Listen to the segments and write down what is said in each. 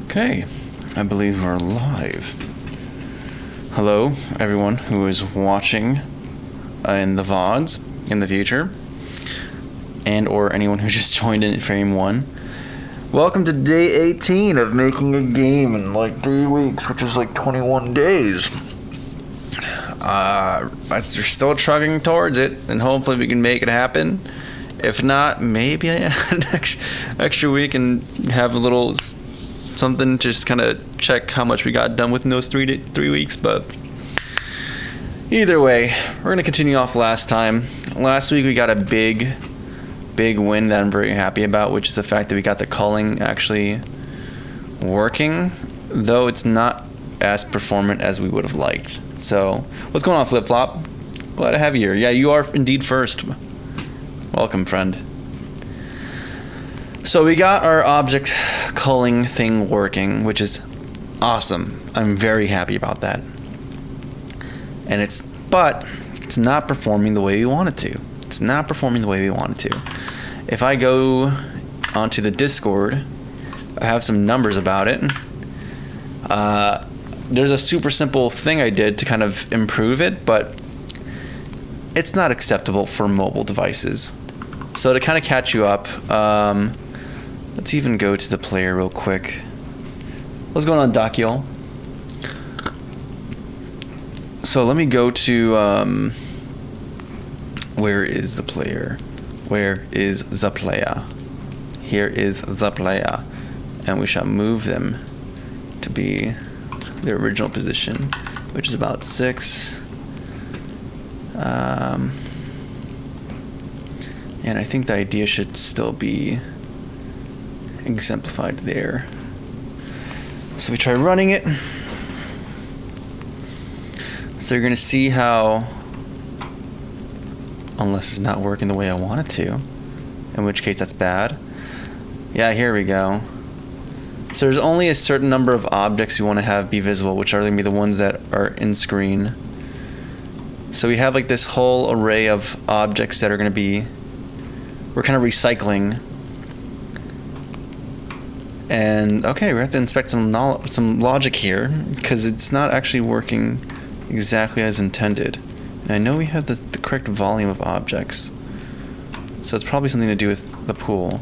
Okay, I believe we're live. Hello, everyone who is watching in the VODs in the future, and or anyone who just joined in frame 1. Welcome to day 18 of making a game in like 3 weeks, which is like 21 days. We're still trucking towards it, and hopefully we can make it happen. If not, maybe I add an extra week and have a little something to just kind of check how much we got done within those 3 weeks. But either way, we're going to continue off last time. Last week we got a big win that I'm very happy about, which is the fact that we got the culling actually working, though it's not as performant as we would have liked. So, what's going on, Flip Flop? Glad to have you here. Yeah, you are indeed first. Welcome, friend. So we got our object culling thing working, which is awesome. I'm very happy about that. But it's not performing the way we want it to. It's not performing the way we want it to. If I go onto the Discord, I have some numbers about it. There's a super simple thing I did to kind of improve it, but it's not acceptable for mobile devices. So to kind of catch you up, let's even go to the player real quick. What's going on, Doc, y'all? So let me go to, where is the player? Where is the player? Here is the player. And we shall move them to be their original position, which is about 6. And I think the idea should still be exemplified there. So we try running it. So you're going to see how, unless it's not working the way I want it to, in which case that's bad. Yeah, here we go. So there's only a certain number of objects you want to have be visible, which are going to be the ones that are in screen. So we have like this whole array of objects that are going to be, we're kind of recycling. And okay, we have to inspect some logic here, because it's not actually working exactly as intended. And I know we have the correct volume of objects, so it's probably something to do with the pool.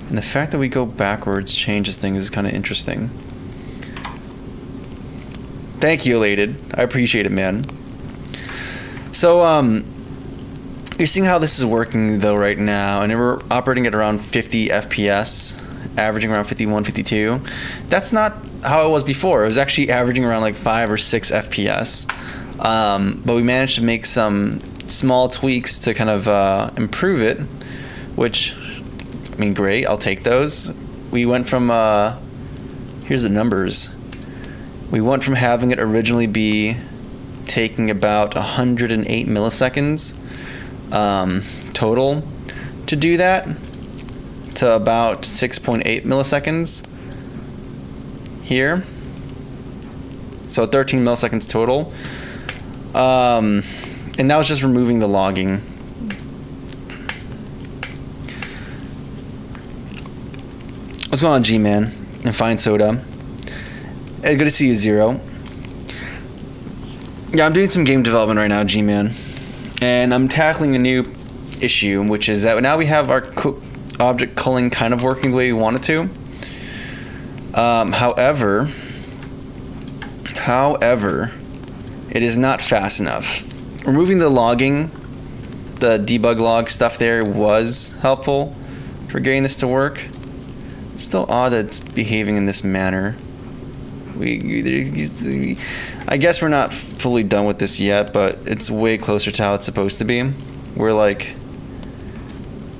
And the fact that we go backwards changes things is kind of interesting. Thank you, Elated. I appreciate it, man. So, you're seeing how this is working, though, right now, and we're operating at around 50 FPS, averaging around 51, 52. That's not how it was before. It was actually averaging around like 5 or 6 FPS. But we managed to make some small tweaks to kind of improve it, which, I mean, great. I'll take those. We went from, here's the numbers. We went from having it originally be taking about 108 milliseconds total to do that, to about 6.8 milliseconds here. So 13 milliseconds total. And that was just removing the logging. What's going on, G-Man and Fine Soda? Hey, good to see you, Zero. Yeah, I'm doing some game development right now, G-Man. And I'm tackling a new issue, which is that now we have our object culling kind of working the way we want it to. However, it is not fast enough. Removing the logging, the debug log stuff there was helpful for getting this to work. It's still odd that it's behaving in this manner. I guess we're not fully done with this yet, but it's way closer to how it's supposed to be. Where like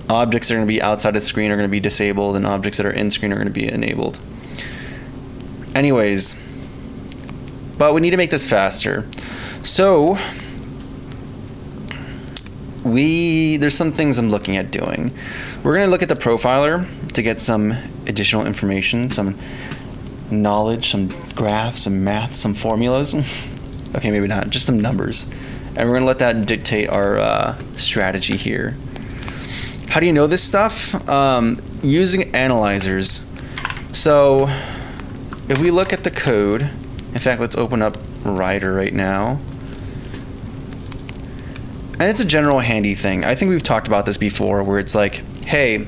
objects that are going to be outside of the screen are going to be disabled, and objects that are in screen are going to be enabled. Anyways, but we need to make this faster. So there's some things I'm looking at doing. We're going to look at the profiler to get some additional information, some knowledge, some graphs, some math, some formulas. Okay, maybe not, just some numbers. And we're going to let that dictate our strategy here. How do you know this stuff? Using analyzers. So if we look at the code, in fact, let's open up Rider right now. And it's a general handy thing. I think we've talked about this before, where it's like, hey,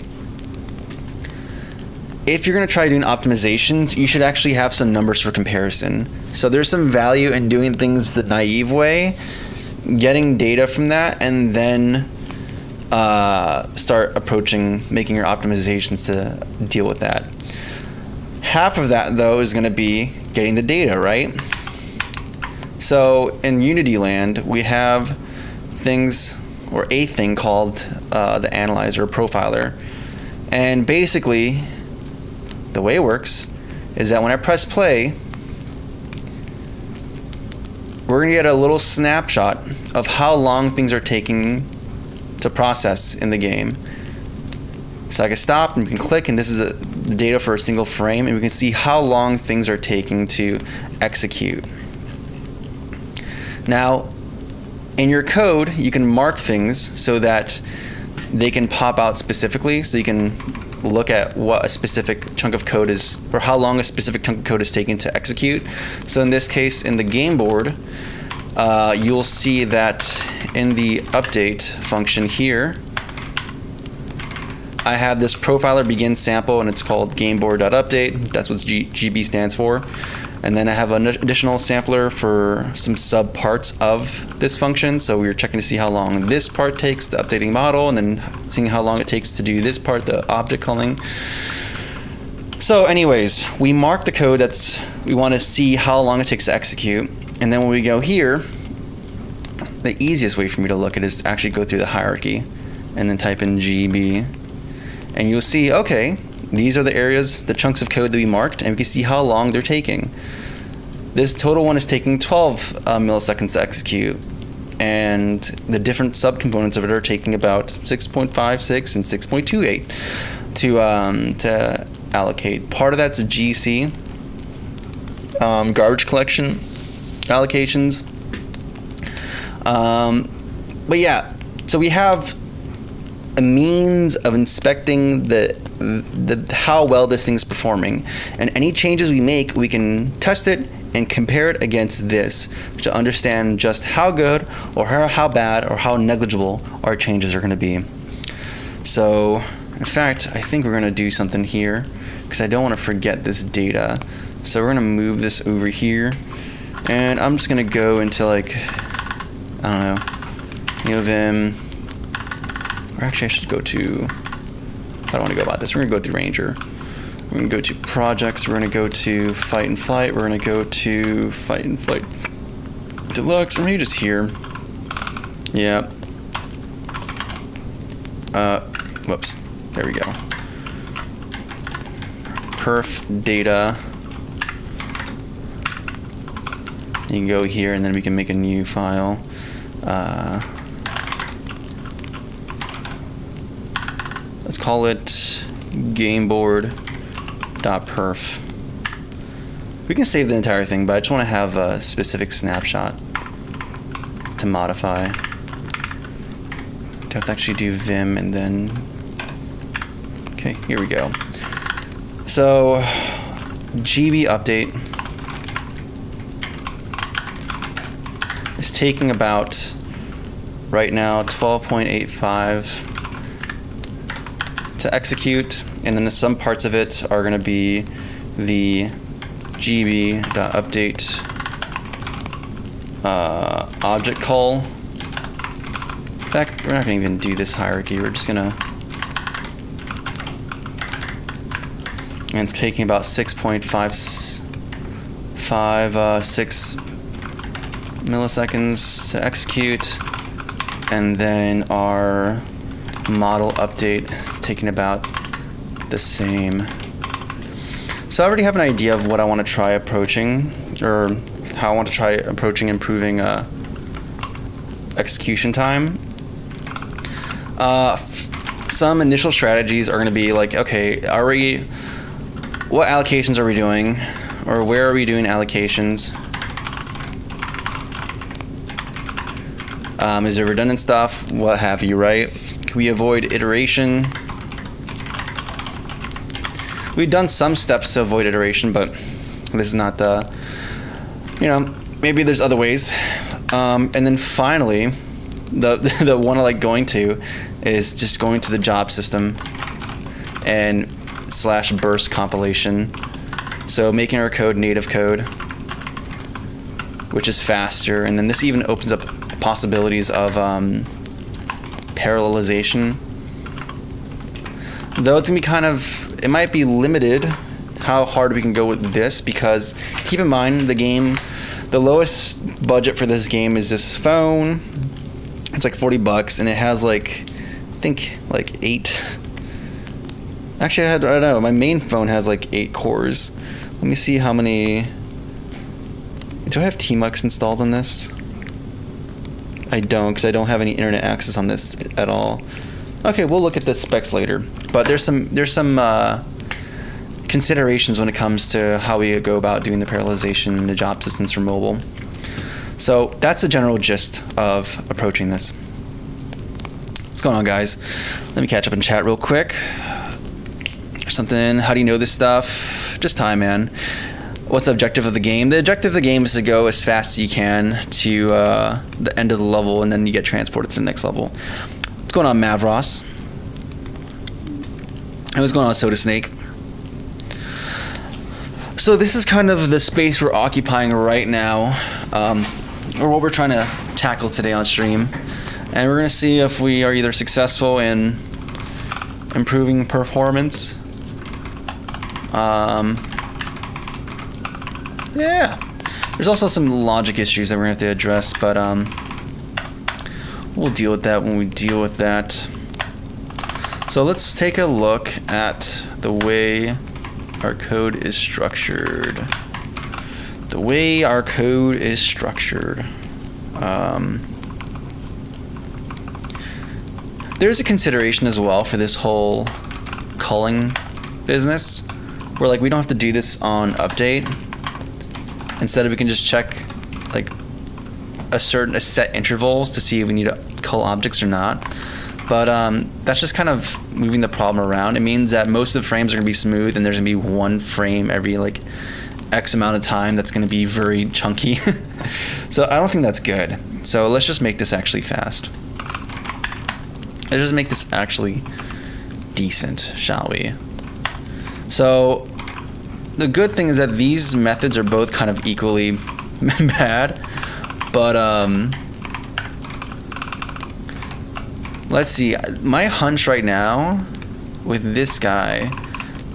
if you're going to try doing optimizations, you should actually have some numbers for comparison. So there's some value in doing things the naive way, getting data from that, and then start approaching making your optimizations to deal with that. Half of that, though, is going to be getting the data, right? So in Unity land, we have things, or a thing called the analyzer profiler. And basically, the way it works is that when I press play, we're going to get a little snapshot of how long things are taking to process in the game. So I can stop and we can click, and this is the data for a single frame, and we can see how long things are taking to execute. Now, in your code, you can mark things so that they can pop out specifically, so you can look at what a specific chunk of code is, or how long a specific chunk of code is taking to execute. So in this case, in the game board, you'll see that in the update function here, I have this profiler begin sample, and it's called gameboard.update. That's what GB stands for. And then I have an additional sampler for some sub parts of this function. So we were checking to see how long this part takes, the updating model, and then seeing how long it takes to do this part, the object calling. So anyways, we mark the code we want to see how long it takes to execute. And then when we go here, the easiest way for me to look at it is to actually go through the hierarchy and then type in GB. And you'll see, okay, these are the areas, the chunks of code that we marked, and we can see how long they're taking. This total one is taking 12 milliseconds to execute, and the different subcomponents of it are taking about 6.56 and 6.28 to allocate. Part of that's a GC, garbage collection allocations. But yeah, so we have a means of inspecting the how well this thing's performing, and any changes we make, we can test it and compare it against this to understand just how good or how bad or how negligible our changes are going to be. So in fact, I think we're going to do something here because I don't want to forget this data. So we're going to move this over here, and I'm just going to go into, like, I don't know, NeoVim, or actually I should go to, I don't want to go about this. We're going to go to Ranger. We're going to go to Projects. We're going to go to Fight and Flight. We're going to go to Fight and Flight Deluxe. Or maybe just here. Yeah. Whoops. There we go. Perf data. You can go here, and then we can make a new file. Let's call it gameboard.perf. We can save the entire thing, but I just want to have a specific snapshot to modify. To have to actually do vim and then... Okay, here we go. So, GB update is taking about, right now, 12.85 to execute, and then some parts of it are going to be the gb.update object call. In fact, we're not going to even do this hierarchy. We're just going to, and it's taking about 6.56 milliseconds to execute, and then our model update is taking about the same. So I already have an idea of what I want to try approaching, or how I want to try approaching improving execution time. Some initial strategies are going to be like, okay, what allocations are we doing, or where are we doing allocations? Is there redundant stuff? What have you, right? Can we avoid iteration? We've done some steps to avoid iteration, but This is not the, maybe there's other ways. And then finally, the one I like going to is just going to the job system and /burst compilation. So making our code native code, which is faster. And then this even opens up possibilities of parallelization. Though it's gonna be it might be limited how hard we can go with this, because keep in mind the lowest budget for this game is this phone. It's like $40 and it has I think 8. Actually, I don't know. My main phone has 8 cores. Let me see how many. Do I have Tmux installed on this? I don't, because I don't have any internet access on this at all. Okay, we'll look at the specs later. But there's some considerations when it comes to how we go about doing the parallelization in the job systems for mobile. So that's the general gist of approaching this. What's going on, guys? Let me catch up in chat real quick. Something. How do you know this stuff? Just time, man. What's the objective of the game? The objective of the game is to go as fast as you can to the end of the level, and then you get transported to the next level. What's going on, Mavros? And what's going on, Soda Snake? So this is kind of the space we're occupying right now, or what we're trying to tackle today on stream. And we're going to see if we are either successful in improving performance. Yeah, there's also some logic issues that we're gonna have to address, but we'll deal with that when we deal with that. So let's take a look at the way our code is structured. There's a consideration as well for this whole culling business, where we don't have to do this on update. Instead, we can just check a set intervals to see if we need to cull objects or not. But that's just kind of moving the problem around. It means that most of the frames are going to be smooth, and there's going to be one frame every X amount of time that's going to be very chunky. So I don't think that's good. So let's just make this actually fast. Let's just make this actually decent, shall we? So the good thing is that these methods are both kind of equally bad, but let's see. My hunch right now with this guy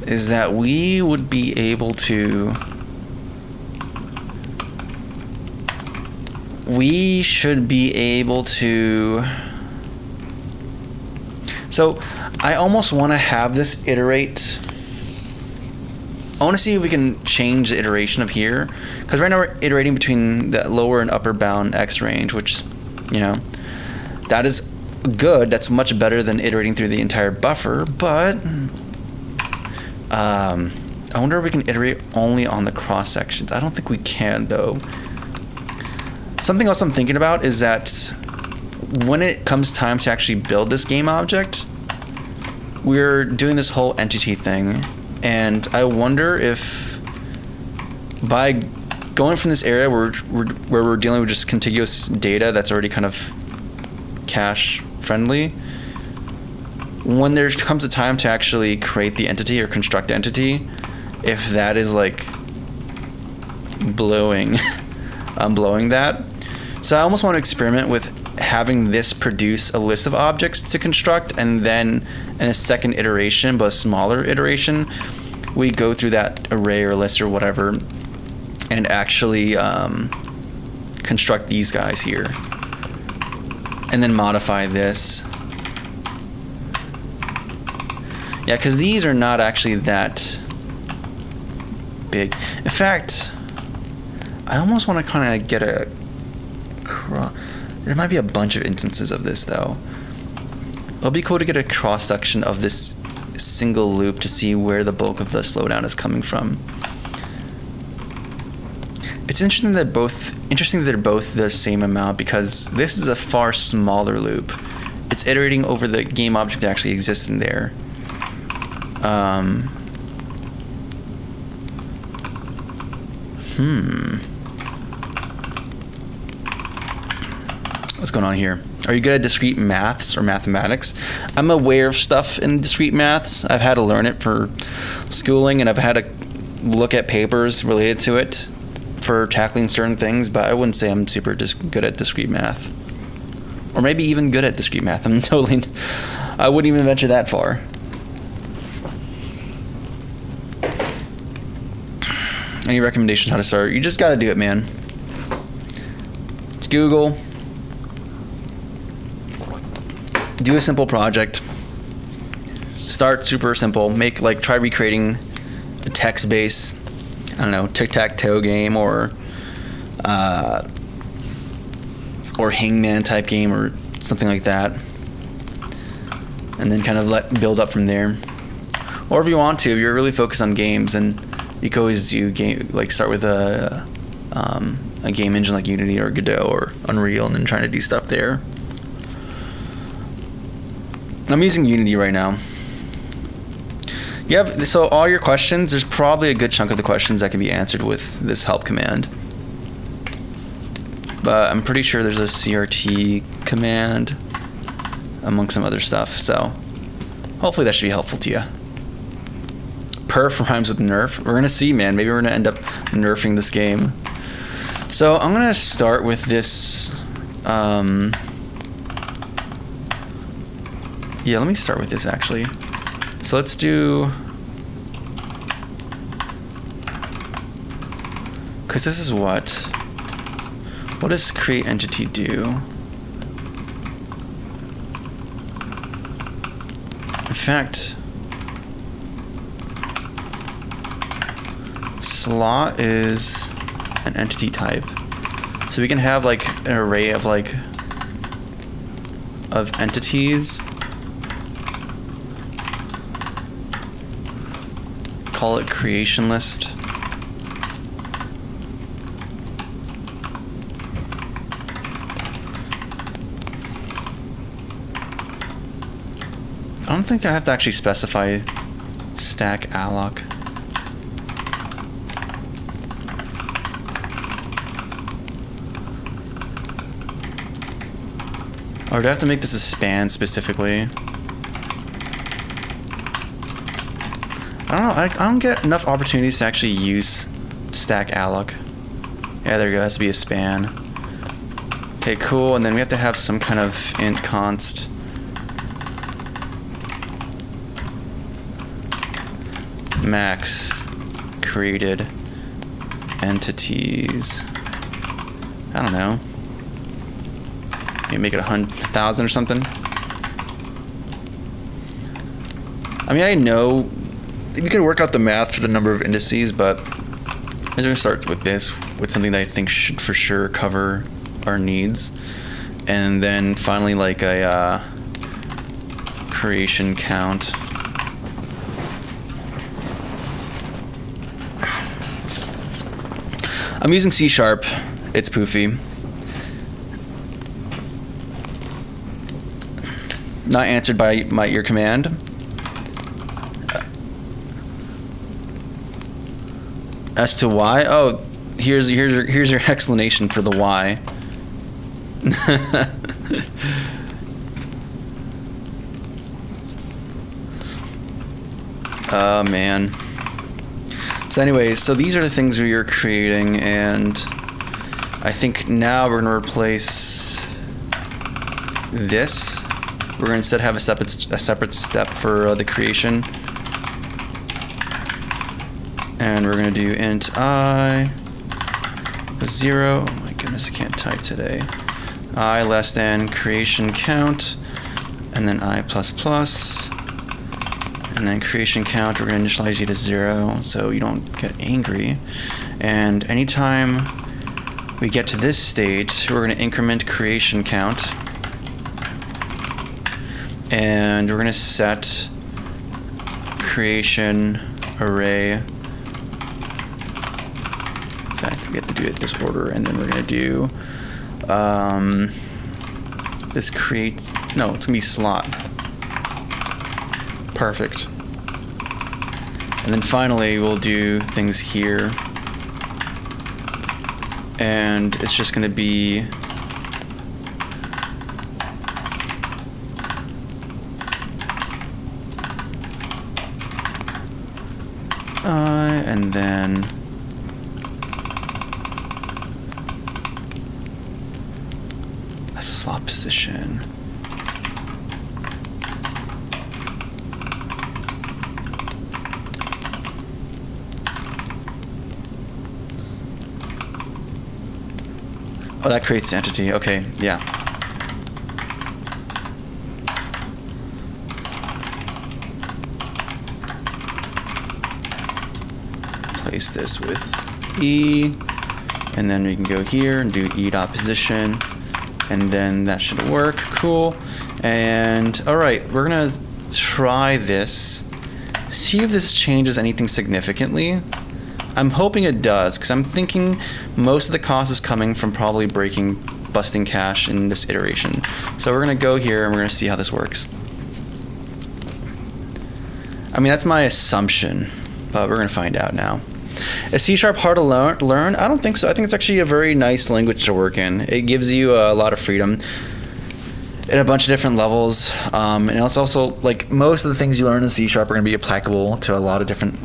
is that we would be able to. We should be able to. So I almost want to have this iterate. I want to see if we can change the iteration of here, because right now we're iterating between the lower and upper bound X range, which, that is good. That's much better than iterating through the entire buffer, but I wonder if we can iterate only on the cross sections. I don't think we can, though. Something else I'm thinking about is that when it comes time to actually build this game object, we're doing this whole entity thing. And I wonder if by going from this area where we're dealing with just contiguous data that's already kind of cache friendly, when there comes a time to actually create the entity or construct the entity, if that is blowing that. So I almost want to experiment with having this produce a list of objects to construct, and then in a second iteration, but a smaller iteration, we go through that array or list or whatever and actually construct these guys here and then modify this. Yeah, because these are not actually that big. In fact, I almost want to kind of get a there might be a bunch of instances of this, though. It'll be cool to get a cross-section of this single loop to see where the bulk of the slowdown is coming from. It's interesting that they're both the same amount, because this is a far smaller loop. It's iterating over the game object that actually exists in there. What's going on here? Are you good at discrete maths or mathematics? I'm aware of stuff in discrete maths. I've had to learn it for schooling, and I've had to look at papers related to it for tackling certain things, but I wouldn't say I'm super good at discrete math. Or maybe even good at discrete math. I wouldn't even venture that far. Any recommendations how to start? You just gotta do it, man. Just Google. Do a simple project. Start super simple. Try recreating a text-based, I don't know, tic-tac-toe game or hangman type game or something like that. And then kind of build up from there. Or if you want to, if you're really focused on games, and you can always do start with a game engine like Unity or Godot or Unreal, and then trying to do stuff there. I'm using Unity right now. So all your questions, there's probably a good chunk of the questions that can be answered with this help command. But I'm pretty sure there's a CRT command among some other stuff, so hopefully that should be helpful to you. Perf rhymes with nerf. We're gonna see, man. Maybe we're gonna end up nerfing this game. So I'm gonna start with this. Yeah, let me start with this actually. So let's do, because this is what does create entity do? In fact, slot is an entity type. So we can have like an array of entities. Call it creation list. I don't think I have to actually specify stack alloc. Or do I have to make this a span specifically? I don't know. I don't get enough opportunities to actually use stack alloc. Yeah, there you go. It has to be a span. Okay, cool. And then we have to have some kind of int const. Max created entities. I don't know. Maybe make it 100,000 or something. I mean, I know we could work out the math for the number of indices, but I'm gonna start with this, with something that I think should for sure cover our needs, and then finally like a creation count. I'm using C#. It's poofy. Not answered by your command. As to why? Oh, here's your explanation for the why. Oh man. So anyways, so these are the things we are creating, and I think now we're gonna replace this. We're gonna instead have a separate step for the creation. And we're gonna do int I 0. Oh my goodness, I can't type today. I less than creation count, and then I plus plus, and then creation count. We're gonna initialize you to 0 so you don't get angry. And anytime we get to this state, we're gonna increment creation count, and we're gonna set creation array. In fact, we have to do it this order, and then we're gonna do this create. No, it's gonna be slot. Perfect. And then finally, we'll do things here. and it's just going to be and then that's a slot position. Oh, that creates the entity. Okay, yeah. Place this with E, and then we can go here and do E dot position, and then that should work. Cool. And all right, we're gonna try this, see if this changes anything significantly. I'm hoping it does, because I'm thinking most of the cost is coming from probably busting cache in this iteration. So we're gonna go here and we're gonna see how this works. I mean, that's my assumption, but we're gonna find out now. Is C# hard to learn? I don't think so. I think it's actually a very nice language to work in. It gives you a lot of freedom in a bunch of different levels, and it's also like most of the things you learn in C# are going to be applicable to a lot of different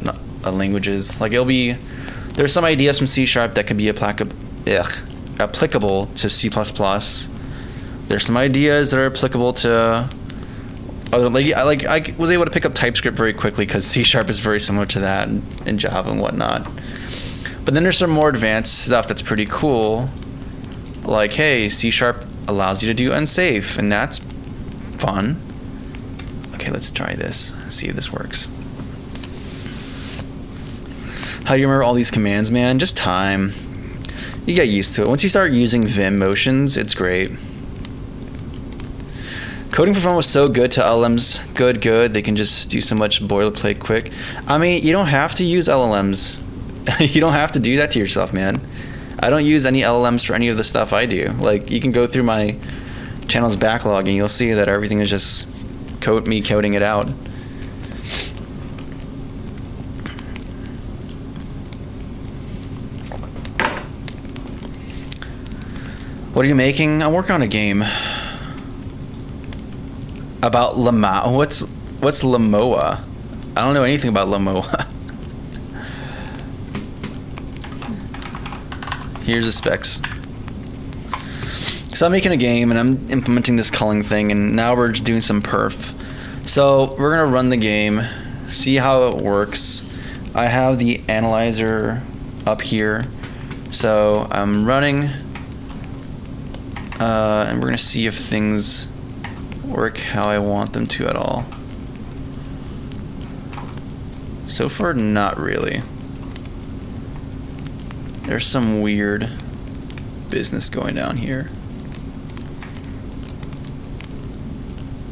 languages. Like there's some ideas from C# that can be applicable to C++. There's some ideas that are applicable to other, I was able to pick up TypeScript very quickly because C# is very similar to that in Java and whatnot. But then there's some more advanced stuff that's pretty cool. Like, hey, C# allows you to do unsafe, and that's fun. Okay, let's try this, see if this works. How do you remember all these commands, man? Just time. You get used to it. Once you start using Vim motions, it's great. Coding for fun was so good to LLMs. Good. They can just do so much boilerplate quick. I mean, you don't have to use LLMs. You don't have to do that to yourself, man. I don't use any LLMs for any of the stuff I do. Like, you can go through my channel's backlog and you'll see that everything is just me coding it out. What are you making? I'm working on a game about Lama. What's Lamoa? I don't know anything about Lamoa. Here's the specs. So I'm making a game and I'm implementing this culling thing, and now we're just doing some perf. So we're gonna run the game, see how it works. I have the analyzer up here, so I'm running, and we're gonna see if things work how I want them to at all. So far, not really. There's some weird business going down here.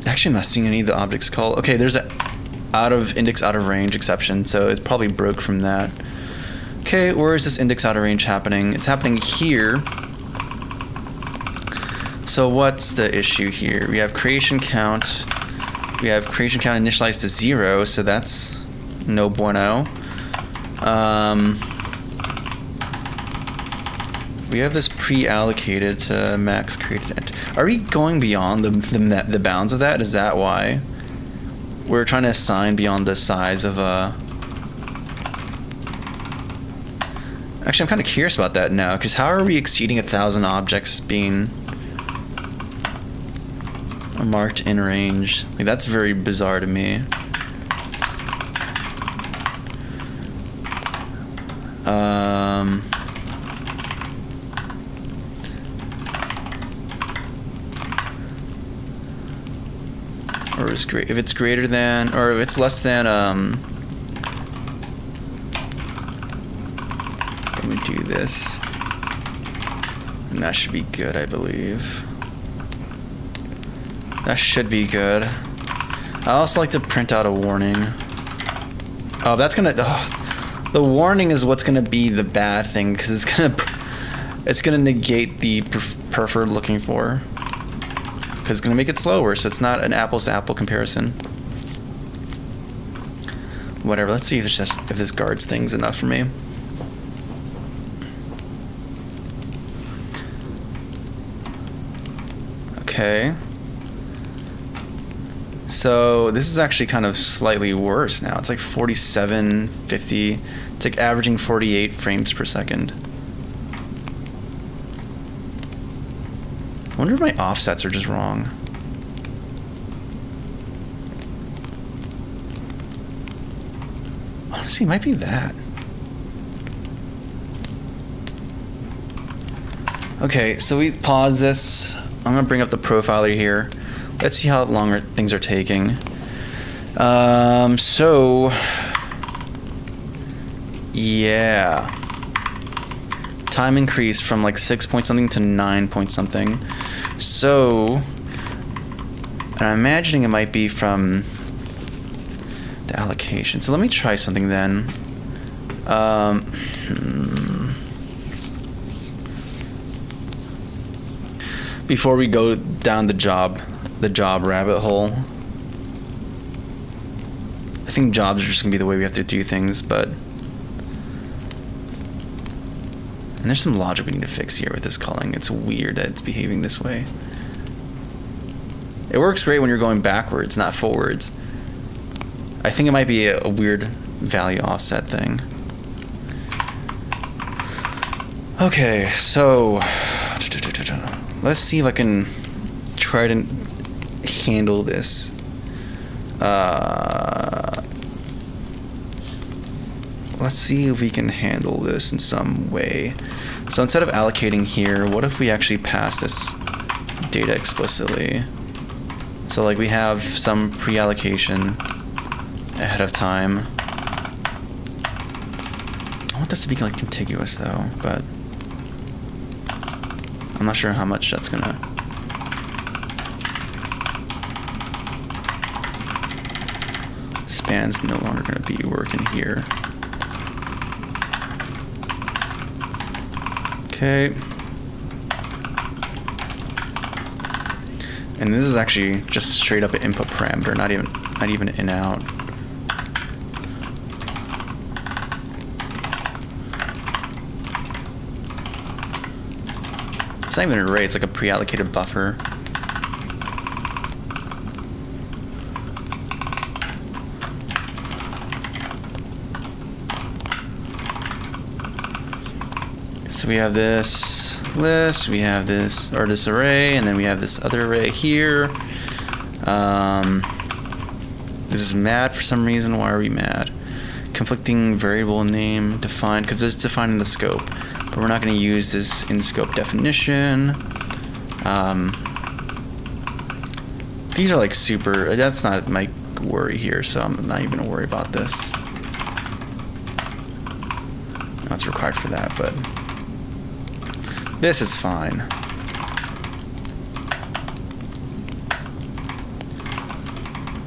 Actually, I'm not seeing any of the objects called. Okay, there's a index out of range exception, so it probably broke from that. Okay, where is this index out of range happening? It's happening here. So what's the issue here? We have creation count. We have creation count initialized to 0, so that's no bueno. We have this pre-allocated to max created. Are we going beyond the bounds of that? Is that why we're trying to assign beyond the size of a? Actually, I'm kind of curious about that now, because how are we exceeding 1,000 objects being marked in range? Like, that's very bizarre to me. Or is great if it's greater than, or if it's less than, let me do this, and that should be good, I believe. That should be good. I also like to print out a warning. Oh, that's gonna, the warning is what's gonna be the bad thing, because it's gonna negate the perf we're looking for. Because it's going to make it slower, so it's not an apples-to-apple comparison. Whatever, let's see if this guards things enough for me. Okay. So this is actually kind of slightly worse now. It's like 47, 50. It's like averaging 48 frames per second. I wonder if my offsets are just wrong. Honestly, it might be that. Okay, so we pause this. I'm gonna bring up the profiler here. Let's see how long things are taking. So yeah, time increased from like 6 point something to 9 point something. So, and I'm imagining it might be from the allocation. So let me try something then. Before we go down the job rabbit hole. I think jobs are just gonna be the way we have to do things, but and there's some logic we need to fix here with this culling. It's weird that it's behaving this way. It works great when you're going backwards, not forwards. I think it might be a weird value offset thing. Okay, so let's see if I can try to handle this. Let's see if we can handle this in some way. So instead of allocating here, what if we actually pass this data explicitly? So like we have some pre-allocation ahead of time. I want this to be like contiguous though, but I'm not sure how much that's gonna. Span's no longer gonna be working here. Okay. And this is actually just straight up an input parameter, not even in out. It's not even an array, it's like a pre-allocated buffer. So we have this list, we have this, or this array, and then we have this other array here. This is mad for some reason. Why are we mad? Conflicting variable name defined, because it's defined in the scope, but we're not going to use this in scope definition. These are like super, that's not my worry here, so I'm not even going to worry about this. That's required for that, but this is fine.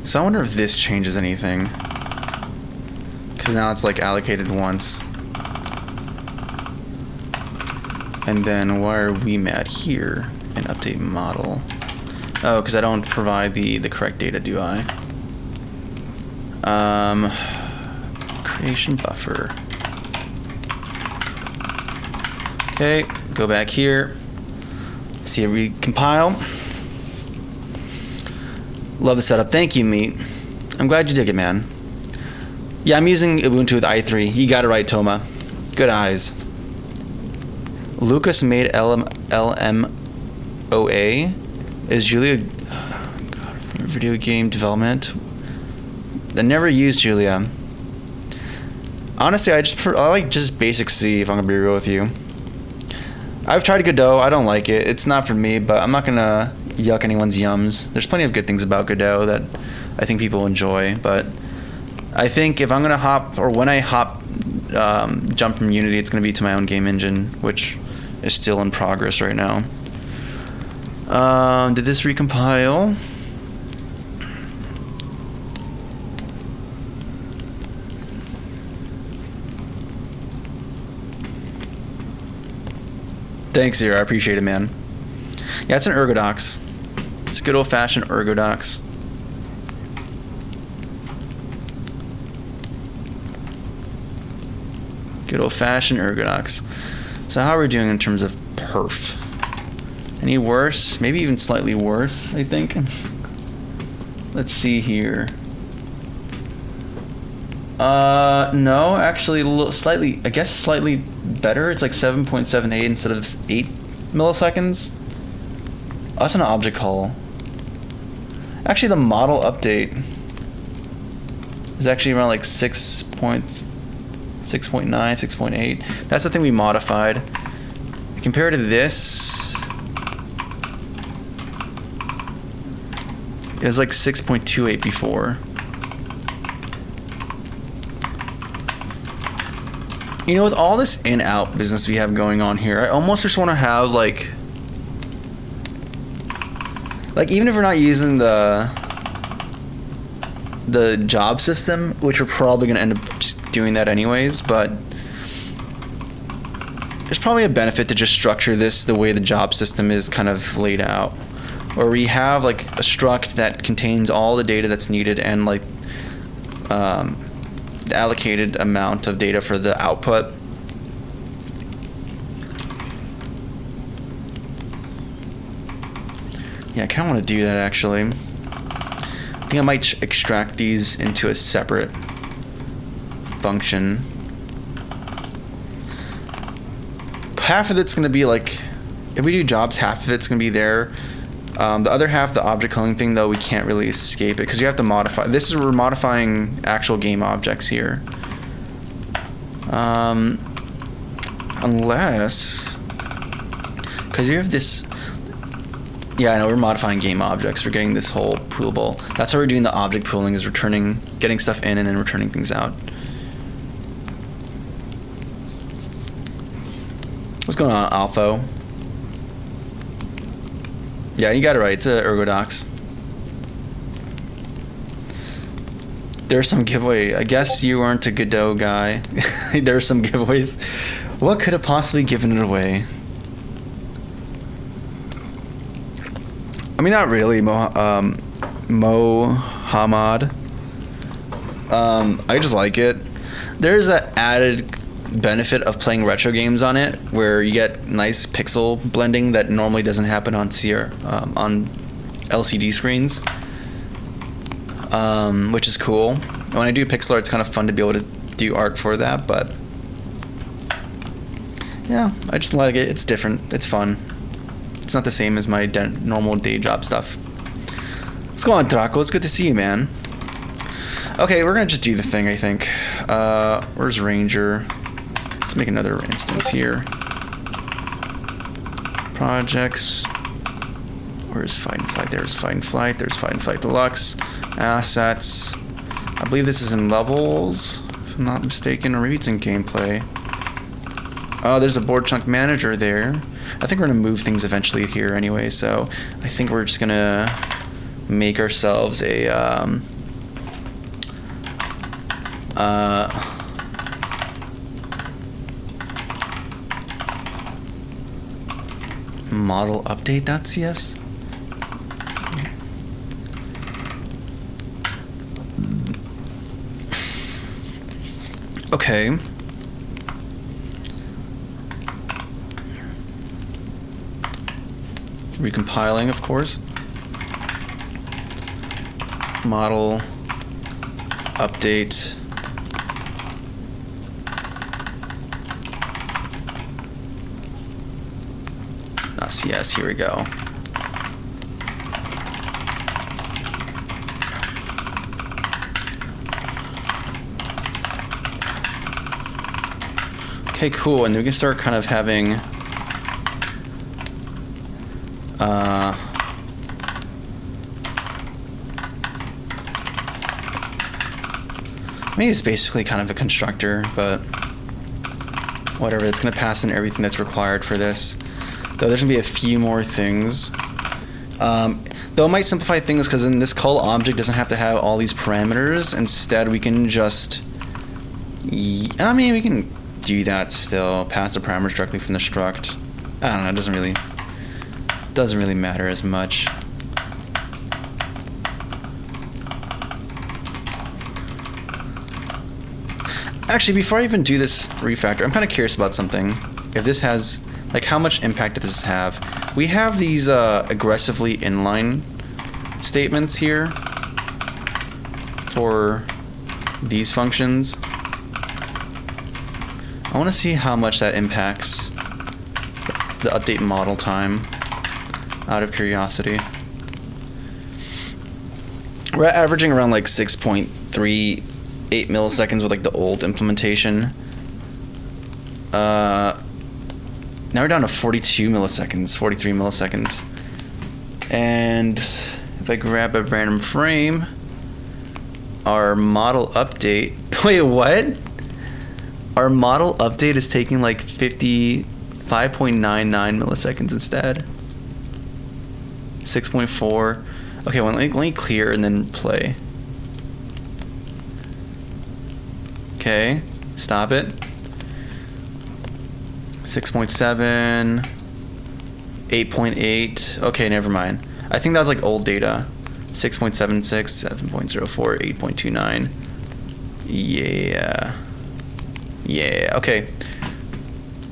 So I wonder if this changes anything. Because now it's like allocated once. And then why are we mad here in update model? Oh, because I don't provide the correct data, do I? Creation buffer. Okay, go back here. See if we compile. Love the setup. Thank you, Meat. I'm glad you dig it, man. Yeah, I'm using Ubuntu with i3. You got it right, Toma. Good eyes. Lucas made LMOA. Is Julia... Oh, God, video game development. I never used Julia. Honestly, I like just basic C, if I'm gonna be real with you. I've tried Godot. I don't like it. It's not for me, but I'm not gonna yuck anyone's yums. There's plenty of good things about Godot that I think people enjoy, but I think if I'm gonna hop, or when I hop, jump from Unity, it's gonna be to my own game engine, which is still in progress right now. Did this recompile? Thanks, Zero. I appreciate it, man. Yeah, it's an Ergodox. It's good old-fashioned Ergodox. Good old-fashioned Ergodox. So how are we doing in terms of perf? Any worse? Maybe even slightly worse, I think. Let's see here. No, actually, slightly, I guess slightly better. It's like 7.78 instead of 8 milliseconds. Oh, that's an object call. Actually, the model update is actually around like 6.9, 6.8. That's the thing we modified. Compared to this, it was like 6.28 before. You know, with all this in-out business we have going on here, I almost just want to have like even if we're not using the job system, which we're probably going to end up just doing that anyways, but there's probably a benefit to just structure this the way the job system is kind of laid out, where we have like a struct that contains all the data that's needed and like the allocated amount of data for the output. Yeah, I kind of want to do that actually. I think I might extract these into a separate function. Half of it's going to be like, if we do jobs, half of it's going to be there. The other half, the object calling thing, though, we can't really escape it because you have to modify. This is, we're modifying actual game objects here. Unless, because you have this. Yeah, I know, we're modifying game objects. We're getting this whole poolable. That's how we're doing the object pooling, is getting stuff in and then returning things out. What's going on, Alpha? Yeah, you got it right. It's a Ergodox. There's some giveaway. I guess you weren't a Godot guy. There's some giveaways. What could have possibly given it away? I mean, not really, Mohammed. I just like it. There's an added benefit of playing retro games on it, where you get nice pixel blending that normally doesn't happen on on LCD screens, which is cool. When I do pixel art, it's kind of fun to be able to do art for that, but yeah, I just like it. It's different. It's fun. It's not the same as my normal day job stuff. What's going on, Draco? It's good to see you, man. Okay, we're gonna just do the thing, I think. Where's Ranger? Let's make another instance here. Projects. Where's Fight and Flight? There's Fight and Flight. There's Fight and Flight Deluxe. Assets. I believe this is in levels, if I'm not mistaken, or maybe it's in gameplay. Oh, there's a board chunk manager there. I think we're gonna move things eventually here anyway, so I think we're just gonna make ourselves a model update.cs. Okay. Recompiling, of course. Model update. CS, here we go. Okay, cool, and then we can start kind of having I mean, it's basically kind of a constructor, but whatever, it's going to pass in everything that's required for this. Though there's going to be a few more things. Though it might simplify things, because in this call object doesn't have to have all these parameters. Instead, we can just... I mean, we can do that still. Pass the parameters directly from the struct. I don't know, it doesn't really matter as much. Actually, before I even do this refactor, I'm kind of curious about something. If this has Like, how much impact does this have? We have these aggressively inline statements here for these functions. I want to see how much that impacts the update model time out of curiosity. We're averaging around like 6.38 milliseconds with like the old implementation. Now we're down to 42 milliseconds, 43 milliseconds. And if I grab a random frame, our model update, wait, what? Our model update is taking like 55.99 milliseconds instead. 6.4. Okay, well, let me clear and then play. Okay, stop it. 6.7, 8.8. Okay, never mind. I think that was like old data. 6.76, 7.04, 8.29. Yeah. Yeah, okay.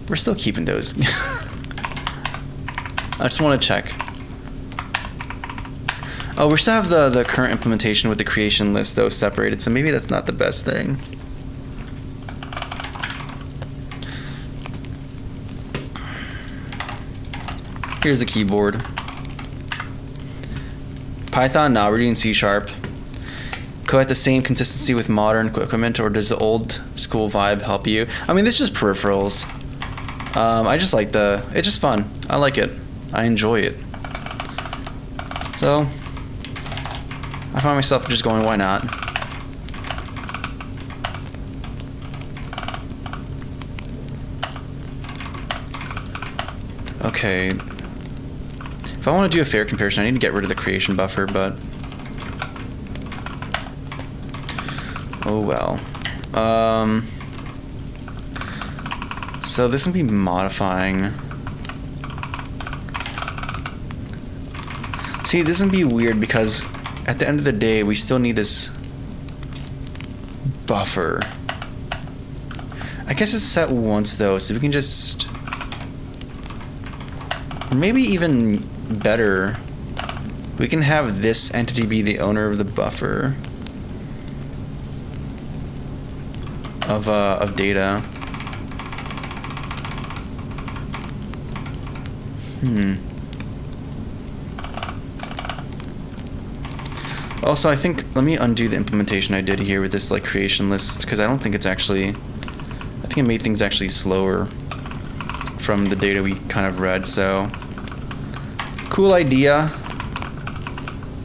We're still keeping those. I just want to check. Oh, we still have the current implementation with the creation list, though, separated, so maybe that's not the best thing. Here's the keyboard. Python, nah, we're doing C#. Code at the same consistency with modern equipment, or does the old school vibe help you? I mean, this is just peripherals. I just like it's just fun. I like it. I enjoy it. So, I find myself just going, why not? Okay. If I want to do a fair comparison, I need to get rid of the creation buffer, but... oh well. So this will be modifying. See, this will be weird because at the end of the day, we still need this buffer. I guess it's set once though, so we can just... maybe even better, we can have this entity be the owner of the buffer of data. Also, I think, let me undo the implementation I did here with this like creation list, because I don't think it's actually, I think it made things actually slower from the data we kind of read. So cool idea,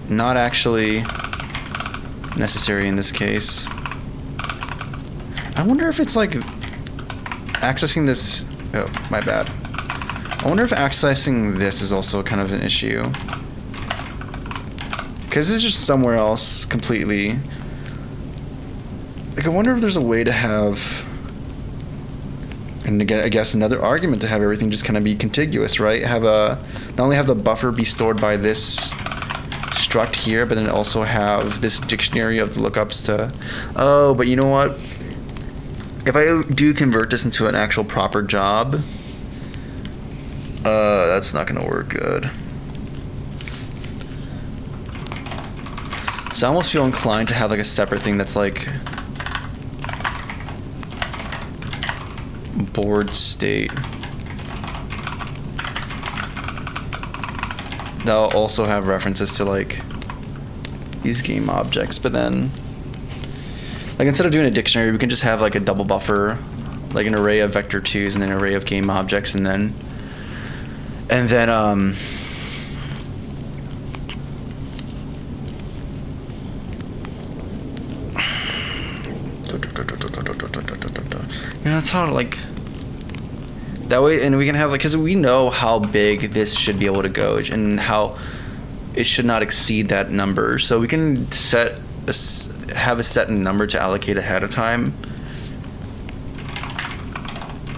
not actually necessary in this case. I wonder if it's like accessing this, oh my bad, I wonder if accessing this is also kind of an issue, because this is just somewhere else completely. Like, I wonder if there's a way to have, and again, I guess another argument to have everything just kind of be contiguous, right? Have not only have the buffer be stored by this struct here, but then also have this dictionary of the lookups to, oh, but you know what? If I do convert this into an actual proper job, that's not gonna work good. So I almost feel inclined to have like a separate thing that's like board state. That'll also have references to like these game objects, but then like instead of doing a dictionary, we can just have like a double buffer, like an array of vector 2s and an array of game objects, and then yeah, that's how like that way, and we can have like, because we know how big this should be able to go and how it should not exceed that number, so we can have a set number to allocate ahead of time.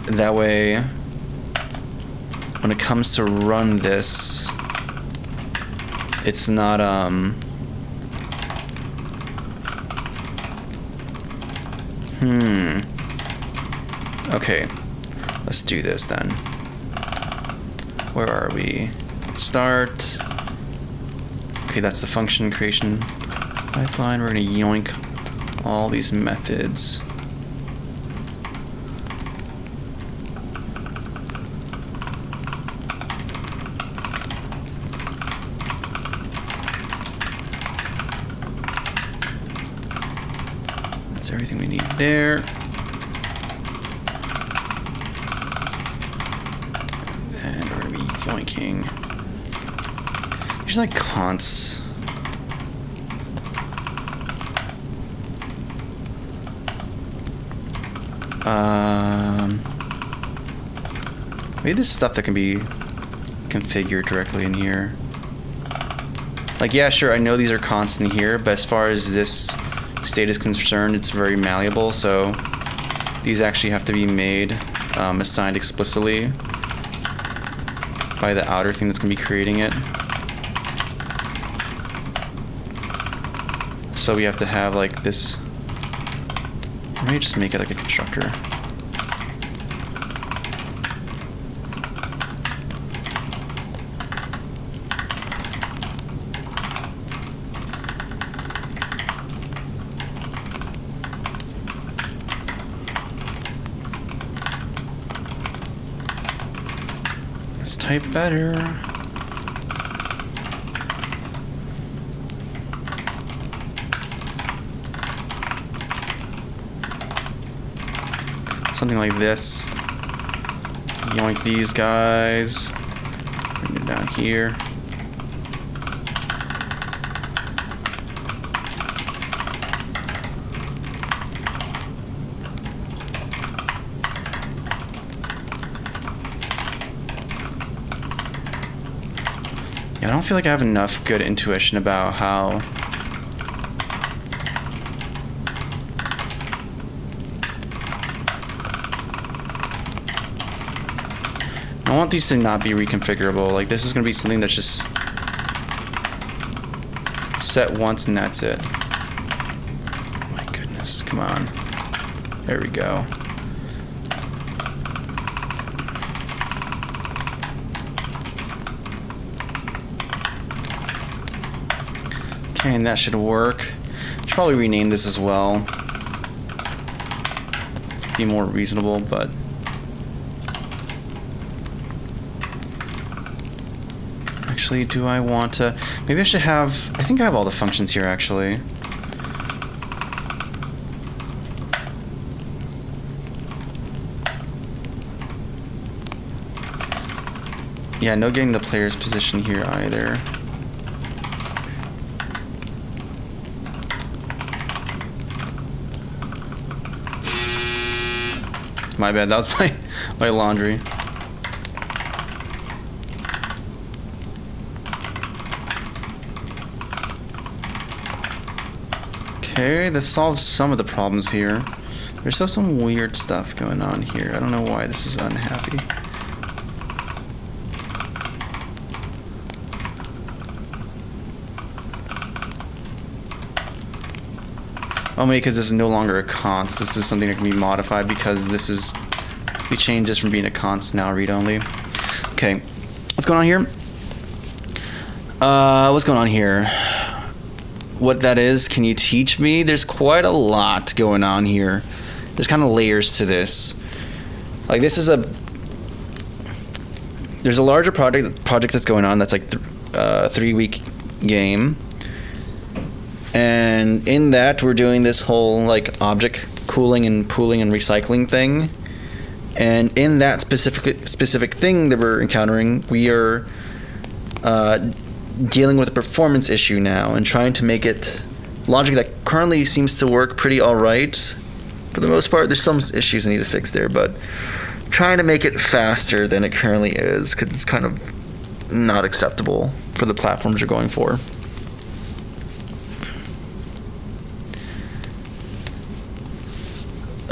That way, when it comes to run this, it's not okay, let's do this then. Where are we? Start. Okay, that's the function creation pipeline. We're gonna yoink all these methods. That's everything we need there. And we're gonna be yoinking. There's like consts. Maybe this stuff that can be configured directly in here. Like, yeah, sure, I know these are constant here, but as far as this state is concerned, it's very malleable, so these actually have to be made assigned explicitly by the outer thing that's going to be creating it. So we have to have like this. Let me just make it like a constructor. Let's type better. Something like this. Yoink these guys. Bring it down here. Yeah, I don't feel like I have enough good intuition about how I want these to not be reconfigurable. Like, this is going to be something that's just set once and that's it. My goodness, come on. There we go. Okay, and that should work. Should probably rename this as well. Be more reasonable, but actually, do I want to? Maybe I should have. I think I have all the functions here actually. Yeah, no getting the player's position here either. My bad, that was my laundry. Okay, this solves some of the problems here. There's still some weird stuff going on here. I don't know why this is unhappy. Oh, maybe because this is no longer a const. This is something that can be modified because this is, we changed this from being a const now read-only. Okay, what's going on here? What's going on here? What that is, can you teach me? There's quite a lot going on here. There's kind of layers to this. Like, this is there's a larger project that's going on that's like a 3-week game. And in that, we're doing this whole like object cooling and pooling and recycling thing. And in that specific thing that we're encountering, we are dealing with a performance issue now and trying to make it logic that currently seems to work pretty all right. For the most part, there's some issues I need to fix there, but trying to make it faster than it currently is because it's kind of not acceptable for the platforms you're going for.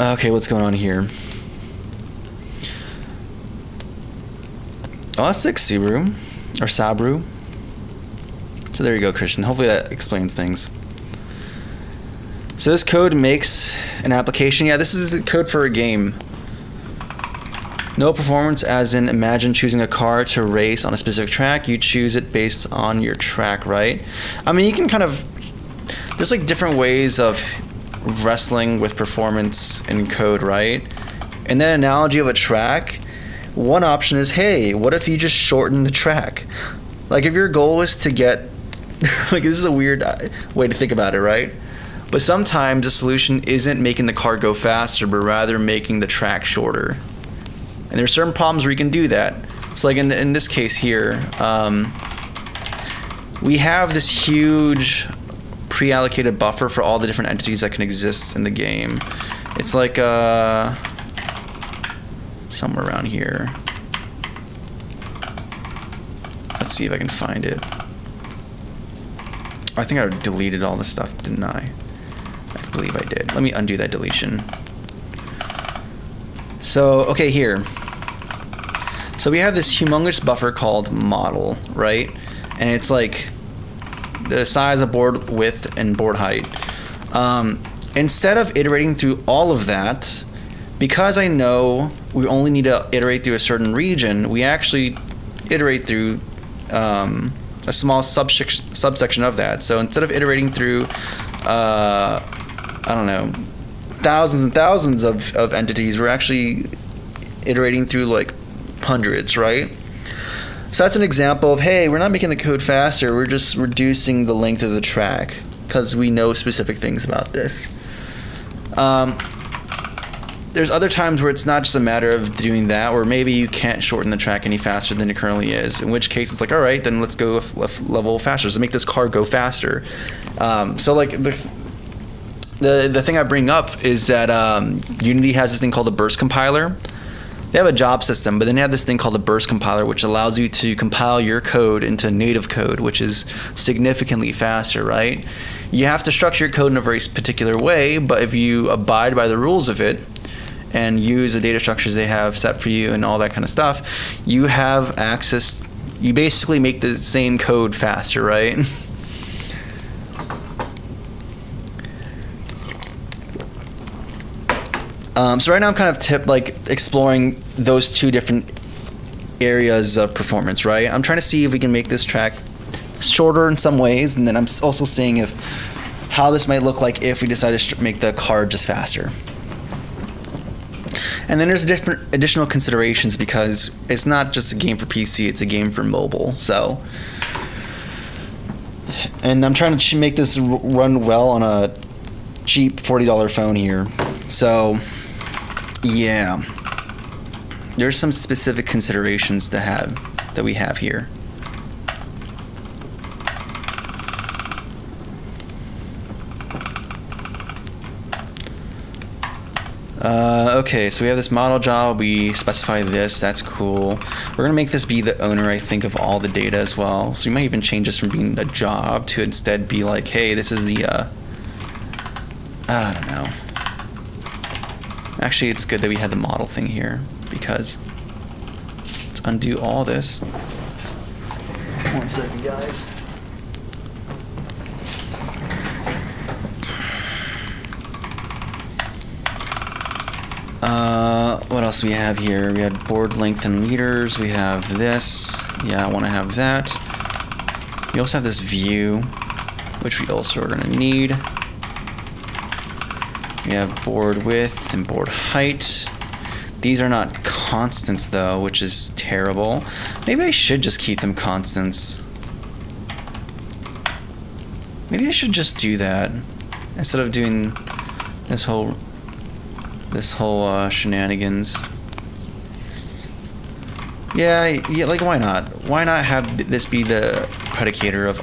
Okay, what's going on here? Oh, that's 6 Subaru or Sabru. So there you go, Christian. Hopefully that explains things. So this code makes an application. Yeah, this is the code for a game. No performance, as in imagine choosing a car to race on a specific track. You choose it based on your track, right? I mean, you can kind of, there's like different ways of wrestling with performance in code, right? In that analogy of a track, one option is, hey, what if you just shorten the track? Like if your goal is to get, like this is a weird way to think about it, right? But sometimes the solution isn't making the car go faster, but rather making the track shorter. And there's certain problems where you can do that. So like in this case here, we have this huge pre-allocated buffer for all the different entities that can exist in the game. It's like somewhere around here. Let's see if I can find it. I think I deleted all this stuff, didn't I? I believe I did. Let me undo that deletion. So, okay, here. So we have this humongous buffer called model, right? And it's like the size of board width and board height. Instead of iterating through all of that, because I know we only need to iterate through a certain region, we actually iterate through a small subsection of that. So instead of iterating through, I don't know, thousands and thousands of entities, we're actually iterating through like hundreds, right? So that's an example of, hey, we're not making the code faster, we're just reducing the length of the track because we know specific things about this. There's other times where it's not just a matter of doing that, or maybe you can't shorten the track any faster than it currently is, in which case it's like, all right, then let's go a level faster. Let's make this car go faster. So like the thing I bring up is that Unity has this thing called the burst compiler. They have a job system, but then they have this thing called the burst compiler, which allows you to compile your code into native code, which is significantly faster, right? You have to structure your code in a very particular way, but if you abide by the rules of it and use the data structures they have set for you and all that kind of stuff, you have access, you basically make the same code faster, right? So right now I'm kind of exploring those two different areas of performance, right? I'm trying to see if we can make this track shorter in some ways, and then I'm also seeing how this might look like if we decide to make the car just faster. And then there's different additional considerations because it's not just a game for PC, it's a game for mobile. So, and I'm trying to make this run well on a cheap $40 phone here. So, yeah, there's some specific considerations that we have here. Okay, so we have this model job, we specify this, that's cool. We're gonna make this be the owner, I think, of all the data as well. So we might even change this from being a job to instead be like, hey, this is the, I don't know. Actually, it's good that we had the model thing here because let's undo all this. 1 second, guys. What else do we have here? We had board length in meters. We have this. Yeah, I want to have that. We also have this view, which we also are going to need. We have board width and board height. These are not constants though, which is terrible. Maybe I should just keep them constants. Maybe I should just do that instead of doing this whole shenanigans. Yeah, like why not? Why not have this be the predicator of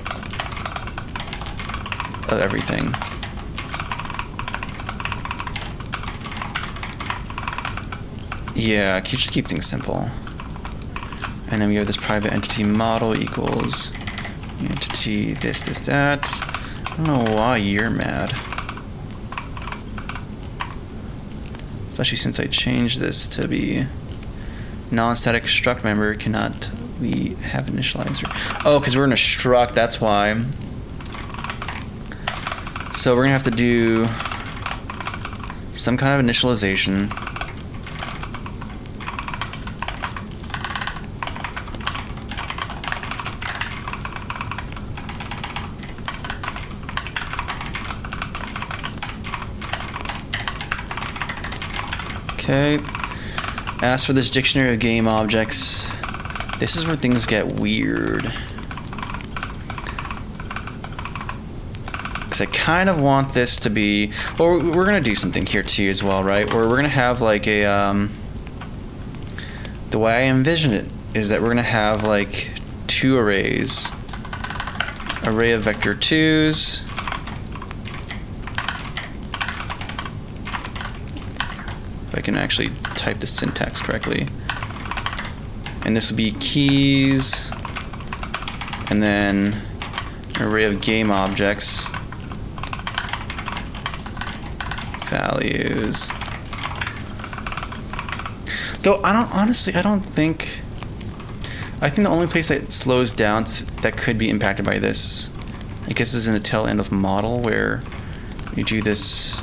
everything? Yeah, just keep things simple. And then we have this private entity model equals entity this, that. I don't know why you're mad. Especially since I changed this to be non-static struct member cannot have initializer. Oh, because we're in a struct, that's why. So we're gonna have to do some kind of initialization. Okay. As for this dictionary of game objects, this is where things get weird. Because I kind of want this to be... Well, we're going to do something here too as well, right? Where we're going to have like a... the way I envision it is that we're going to have like two arrays. Array of vector 2s. If I can actually type the syntax correctly. And this would be keys. And then an array of game objects. Values. Though I think the only place that slows down that could be impacted by this, I guess, is in the tail end of model where you do this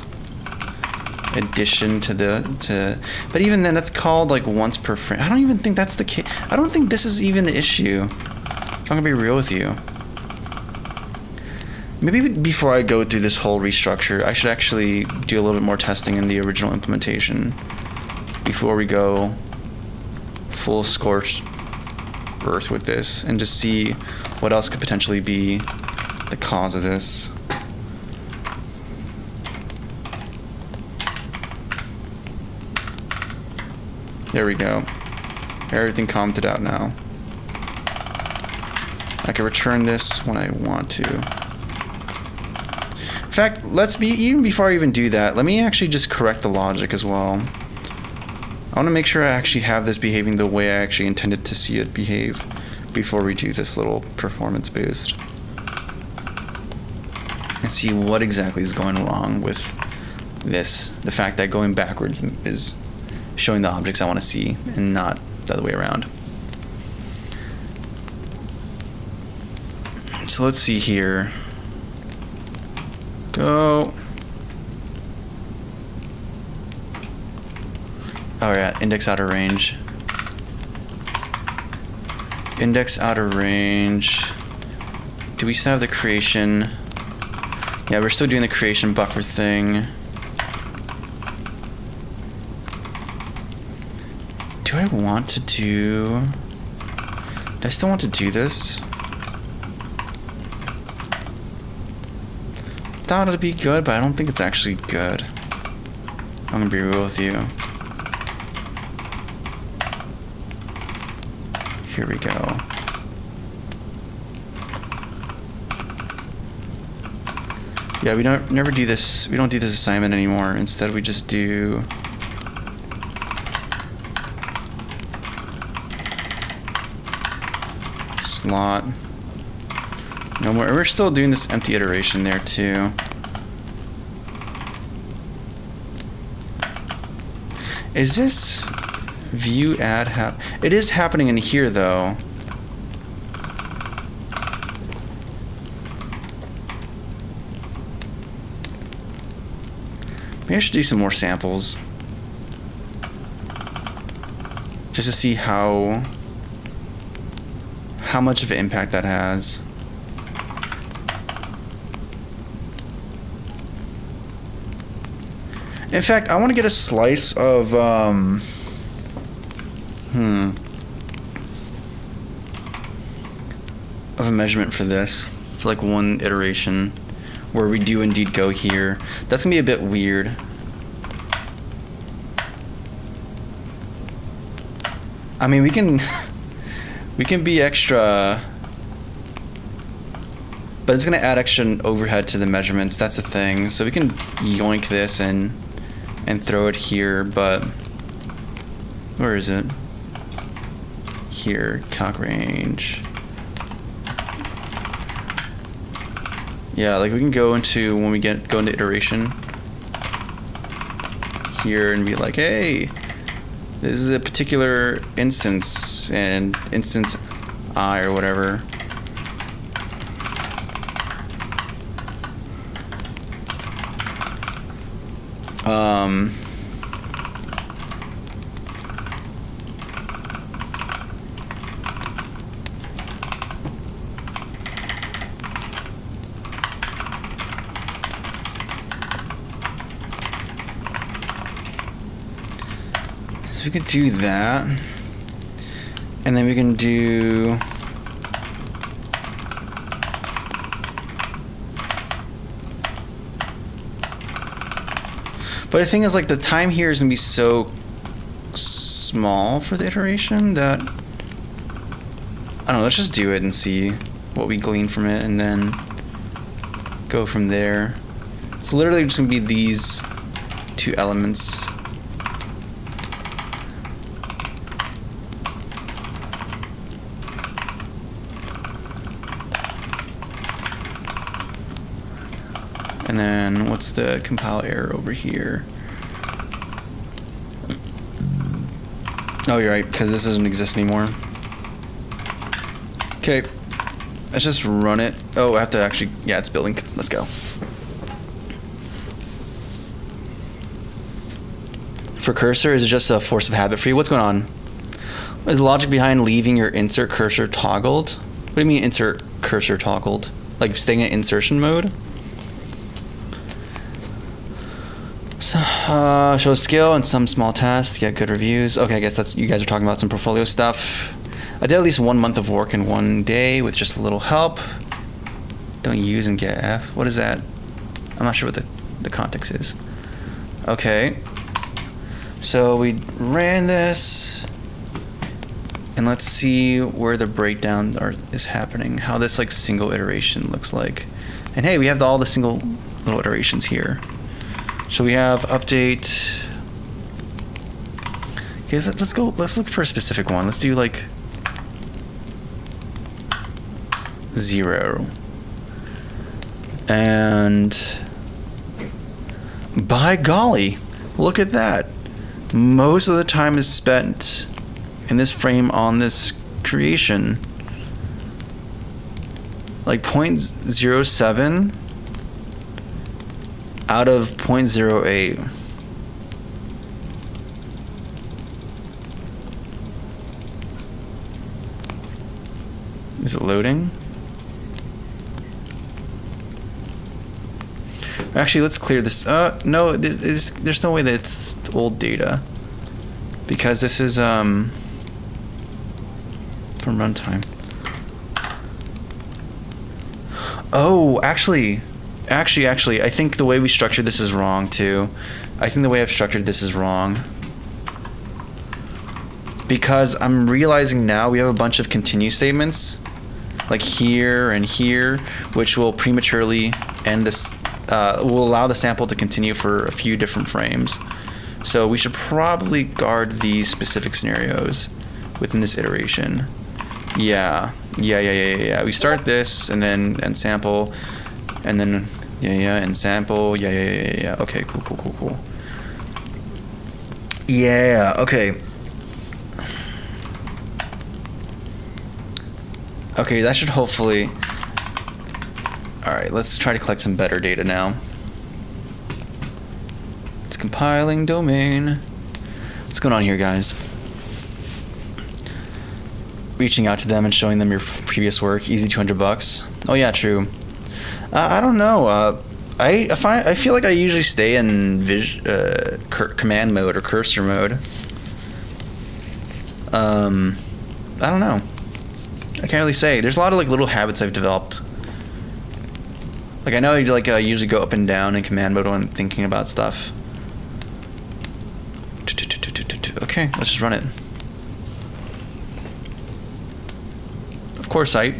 addition but even then that's called like once per frame. I don't even think that's the case. I don't think this is even the issue, if I'm gonna be real with you. Maybe before I go through this whole restructure, I should actually do a little bit more testing in the original implementation before we go full scorched earth with this and just see what else could potentially be the cause of this. There we go. Everything commented out now. I can return this when I want to. In fact, even before I even do that, let me actually just correct the logic as well. I want to make sure I actually have this behaving the way I actually intended to see it behave before we do this little performance boost. And see what exactly is going wrong with this. The fact that going backwards is showing the objects I want to see and not the other way around. So let's see here. Go. Oh yeah, index outer range. Index outer range. Do we still have the creation? Yeah, we're still doing the creation buffer thing. Do I want to do... Do I still want to do this? Thought it'd be good, but I don't think it's actually good. I'm gonna be real with you. Here we go. Yeah, we never do this. We don't do this assignment anymore. Instead, we just do... slot. No more. We're still doing this empty iteration there too. Is this view add it is happening in here though. Maybe I should do some more samples just to see how much of an impact that has. In fact, I want to get a slice of of a measurement for this, for like one iteration where we do indeed go here. That's gonna be a bit weird. I mean, we can we can be extra, but it's gonna add extra overhead to the measurements. That's the thing. So we can yoink this and throw it here, but where is it? Here, calc range. Yeah, like we can go into when we go into iteration here and be like, hey, this is a particular instance and instance I or whatever. we could do that. And then we can do... But the thing is, like, the time here is going to be so small for the iteration that... I don't know, let's just do it and see what we glean from it and then go from there. It's literally just going to be these two elements. And then what's the compile error over here? Oh, you're right, because this doesn't exist anymore. Okay, let's just run it. Oh, I have to actually, yeah, it's building. Let's go. For cursor, is it just a force of habit for you? What's going on? What is the logic behind leaving your insert cursor toggled? What do you mean insert cursor toggled? Like staying in insertion mode? So, show skill and some small tasks, get good reviews. Okay, I guess that's, you guys are talking about some portfolio stuff. I did at least 1 month of work in 1 day with just a little help. Don't use and get F. What is that? I'm not sure what the context is. Okay. So we ran this, and let's see where the breakdown is happening, how this like single iteration looks like. And hey, we have all the single little iterations here. So we have update. Okay, let's look for a specific one. Let's do like 0. And by golly, look at that. Most of the time is spent in this frame on this creation. Like 0.07 out of 0.08. Is it loading? Actually, let's clear this. No, there's no way that it's old data, because this is from runtime. Oh, actually, I think the way we structured this is wrong too. I think the way I've structured this is wrong, because I'm realizing now we have a bunch of continue statements, like here and here, which will prematurely end this. Will allow the sample to continue for a few different frames. So we should probably guard these specific scenarios within this iteration. Yeah. We start this and then and sample, and then and sample. Yeah. Okay, cool. Yeah. Okay. Okay, that should hopefully. All right, let's try to collect some better data now. It's compiling domain. What's going on here, guys? Reaching out to them and showing them your previous work. Easy $200. Oh yeah, true. I don't know. I feel like I usually stay in command mode or cursor mode. I don't know. I can't really say. There's a lot of like little habits I've developed. Like I know I usually go up and down in command mode when I'm thinking about stuff. Okay, let's just run it. Of course, site.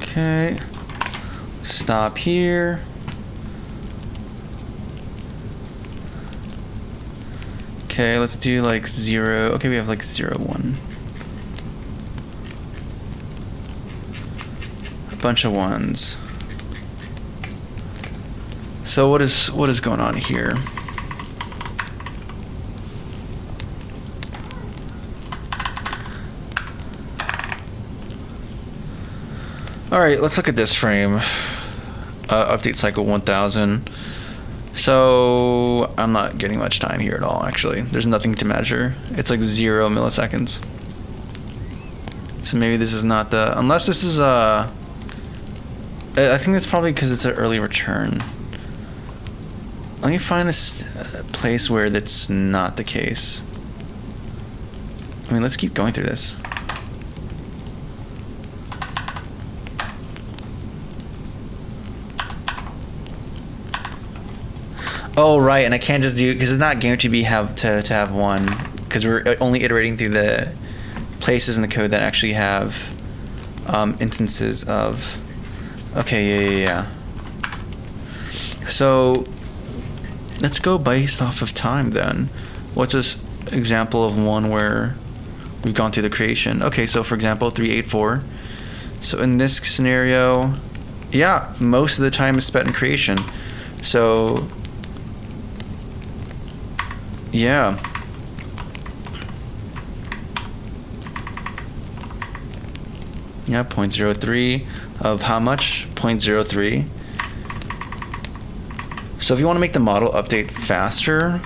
Okay. Stop here. Okay, let's do like 0. Okay, we have like 0, 1. A bunch of 1s. So what is going on here? All right, let's look at this frame. Update cycle 1000. So I'm not getting much time here at all, actually. There's nothing to measure. It's like 0 milliseconds. So maybe this is not the, unless this is I think that's probably because it's an early return. Let me find this place where that's not the case. I mean, let's keep going through this. Oh, right, and I can't just do, because it's not guaranteed to have one, because we're only iterating through the places in the code that actually have instances of. Okay, yeah. So let's go based off of time then. What's this example of one where we've gone through the creation? Okay, so for example, 384. So in this scenario, yeah, most of the time is spent in creation. So yeah. Yeah, 0.03 of how much? 0.03. So if you want to make the model update faster,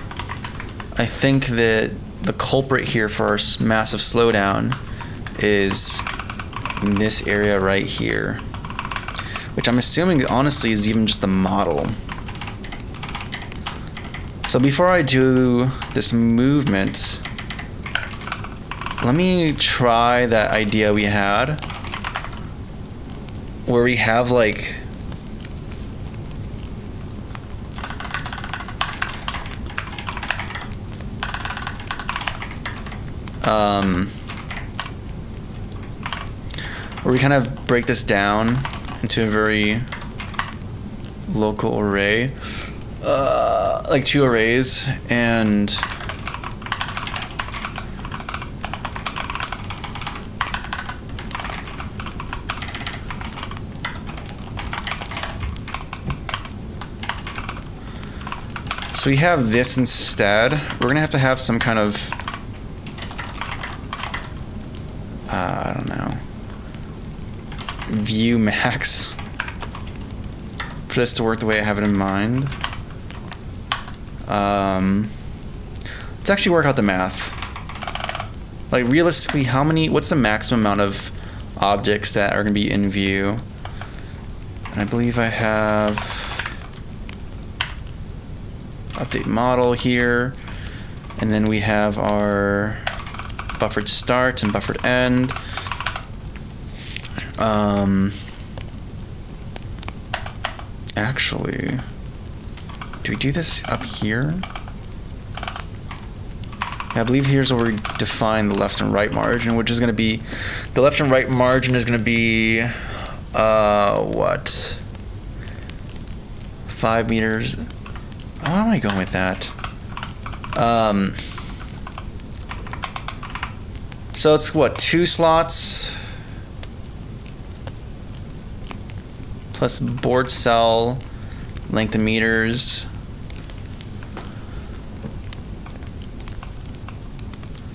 I think that the culprit here for our massive slowdown is in this area right here, which I'm assuming honestly is even just the model. So before I do this movement, let me try that idea we had where we have like where we kind of break this down into a very local array, like 2 arrays, and so we have this instead. We're gonna have to have some kind of I don't know, view max for this to work the way I have it in mind. Let's actually work out the math. Like realistically, what's the maximum amount of objects that are gonna be in view? And I believe I have update model here, and then we have our buffered start and buffered end. Actually, do we do this up here? Yeah, I believe here's where we define the left and right margin, which is going to be, the left and right margin is going to be, what? 5 meters. How am I going with that? So it's what, 2 slots plus board cell length in meters.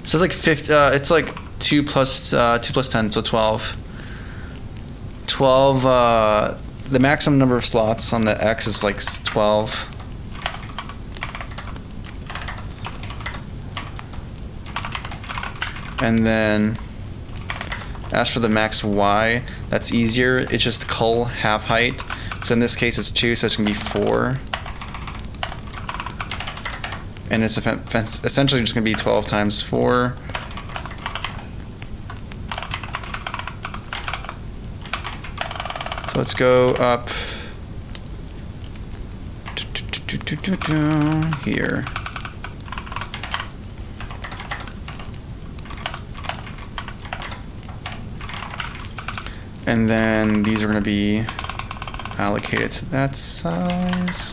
So it's like 50, it's like 2 plus 10, so 12. 12, the maximum number of slots on the X is like 12. And then as for the max Y, that's easier. It's just cull half height. So in this case it's 2, so it's gonna be 4. And it's essentially just gonna be 12 times 4. So let's go up here. And then these are going to be allocated to that size.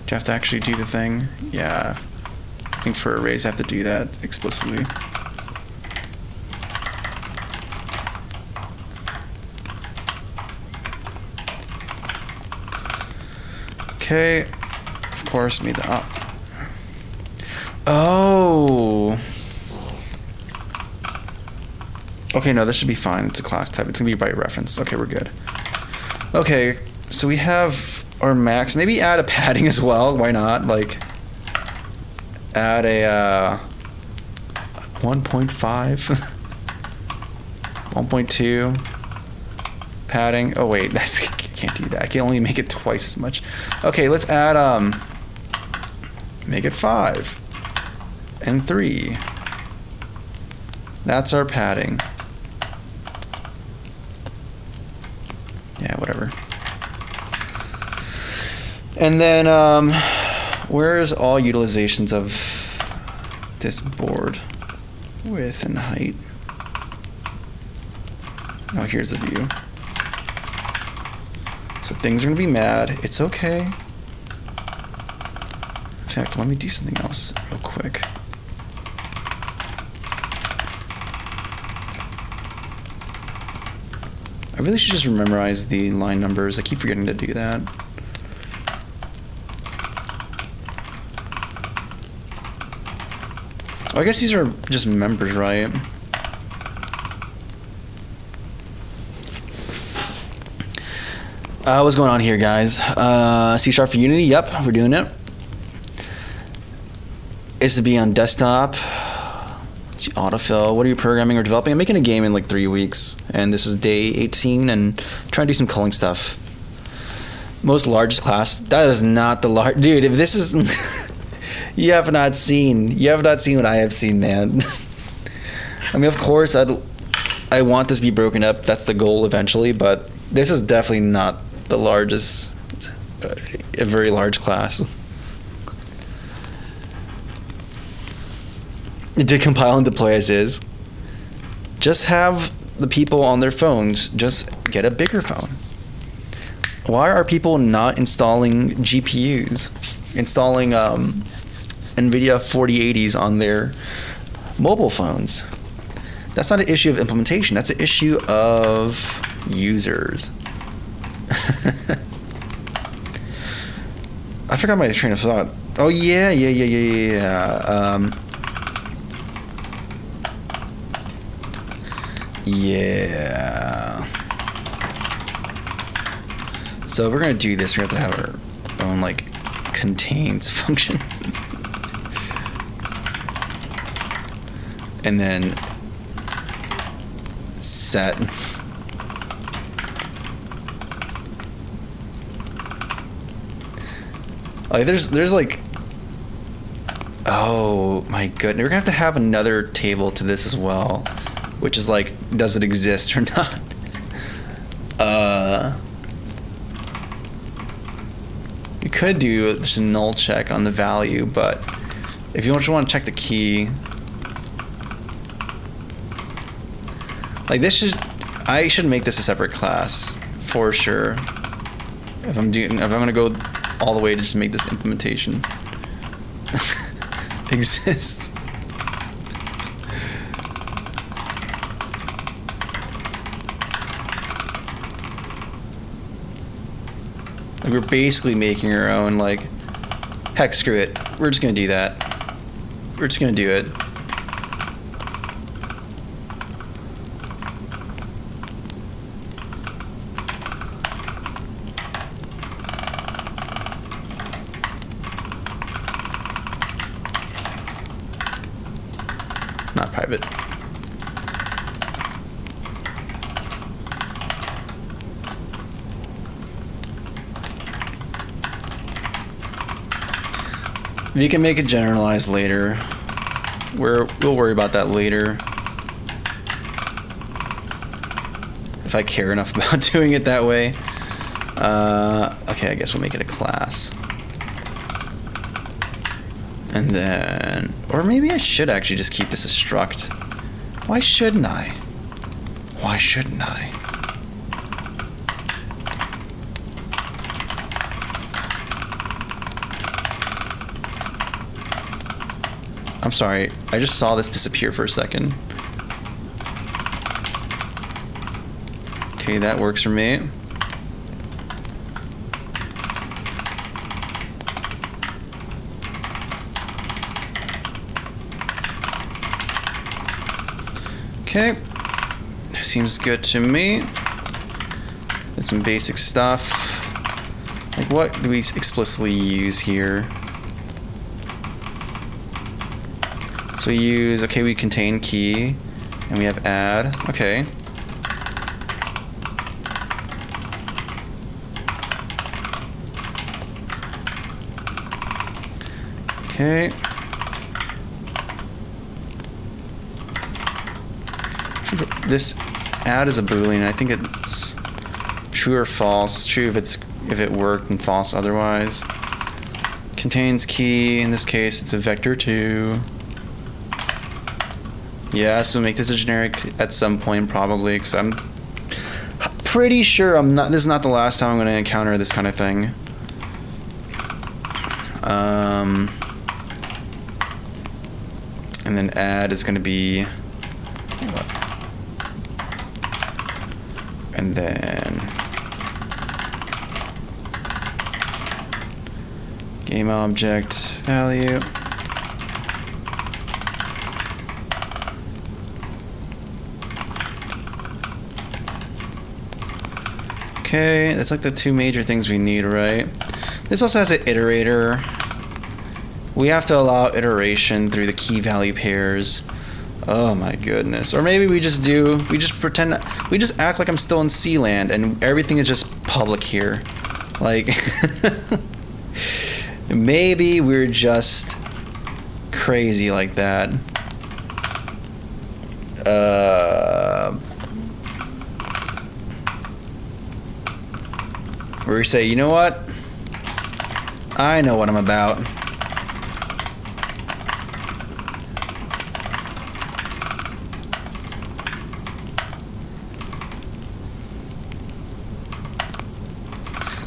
Do you have to actually do the thing? Yeah. I think for arrays I have to do that explicitly. Okay. Of course, made the Oh. Okay, no, this should be fine. It's a class type. It's going to be by reference. Okay, we're good. Okay, so we have our max. Maybe add a padding as well. Why not? Like, add a 1.5. 1.2 padding. Oh wait, I can't do that. I can only make it twice as much. Okay, let's add make it 5 and 3. That's our padding. Yeah, whatever. And then where's all utilizations of this board? Width and height. Oh, here's the view. So things are gonna be mad. It's okay. In fact, let me do something else real quick. I really should just memorize the line numbers. I keep forgetting to do that. Oh, I guess these are just members, right? What's going on here, guys? C# for Unity. Yep, we're doing it. It's to be on desktop. Autofill. What are you programming or developing? I'm making a game in like 3 weeks, and this is day 18, and trying to do some culling stuff. Most largest class. That is not the large, dude. If this is, you have not seen what I have seen, man. I mean, of course, I want this to be broken up. That's the goal eventually, but this is definitely not the largest, a very large class. It did compile and deploy as is. Just have the people on their phones just get a bigger phone. Why are people not installing GPUs? Installing NVIDIA 4080s on their mobile phones? That's not an issue of implementation. That's an issue of users. I forgot my train of thought. Oh yeah. Yeah. So we're gonna do this. We have to have our own like contains function, and then set. Like there's like, oh my goodness, we're gonna have to have another table to this as well, which is like, does it exist or not? You could do just a null check on the value, but if you just want to check the key, like I should make this a separate class for sure. If I'm gonna go all the way to just make this implementation exist. Like we're basically making our own, like, heck, screw it. We're just gonna do that. We're just gonna do it. Not private. You can make it generalized later. We'll worry about that later. If I care enough about doing it that way. Okay, I guess we'll make it a class. And then, or maybe I should actually just keep this a struct. Why shouldn't I? Why shouldn't I? I'm sorry, I just saw this disappear for a second. Okay, that works for me. Okay, seems good to me. That's some basic stuff. Like, what do we explicitly use here? So we use, okay, we contain key, and we have add, okay. Okay. This add is a Boolean. I think it's true or false. It's true if it worked, and false otherwise. Contains key. In this case, it's a vector 2. Yeah, so make this a generic at some point probably, because I'm pretty sure this is not the last time I'm going to encounter this kind of thing. And then add is going to be what? And then game object value. Okay, that's like the two major things we need, right? This also has an iterator. We have to allow iteration through the key value pairs. Oh my goodness. Or maybe we just act like I'm still in C land and everything is just public here. Like, maybe we're just crazy like that. Where we say, you know what? I know what I'm about.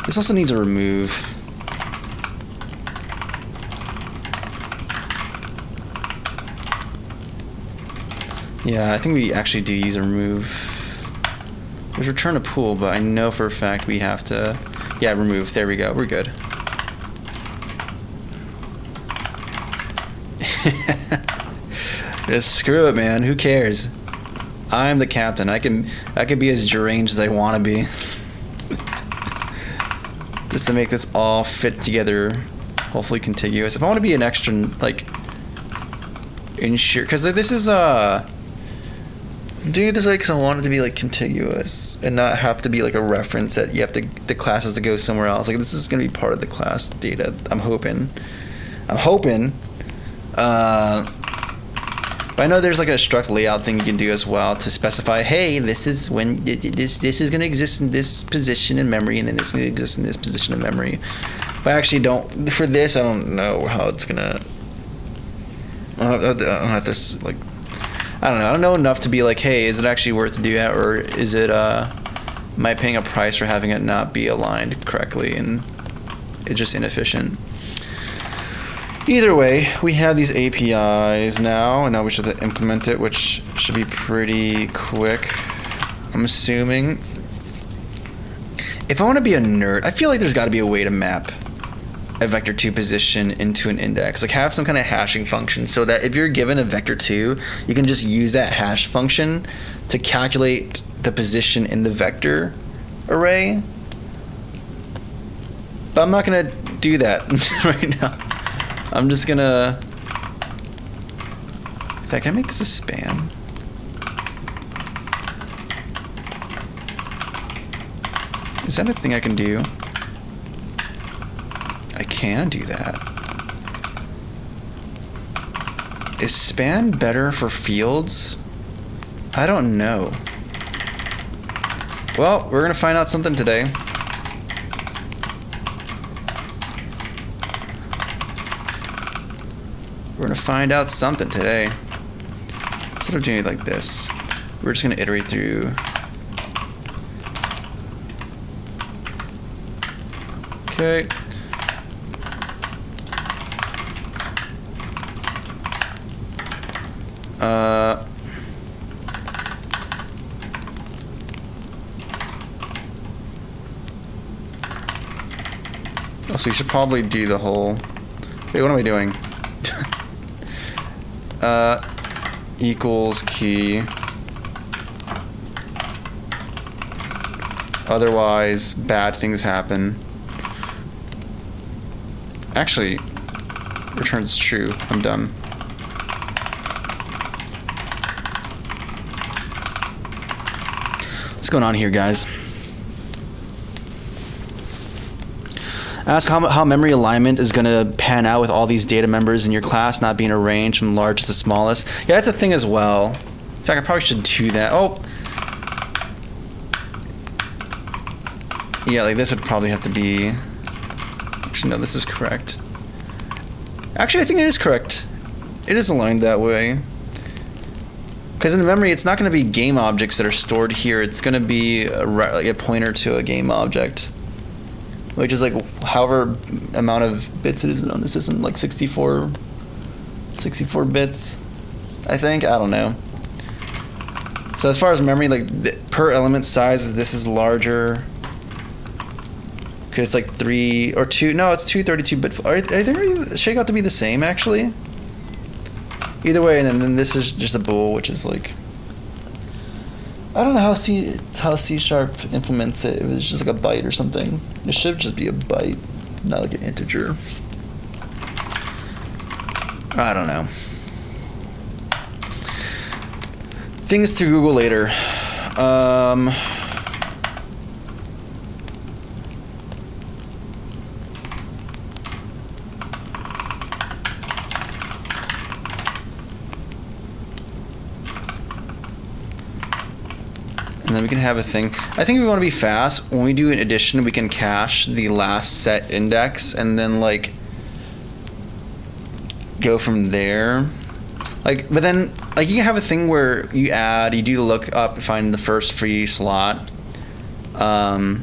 This also needs a remove. Yeah, I think we actually do use a remove. There's return a pool, but I know for a fact we have to... Yeah, remove. There we go. We're good. Just screw it, man. Who cares? I'm the captain. I can be as deranged as I want to be. Just to make this all fit together, hopefully contiguous. If I want to be an extra, like, ensure, because this is dude, this like, 'cause I want it to be like contiguous and not have to be like a reference that you have to, the class has to go somewhere else. Like, this is gonna be part of the class data. I'm hoping. But I know there's like a struct layout thing you can do as well to specify, hey, this is when this is going to exist in this position in memory, and then this is going to exist in this position in memory. But I actually don't, for this, I don't know how it's going to, I don't have this, like, I don't know enough to be like, hey, is it actually worth to do that, or is it, am I paying a price for having it not be aligned correctly, and it's just inefficient? Either way, we have these APIs now, and now we should implement it, which should be pretty quick, I'm assuming. If I want to be a nerd, I feel like there's got to be a way to map a vector 2 position into an index. Like, have some kind of hashing function so that if you're given a vector 2, you can just use that hash function to calculate the position in the vector array. But I'm not going to do that right now. I'm just gonna... In fact, can I make this a span? Is that a thing I can do? I can do that. Is span better for fields? I don't know. Well, we're gonna find out something today. We're gonna find out something today. Instead of doing it like this, we're just gonna iterate through. Okay. Also, you should probably do the whole... Wait, what am I doing? Equals key. Otherwise, bad things happen. Actually, returns true. I'm done. What's going on here, guys? Ask how memory alignment is going to pan out with all these data members in your class not being arranged from largest to smallest. Yeah, that's a thing as well. In fact, I probably should do that. Oh. Yeah, like this would probably have to be... Actually, no, this is correct. Actually, I think it is correct. It is aligned that way. Because in the memory, it's not going to be game objects that are stored here. It's going to be like a pointer to a game object. Which is like however amount of bits it is on the system, like 64 bits, I think. I don't know. So as far as memory, like per element size, this is larger. Because it's like 3 or 2. No, it's 2 32-bit. Are they shake out to be the same actually? Either way, and then this is just a bool, which is like, I don't know how C# implements it. It was just like a byte or something. It should just be a byte, not like an integer. I don't know. Things to Google later. And then we can have a thing. I think we want to be fast. When we do an addition, we can cache the last set index and then like go from there. Like, but then like you can have a thing where you do the lookup and find the first free slot. But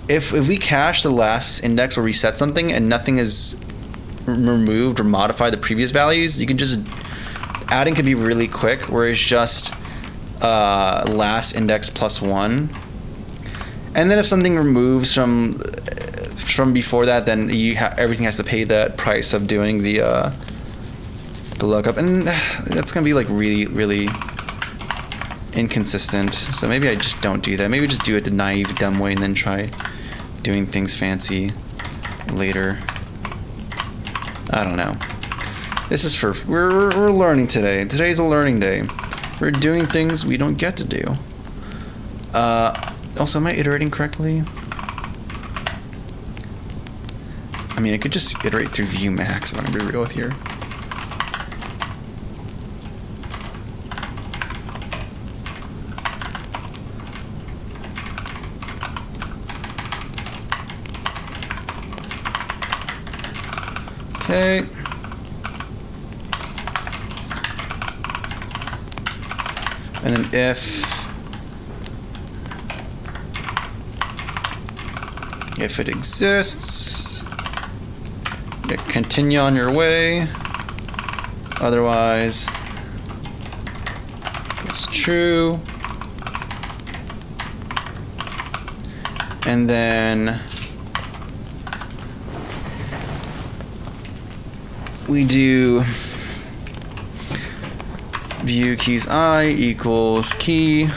if we cache the last index or reset something and nothing is removed or modified the previous values, you can just adding can be really quick, whereas just last index plus 1. And then if something removes from before that, then everything has to pay that price of doing the lookup, and that's gonna be like really, really inconsistent. So maybe I just don't do that. Maybe just do it the naive, dumb way, and then try doing things fancy later. I don't know. This is we're learning today. Today's a learning day. We're doing things we don't get to do. Also, am I iterating correctly? I mean, I could just iterate through ViewMax if I'm gonna be real with here. Okay. And then if it exists, continue on your way. Otherwise, it's true. And then we do view keys I equals key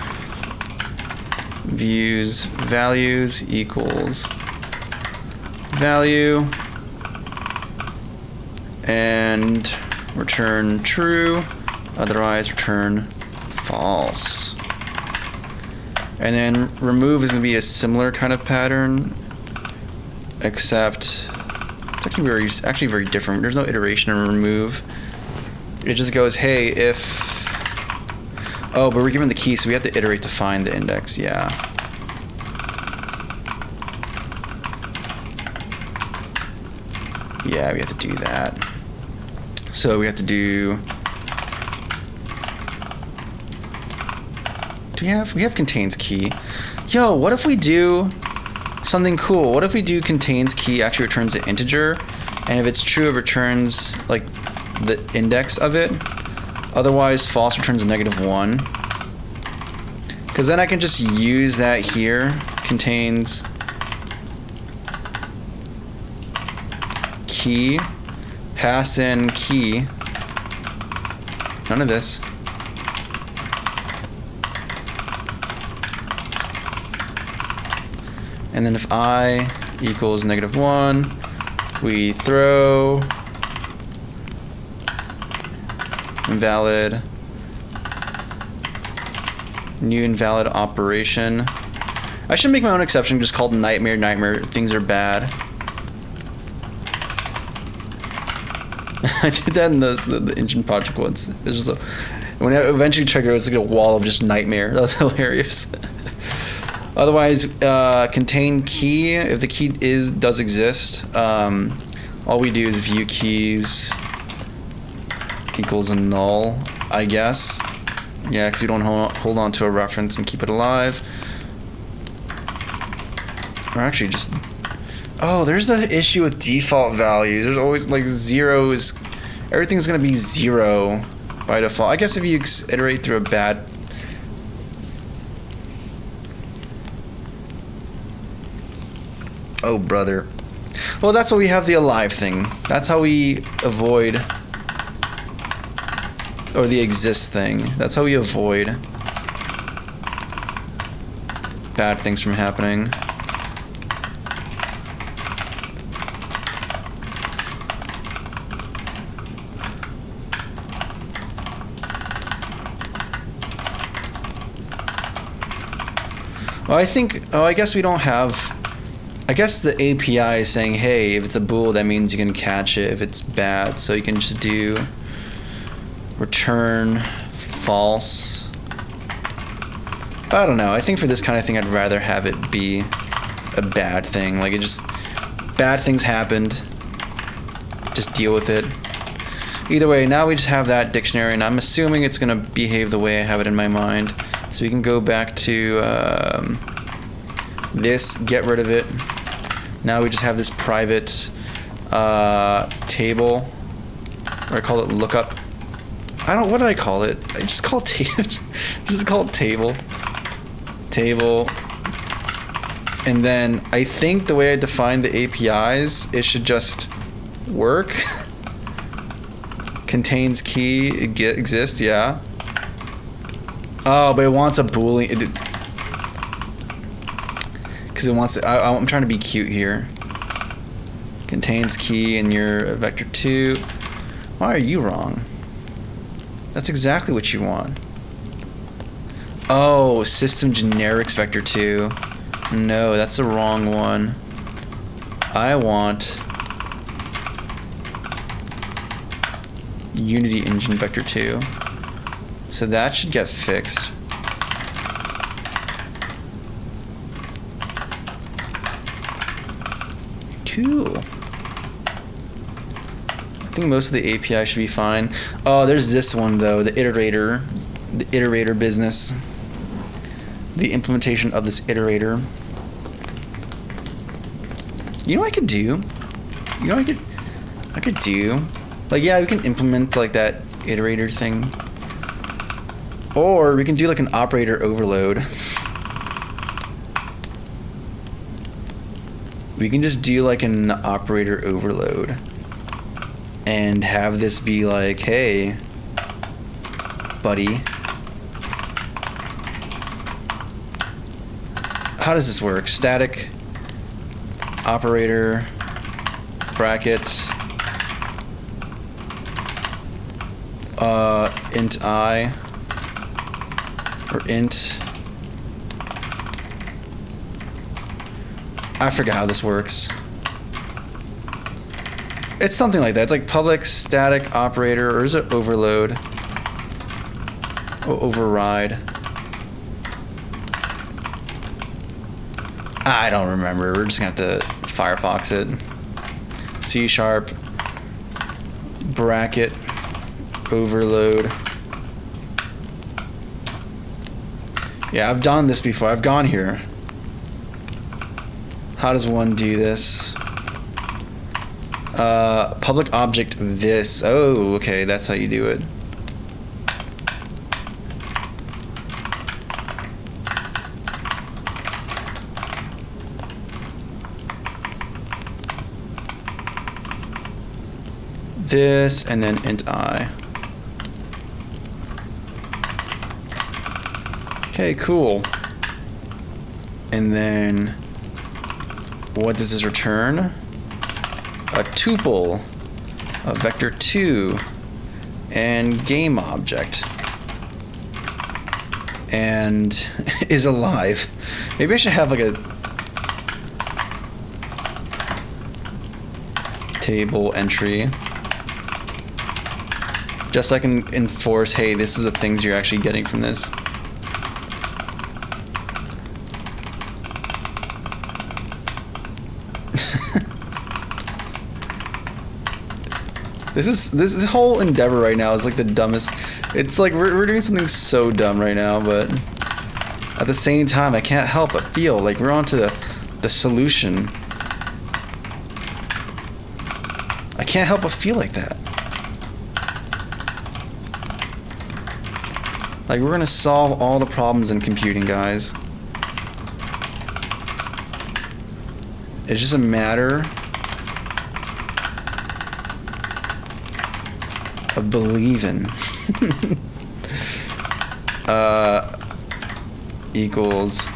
views values equals value and return true, otherwise return false. And then remove is going to be a similar kind of pattern, except it's actually very different. There's no iteration in remove. It just goes, hey, if... Oh, but we're given the key, so we have to iterate to find the index. Yeah. Yeah, we have to do that. So we have to do... We have contains key. Yo, what if we do something cool? What if we do contains key actually returns an integer, and if it's true, it returns like the index of it. Otherwise, false returns a -1. Because then I can just use that here. Contains key. Pass in key. None of this. And then if I equals -1, we throw invalid, new invalid operation, I should make my own exception just called nightmare. Nightmare things are bad. I did that in the engine project once. It's just when it eventually triggered, it was like a wall of just nightmare. That was hilarious. Otherwise, contain key. If the key does exist, all we do is view keys equals a null, I guess. Yeah, because you don't hold on to a reference and keep it alive. Or actually just... Oh, there's the issue with default values. There's always like zeros. Everything's going to be 0 by default. I guess if you iterate through a bad... Oh, brother. Well, that's why we have the alive thing. That's how we avoid... Or the exist thing. That's how we avoid bad things from happening. Well, I think... Oh, I guess we don't have... I guess the API is saying, hey, if it's a bool, that means you can catch it if it's bad. So you can just do return false. But I don't know. I think for this kind of thing, I'd rather have it be a bad thing. Like, it just... Bad things happened. Just deal with it. Either way, now we just have that dictionary, and I'm assuming it's going to behave the way I have it in my mind. So we can go back to this, get rid of it. Now we just have this private table, or I call it lookup. What did I call it? I just call it table. Table. And then I think the way I define the APIs, it should just work. Contains key, exists, yeah. Oh, but it wants a boolean. Because it wants. I'm trying to be cute here. Contains key in your vector 2. Why are you wrong? That's exactly what you want. Oh, system generics vector 2. No, that's the wrong one. I want Unity engine vector 2. So that should get fixed. Cool. I think most of the API should be fine. Oh, there's this one though, the iterator business. The implementation of this iterator. You know what I could do? You know what I could do? Like, yeah, we can implement like that iterator thing. Or we can do like an operator overload. We can just do like an operator overload and have this be like, hey, buddy. How does this work? Static operator bracket int I or int. I forget how this works. It's something like that. It's like public static operator, or is it overload? Oh, override. I don't remember. We're just gonna have to Firefox it. C# bracket overload. Yeah, I've done this before. I've gone here. How does one do this? Public object this. Oh, okay, that's how you do it. This, and then int I. Okay, cool. And then what does this return? A tuple, a vector 2, and game object. and is alive. Maybe I should have like a table entry. Just so I can enforce, hey, this is the things you're actually getting from this. This whole endeavor right now is like the dumbest. It's like we're doing something so dumb right now, but at the same time, I can't help but feel like we're on to the solution. I can't help but feel like that. Like we're gonna solve all the problems in computing, guys. It's just a matter of believing. Equals.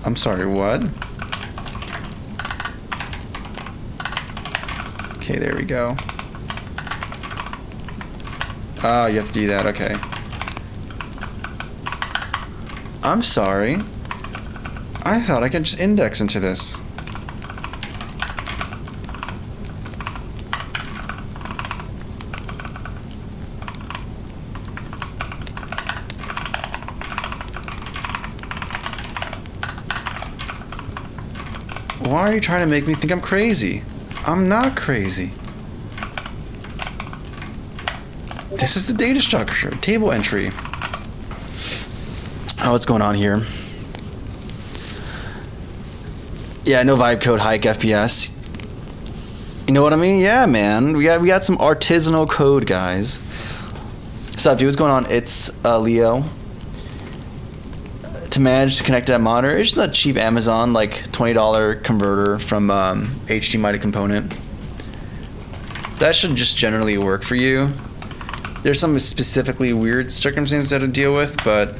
I'm sorry, what? Okay, there we go. Oh, you have to do that, okay. I'm sorry. I thought I could just index into this. Why are you trying to make me think I'm crazy? I'm not crazy. This is the data structure, table entry. Oh, what's going on here? Yeah, no vibe code hike FPS. You know what I mean? Yeah, man. We got some artisanal code, guys. What's up, dude? What's going on? It's Leo. To manage to connect to that monitor, it's just a cheap Amazon like $20 converter from HDMI to component. That should just generally work for you. There's some specifically weird circumstances that to deal with, but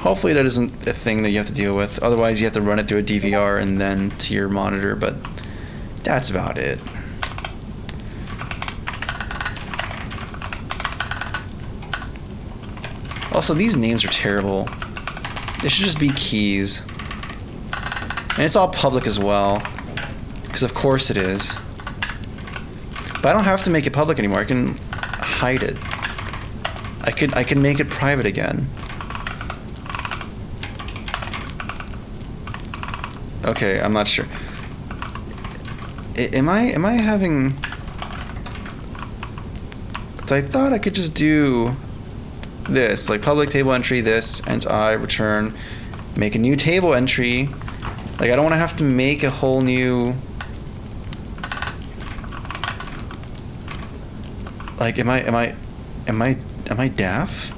hopefully that isn't a thing that you have to deal with. Otherwise, you have to run it through a DVR and then to your monitor, but that's about it. Also, these names are terrible. They should just be keys. And it's all public as well, because of course it is. But I don't have to make it public anymore. I can hide it. I can make it private again. Okay, I'm not sure. Am I having? 'Cause I thought I could just do this, like public table entry, this, and I return, make a new table entry. Like I don't want to have to make a whole new. Like, am I daft?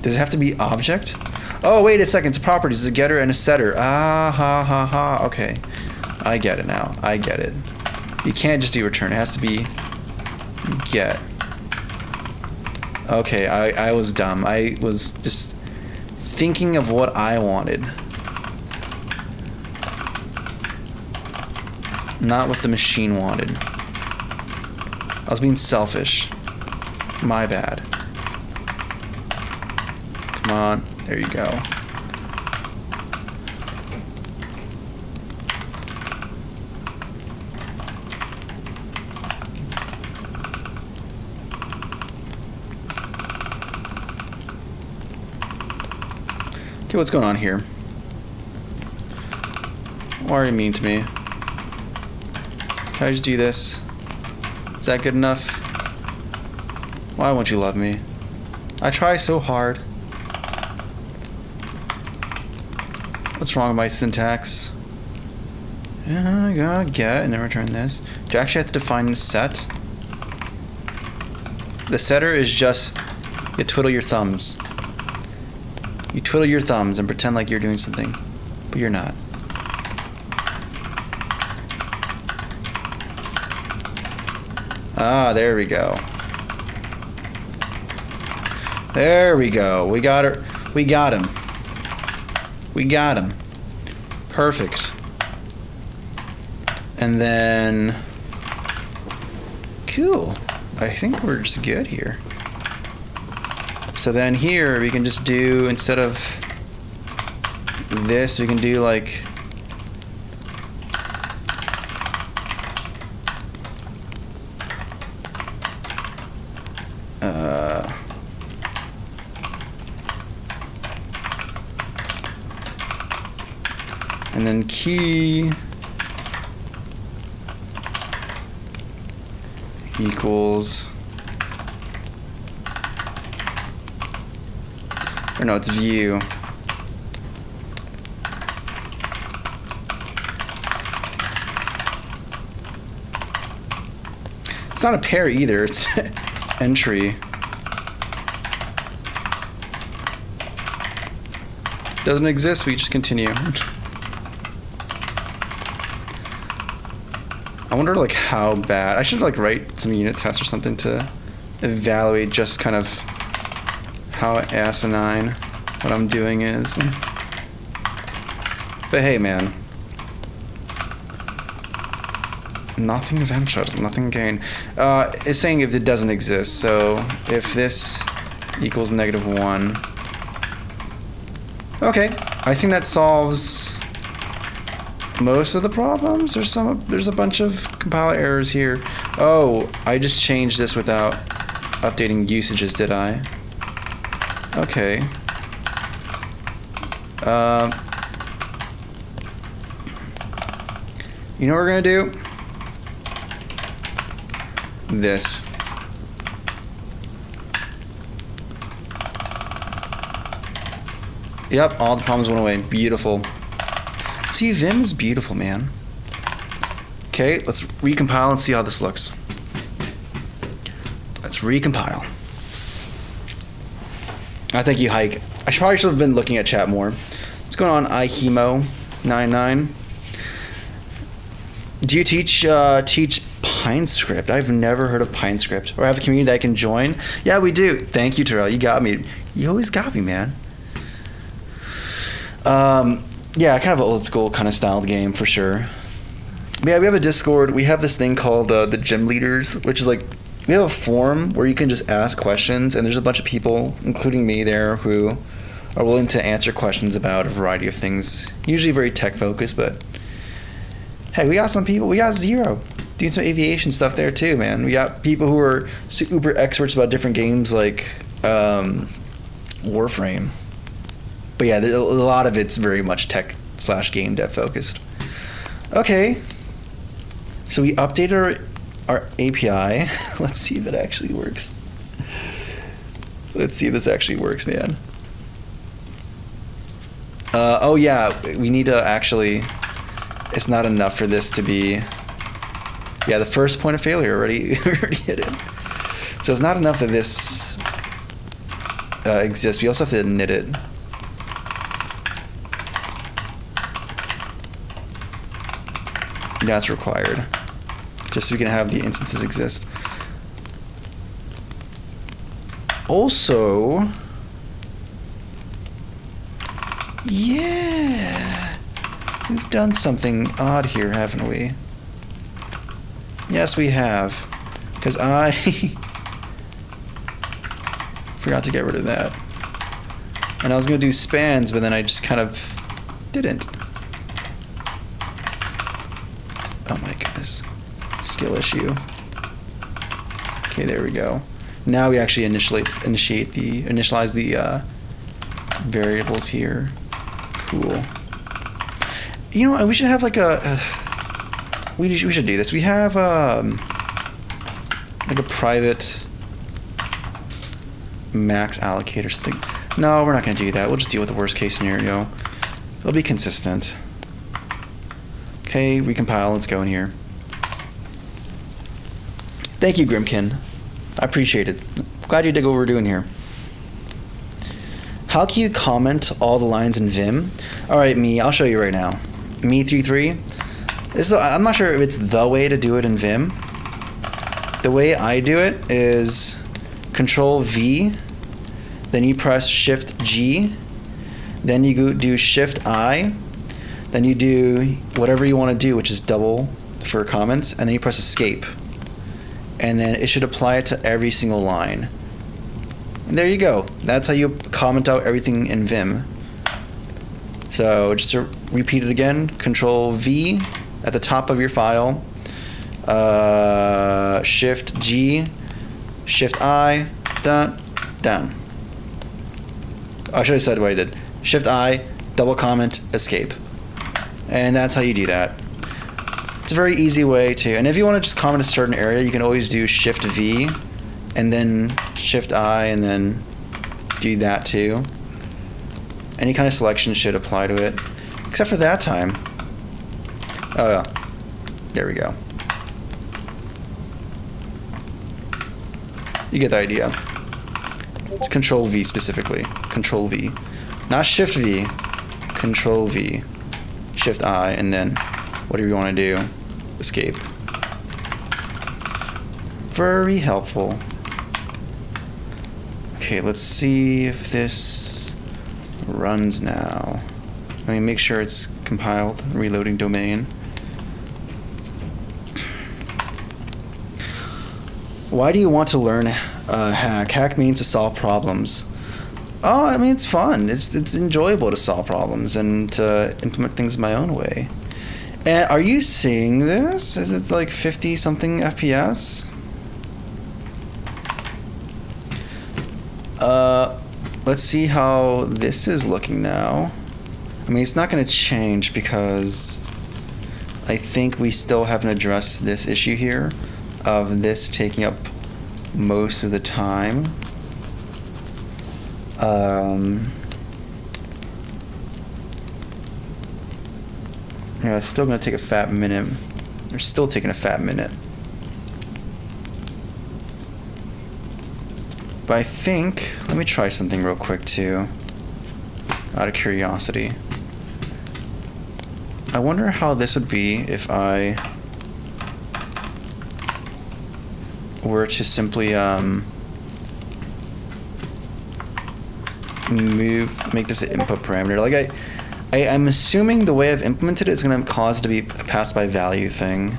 Does it have to be object? Oh, wait a second. It's properties. It's a getter and a setter. Ah, ha, ha, ha. Okay. I get it now. I get it. You can't just do return. It has to be get. Okay, I was dumb. I was just thinking of what I wanted. Not what the machine wanted. I was being selfish. My bad. Come on. There you go. Okay, what's going on here? Why are you mean to me? Can I just do this? Is that good enough? Why won't you love me? I try so hard. What's wrong with my syntax? I gotta get and then return this. Do I actually have to define the set? The setter is just you twiddle your thumbs. You twiddle your thumbs and pretend like you're doing something, but you're not. Ah, there we go. There we go. We got her. We got him. We got him. Perfect. And then, cool. I think we're just good here. So then here we can just do, instead of this, we can do like, and then key equals, or no, it's view. It's not a pair either, it's entry. Doesn't exist, we just continue. I wonder like how bad, I should like write some unit tests or something to evaluate just kind of how asinine what I'm doing is. But hey man, nothing ventured, nothing gained. It's saying if it doesn't exist, so if this equals -1. Okay, I think that solves most of the problems. There's a bunch of compiler errors here. Oh, I just changed this without updating usages, did I? Okay. You know what we're gonna do? This. Yep, all the problems went away. Beautiful. See, Vim is beautiful, man. Okay, let's recompile and see how this looks. Let's recompile. I think you hike. I probably should have been looking at chat more. What's going on, iHemo99? Do you teach PineScript? I've never heard of PineScript. Or have a community that I can join? Yeah, we do. Thank you, Terrell. You got me. You always got me, man. Yeah, kind of an old school kind of styled game for sure. But yeah, we have a Discord. We have this thing called the Gym Leaders, which is like, we have a forum where you can just ask questions, and there's a bunch of people, including me there, who are willing to answer questions about a variety of things, usually very tech focused, but hey, we got some people, we got Zero doing some aviation stuff there too, man. We got people who are super experts about different games like Warframe. But yeah, a lot of it's very much tech/game dev focused. Okay, so we updated our API. Let's see if it actually works. Let's see if this actually works, man. Oh yeah, we need to actually, it's not enough for this to be, yeah, the first point of failure already hit it. So it's not enough that this exists. We also have to init it. That's required, just so we can have the instances exist. Also, yeah, we've done something odd here, haven't we? Yes, we have, because I forgot to get rid of that. And I was going to do spans, but then I just kind of didn't. Oh my goodness. Skill issue. Okay, there we go. Now we actually initialize the variables here. Cool. You know what? We should have like we should do this. We have like a private max allocate or something. No, we're not going to do that. We'll just deal with the worst case scenario. It'll be consistent. Okay, recompile. Let's go in here. Thank you, Grimkin. I appreciate it. Glad you dig what we're doing here. How can you comment all the lines in Vim? All right, I'll show you right now. Me33. I'm not sure if it's the way to do it in Vim. The way I do it is Control V, then you press Shift G, then you do Shift I, then you do whatever you want to do, which is double for comments, and then you press escape. And then it should apply it to every single line. And there you go. That's how you comment out everything in Vim. So just to repeat it again, Control V at the top of your file, Shift G, Shift I, down. I should have said what I did. Shift I, double comment, escape. And that's how you do that. It's a very easy way to, and if you want to just comment a certain area, you can always do Shift V and then Shift I and then do that too. Any kind of selection should apply to it, except for that time. Oh yeah, there we go. You get the idea. It's Control V specifically, Control V. Not Shift V, Control V, Shift I, and then whatever you want to do, escape. Very helpful. Okay, let's see if this runs now. Let me make sure it's compiled, reloading domain. Why do you want to learn Hack? Hack means to solve problems. Oh, I mean, it's fun. It's enjoyable to solve problems and to implement things my own way. And are you seeing this? Is it like 50 something FPS? Let's see how this is looking now. I mean, it's not going to change because I think we still haven't addressed this issue here of this taking up most of the time. Yeah, it's still gonna take a fat minute. They're still taking a fat minute. But I think, let me try something real quick too, out of curiosity. I wonder how this would be if I were to simply make this an input parameter. Like I'm assuming the way I've implemented it is going to cause it to be a pass by value thing.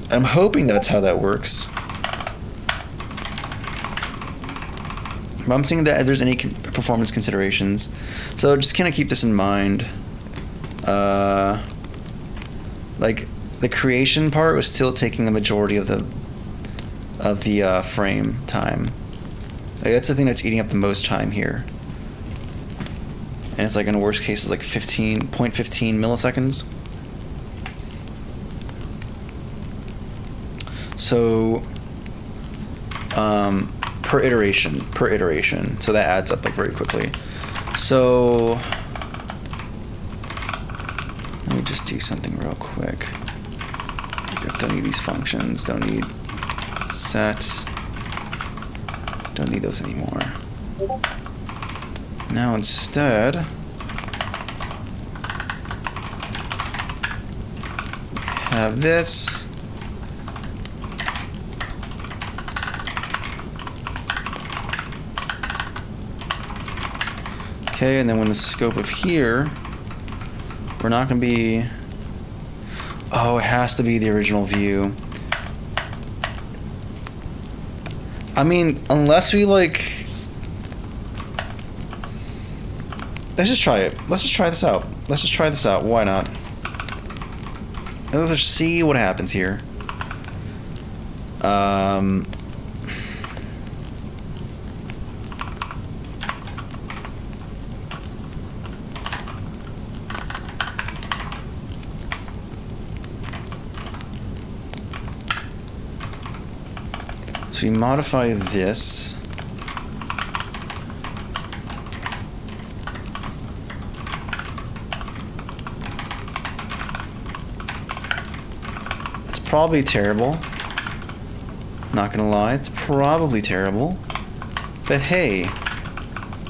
I'm hoping that's how that works. But I'm seeing that if there's any performance considerations. So just kind of keep this in mind. Like the creation part was still taking a majority of the frame time. Like that's the thing that's eating up the most time here. And it's like in the worst case, it's like 0.15 milliseconds. So per iteration. So that adds up like very quickly. So let me just do something real quick. Don't need these functions. Don't need set. Don't need those anymore. Now instead, have this. Okay, and then when the scope of here, we're not going to be... Oh, it has to be the original view. I mean, unless we like... Let's just try it. Let's just try this out. Why not? Let's just see what happens here. So we modify this. It's probably terrible. Not gonna lie, it's probably terrible. But hey,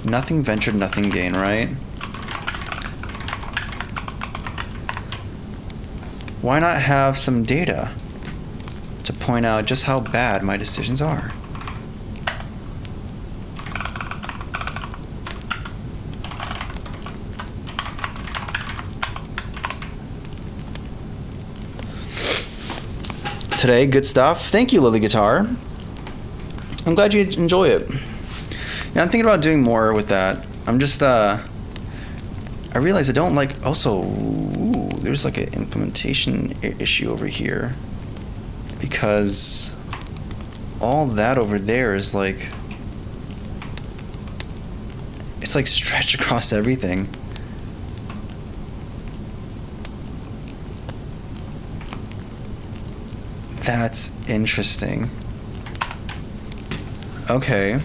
nothing ventured, nothing gained, right? Why not have some data to point out just how bad my decisions are? today. Good stuff. Thank you, Lily Guitar. I'm glad you enjoy it. Yeah, I'm thinking about doing more with that. I'm just, I realize I don't like, also, ooh, there's like an implementation issue over here. Because all that over there is like, it's like stretched across everything. That's interesting. Okay.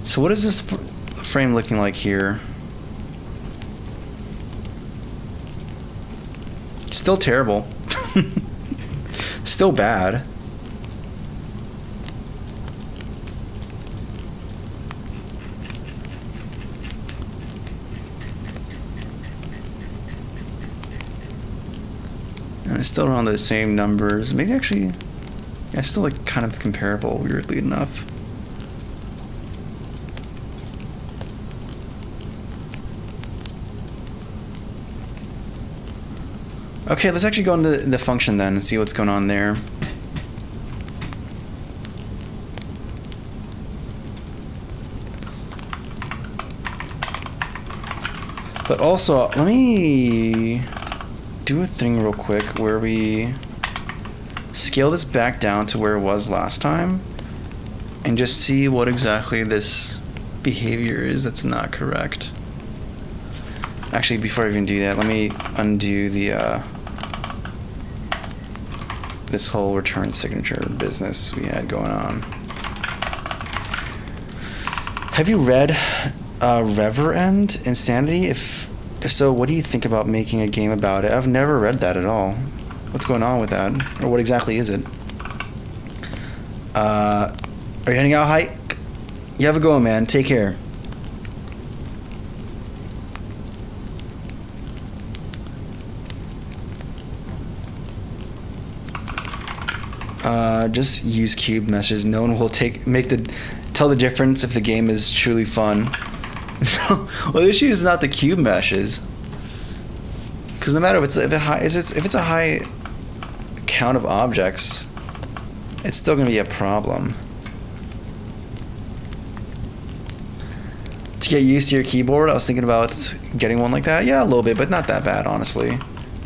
So what is this frame looking like here? Still terrible. Still bad. And it's still around the same numbers. Maybe actually, yeah, still like kind of comparable, weirdly enough. Okay, let's actually go into the function then and see what's going on there. But also, let me do a thing real quick where we scale this back down to where it was last time and just see what exactly this behavior is that's not correct. Actually, before I even do that, let me undo the this whole return signature business we had going on. Have you read Reverend Insanity? If so, what do you think about making a game about it? I've never read that at all. What's going on with that? Or what exactly is it? Are you heading out, Hike? You have a go, man. Take care. Just use cube meshes. No one will tell the difference if the game is truly fun. Well, the issue is not the cube meshes, because no matter if it's a high count of objects, it's still going to be a problem. To get used to your keyboard, I was thinking about getting one like that. Yeah, a little bit, but not that bad, honestly. It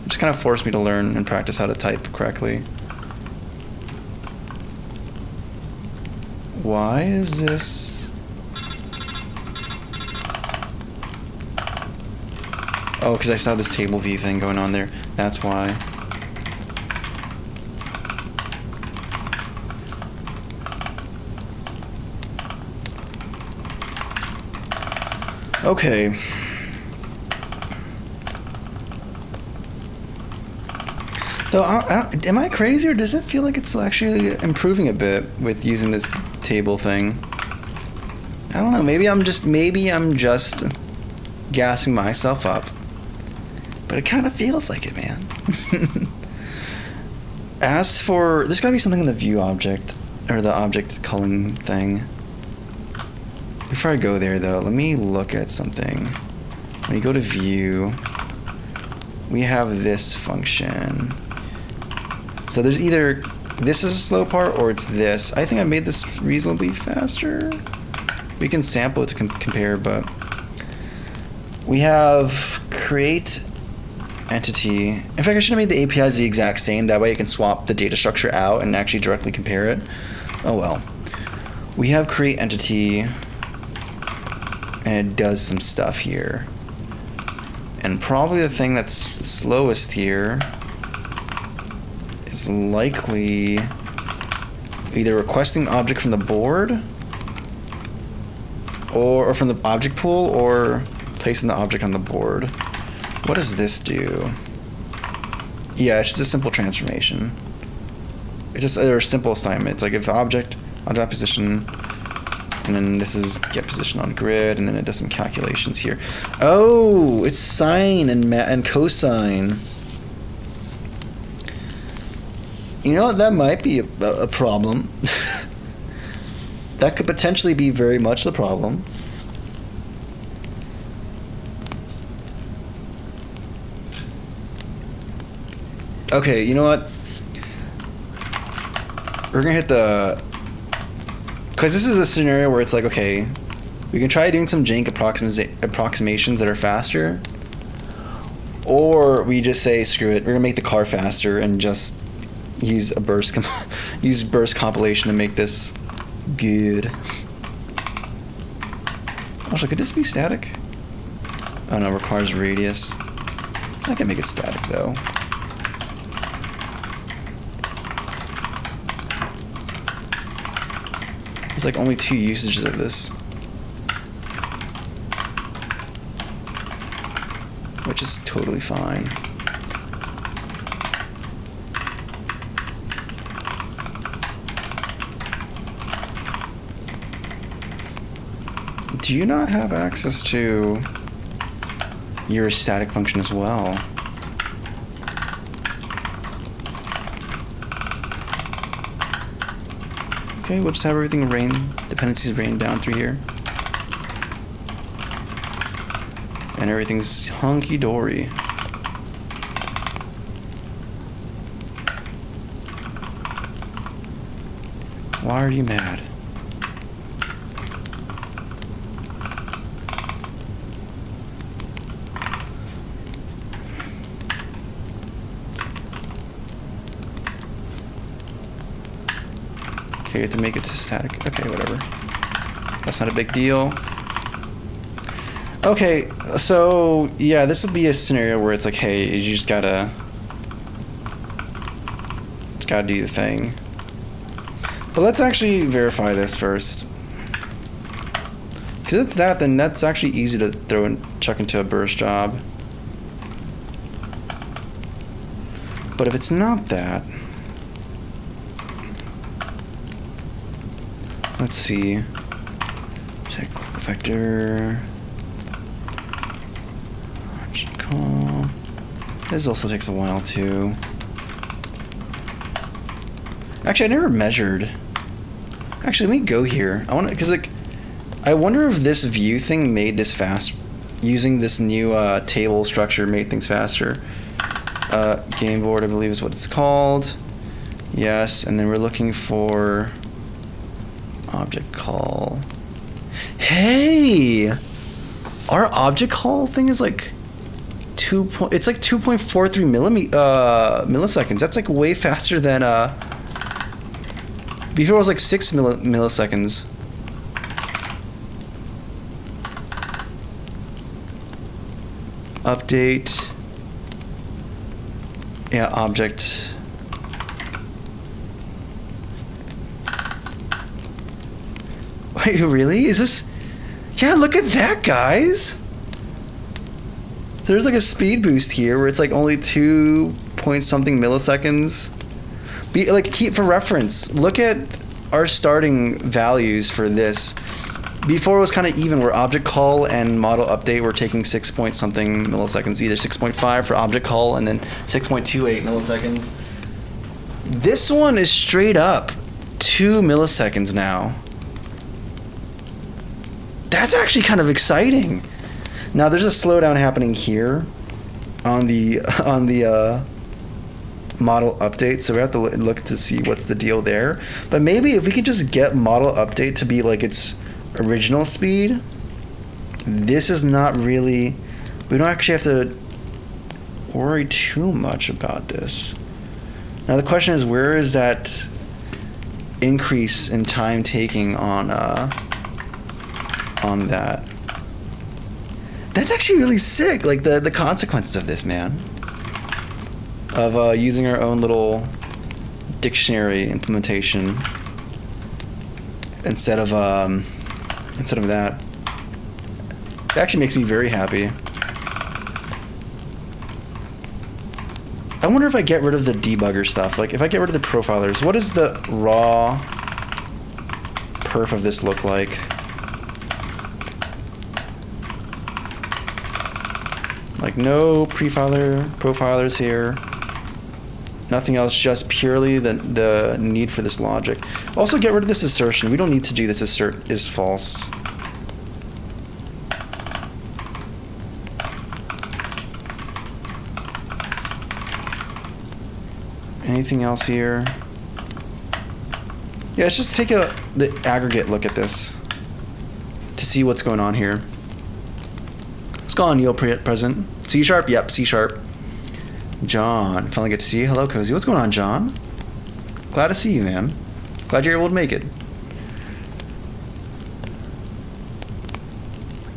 just kind of forced me to learn and practice how to type correctly. Why is this? Oh, because I saw this table view thing going on there. That's why. Okay. Though, am I crazy, or does it feel like it's actually improving a bit with using this table thing? I don't know. Maybe I'm just gassing myself up, but it kind of feels like it, man. As for, there's gotta be something in the view object or the object culling thing. Before I go there, though, let me look at something. When you go to view, we have this function. So there's either this is a slow part or it's this. I think I made this reasonably faster. We can sample it to compare, but we have create entity. In fact, I should have made the APIs the exact same. That way I can swap the data structure out and actually directly compare it. Oh well. We have create entity, and it does some stuff here. And probably the thing that's slowest here is likely either requesting the object from the board or from the object pool, or placing the object on the board. What does this do? Yeah, it's just a simple transformation. It's just a simple assignment. It's like if object position, and then this is get position on grid, and then it does some calculations here. Oh, it's sine and cosine. You know what? That might be a problem. That could potentially be very much the problem. Okay, you know what? we're gonna hit the, because this is a scenario where it's like, okay, we can try doing some jank approximations that are faster, or we just say screw it, we're gonna make the car faster and just use a burst use burst compilation to make this good. Also, could this be static? Oh no, requires radius. I can make it static though. There's like only 2 usages of this, which is totally fine. Do you not have access to your static function as well? Okay, we'll just have everything dependencies rain down through here. And everything's hunky-dory. Why are you mad? Okay, to make it to static. Okay, whatever. That's not a big deal. Okay, so yeah, this would be a scenario where it's like, hey, you just gotta do the thing. But let's actually verify this first. Because if it's that, then that's actually easy to throw and chuck into a burst job. But if it's not that, let's see. Set vector. Call. This also takes a while too. Actually, I never measured. Actually, let me go here. I want to, because like, I wonder if this view thing made this fast. Using this new table structure made things faster. Game board, I believe, is what it's called. Yes, and then we're looking for object call. Hey, our object call thing is like it's like 2.43 milliseconds. That's like way faster than before. It was like 6 milliseconds. Update. Yeah, object. Wait, really? Is this? Yeah, look at that, guys. There's like a speed boost here where it's like only 2 point something milliseconds. Keep for reference. Look at our starting values for this. Before it was kind of even, where object call and model update were taking 6 point something milliseconds, either 6.5 for object call and then 6.28 milliseconds. This one is straight up 2 milliseconds now. That's actually kind of exciting. Now there's a slowdown happening here on the model update, so we have to look to see what's the deal there. But maybe if we could just get model update to be like its original speed, this is not really, we don't actually have to worry too much about this. Now the question is, where is that increase in time taking on that? That's actually really sick, like the consequences of this, man. Of using our own little dictionary implementation instead of that. It actually makes me very happy. I wonder if I get rid of the debugger stuff, like if I get rid of the profilers, what does the raw perf of this look like? Like no profilers here. Nothing else, just purely the need for this logic. Also get rid of this assertion. We don't need to do this assert is false. Anything else here? Yeah, let's just take the aggregate look at this to see what's going on here. What's going on, Neil present? C sharp? Yep, C sharp. John, finally get to see you. Hello, Cozy. What's going on, John? Glad to see you, man. Glad you're able to make it.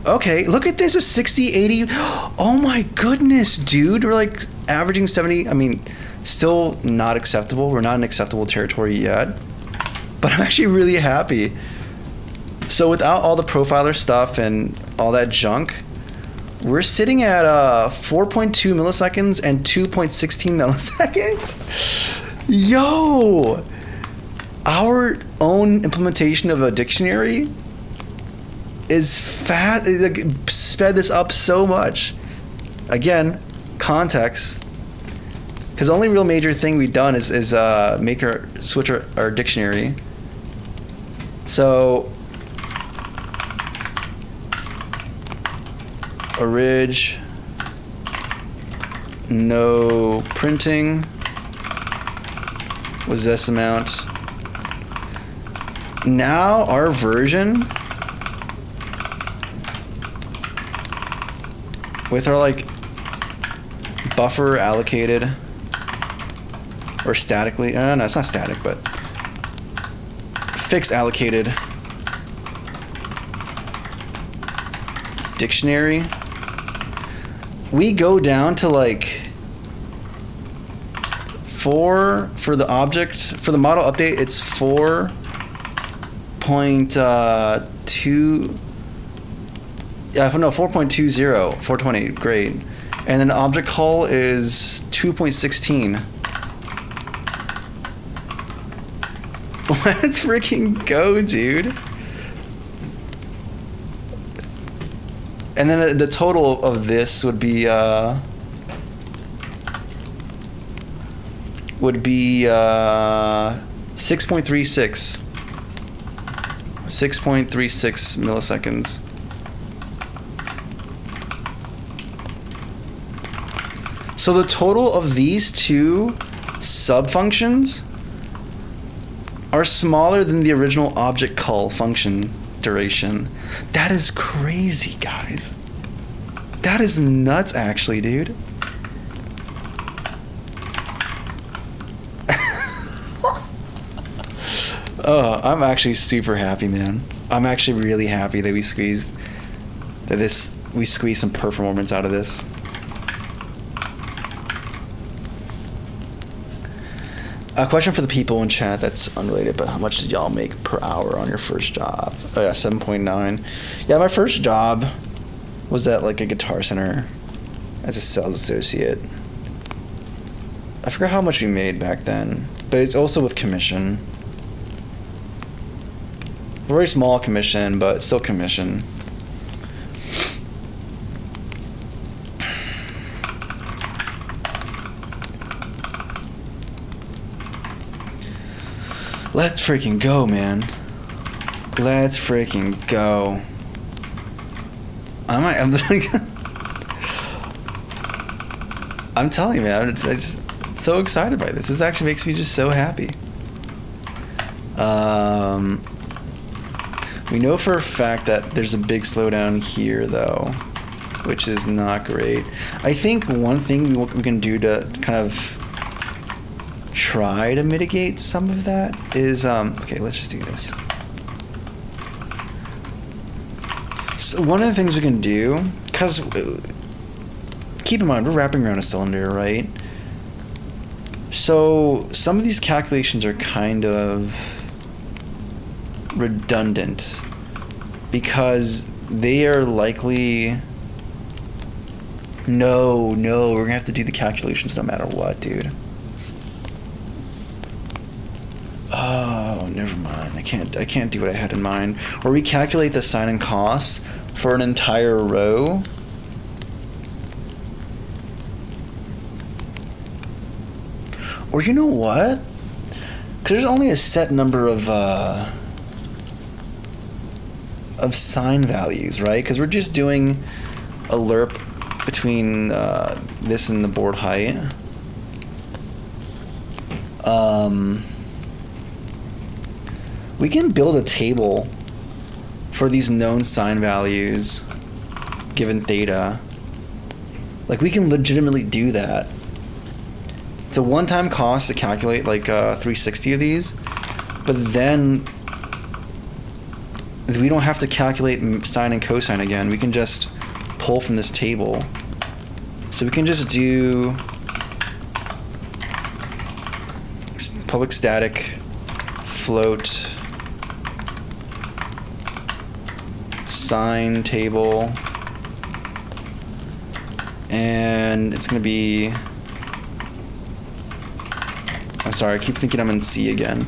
Okay, look at this, a 60, 80. Oh my goodness, dude. We're like averaging 70. I mean, still not acceptable. We're not in acceptable territory yet. But I'm actually really happy. So without all the profiler stuff and all that junk, we're sitting at 4.2 milliseconds and 2.16 milliseconds. Yo! Our own implementation of a dictionary is fast. Like, sped this up so much. Again, context. Because the only real major thing we've done is switch our dictionary. So, orig, no printing was this amount. Now our version with our like buffer allocated or statically, no, it's not static, but fixed allocated dictionary, we go down to like 4 for the object. For the model update, it's 4.2. Yeah, no, 4.20, 420, great. And then object call is 2.16. Let's freaking go, dude. And then the total of this would be 6.36. 6.36 milliseconds. So the total of these two sub-functions are smaller than the original object call function duration. That is crazy, guys. That is nuts, actually, dude. Oh, I'm actually super happy, man. I'm actually really happy that we squeezed some performance out of this. A question for the people in chat that's unrelated, but how much did y'all make per hour on your first job? Oh yeah, 7.9. Yeah, my first job was at like a Guitar Center as a sales associate. I forgot how much we made back then, but it's also with commission. Very small commission, but still commission. Let's freaking go, man. Let's freaking go. I'm telling you, man, I'm just so excited by this. This actually makes me just so happy. We know for a fact that there's a big slowdown here, though, which is not great. I think one thing we can do to kind of try to mitigate some of that is, okay, let's just do this. So one of the things we can do, because keep in mind, we're wrapping around a cylinder, right? So some of these calculations are kind of redundant because they are likely... No, we're gonna have to do the calculations no matter what, dude. Oh, never mind. I can't do what I had in mind. Or we calculate the sign and costs for an entire row. Or you know what? Because there's only a set number of sign values, right? Because we're just doing a lerp between this and the board height. We can build a table for these known sine values given theta. Like, we can legitimately do that. It's a one-time cost to calculate like 360 of these, but then we don't have to calculate sine and cosine again. We can just pull from this table. So we can just do public static float sine table, and it's going to be, I'm sorry, I keep thinking I'm in C again.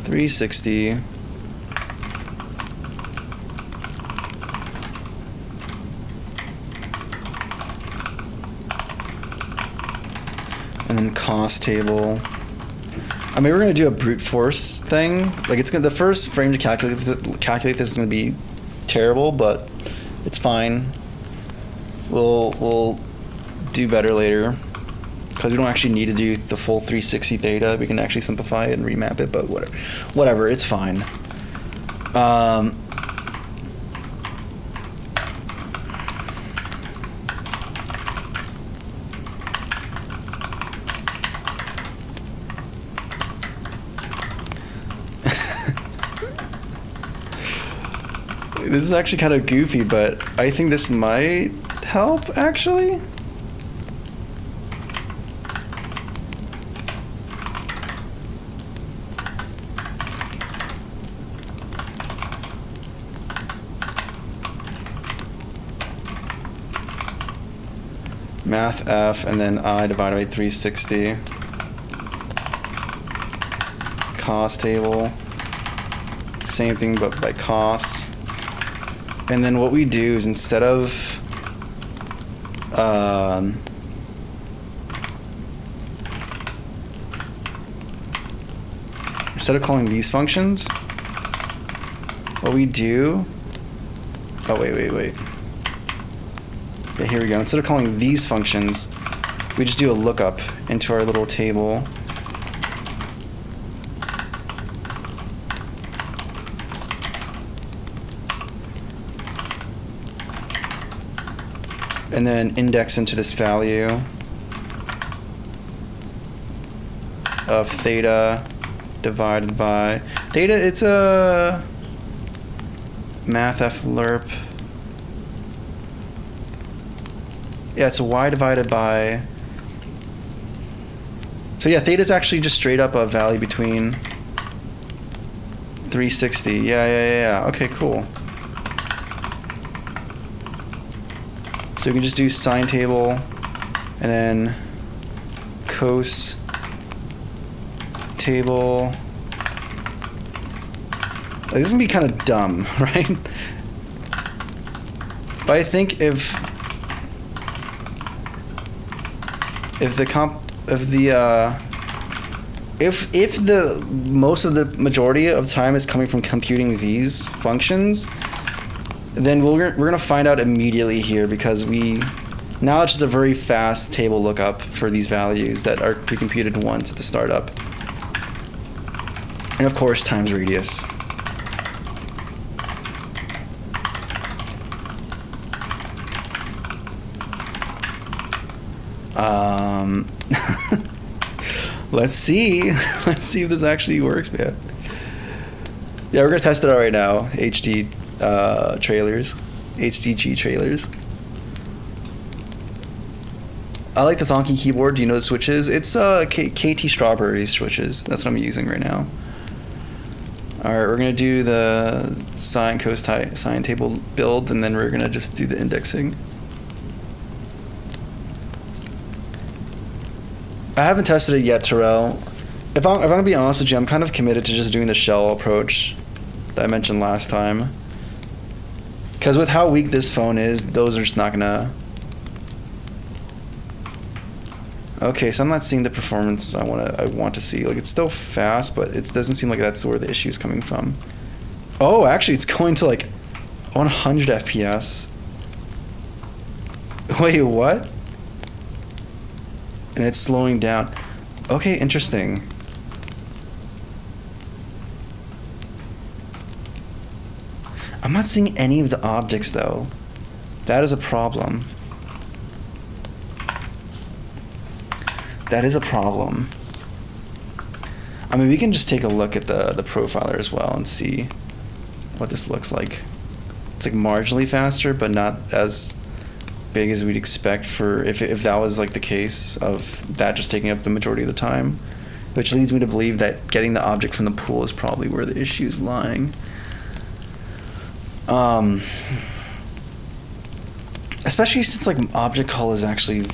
360 and then cost table. I mean, we're gonna do a brute force thing. Like, it's gonna, the first frame to calculate this is gonna be terrible, but it's fine. We'll do better later because we don't actually need to do the full 360 theta. We can actually simplify it and remap it, but whatever, it's fine. This is actually kind of goofy, but I think this might help, actually. Math F and then I divided by 360. Cost table. Same thing but by costs. And then what we do is instead of calling these functions, what we do, oh wait. Yeah, here we go. Instead of calling these functions, we just do a lookup into our little table. And then index into this value of theta divided by theta. It's a math f lerp. Yeah, it's a y divided by. So yeah, theta is actually just straight up a value between 360. Yeah. Okay, cool. So we can just do sine table and then cos table. Like, this is gonna be kind of dumb, right? But I think if the most of the majority of time is coming from computing these functions, then we're gonna find out immediately here, because now it's just a very fast table lookup for these values that are pre-computed once at the startup, and of course times radius. Let's see if this actually works, man. Yeah, we're gonna test it out right now. HDG trailers. I like the Thonky keyboard. Do you know the switches? It's KT Strawberry switches. That's what I'm using right now. All right, we're gonna do the sine cosine table build, and then we're gonna just do the indexing. I haven't tested it yet, Terrell. If I'm gonna be honest with you, I'm kind of committed to just doing the shell approach that I mentioned last time. Because with how weak this phone is, those are just not gonna. Okay, so I'm not seeing the performance I want to see. Like, it's still fast, but it doesn't seem like that's where the issue is coming from. Oh, actually, it's going to like 100 FPS. Wait, what? And it's slowing down. Okay, interesting. I'm not seeing any of the objects though. That is a problem. That is a problem. I mean, we can just take a look at the profiler as well and see what this looks like. It's like marginally faster, but not as big as we'd expect for if that was like the case of that just taking up the majority of the time, which leads me to believe that getting the object from the pool is probably where the issue is lying. Especially since like object call is actually,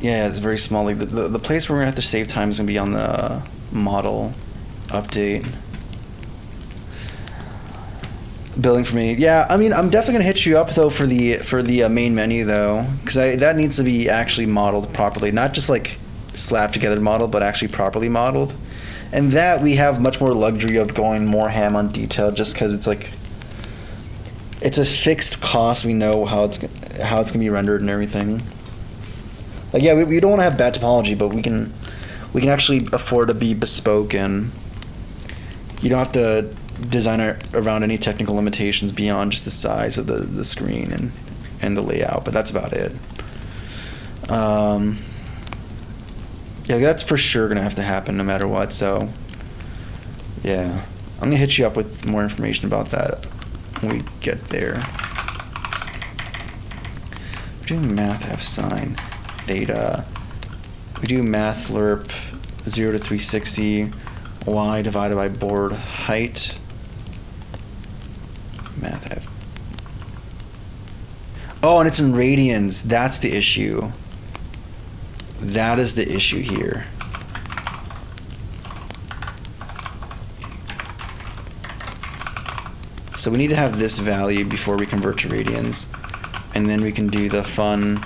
yeah, it's very small. Like the place where we're gonna have to save time is gonna be on the model update. Building for me, yeah. I mean, I'm definitely gonna hit you up though for the main menu though, because that needs to be actually modeled properly, not just like slapped together model, but actually properly modeled. And that we have much more luxury of going more ham on detail, just because it's like it's a fixed cost. We know how it's gonna be rendered and everything. Like, yeah, we don't want to have bad topology, but we can actually afford to be bespoke, and you don't have to design around any technical limitations beyond just the size of the screen and the layout. But that's about it. Yeah, that's for sure gonna have to happen no matter what. So yeah, I'm gonna hit you up with more information about that when we get there. We're doing math f sine theta. We do math lerp 0 to 360 y divided by board height. Math f. Oh, and it's in radians. That's the issue. That is the issue here. So we need to have this value before we convert to radians, and then we can do the fun.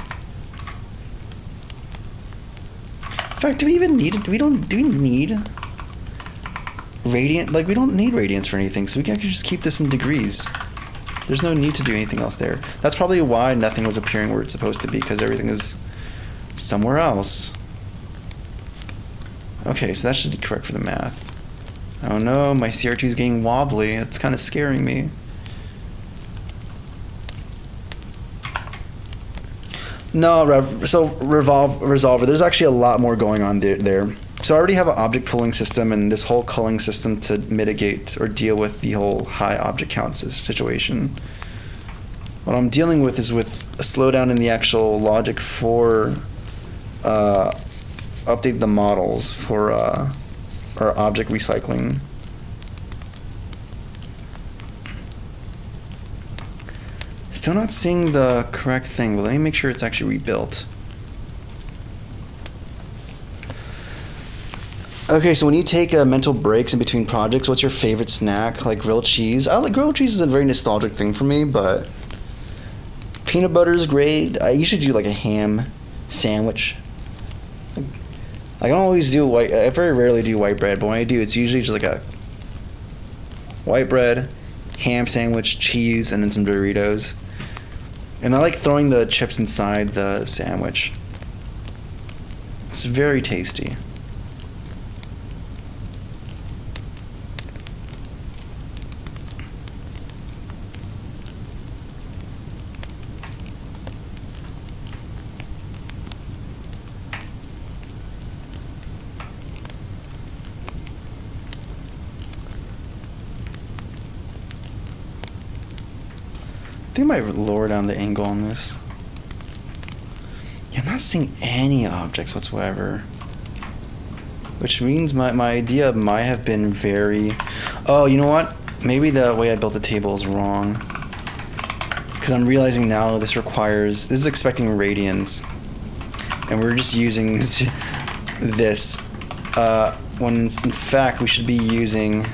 In fact, do we even need it? Do we need radiant? Like, we don't need radians for anything, so we can actually just keep this in degrees. There's no need to do anything else there. That's probably why nothing was appearing where it's supposed to be, because everything is somewhere else. Okay, so that should be correct for the math. Oh no, my CRT is getting wobbly. It's kind of scaring me. No, Resolver, there's actually a lot more going on there. So I already have an object pooling system and this whole culling system to mitigate or deal with the whole high object count situation. What I'm dealing with is with a slowdown in the actual logic for update the models for our object recycling. Still not seeing the correct thing, but let me make sure it's actually rebuilt. Okay, so when you take mental breaks in between projects, what's your favorite snack? Like grilled cheese? Grilled cheese is a very nostalgic thing for me, but peanut butter is great. I usually do like a ham sandwich. I don't always do white. I very rarely do white bread, but when I do, it's usually just like a white bread, ham sandwich, cheese, and then some Doritos. And I like throwing the chips inside the sandwich. It's very tasty. I think I might lower down the angle on this. Yeah, I'm not seeing any objects whatsoever. Which means my idea might have been very... Oh, you know what? Maybe the way I built the table is wrong. Because I'm realizing now this is expecting radians. And we're just using this. When in fact we should be using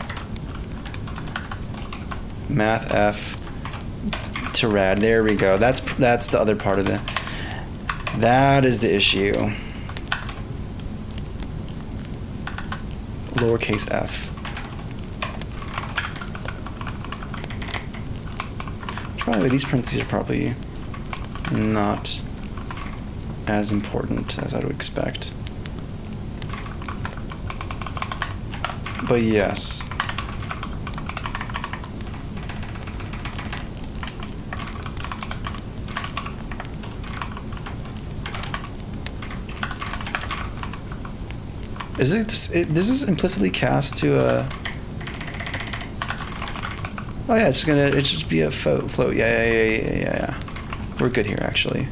math f to rad. There we go. That's the other part of it. That is the issue. Lowercase f. Probably these parentheses are probably not as important as I would expect. But yes. Is it? This is implicitly cast to a. Oh yeah, it's just be a float. Yeah. We're good here actually.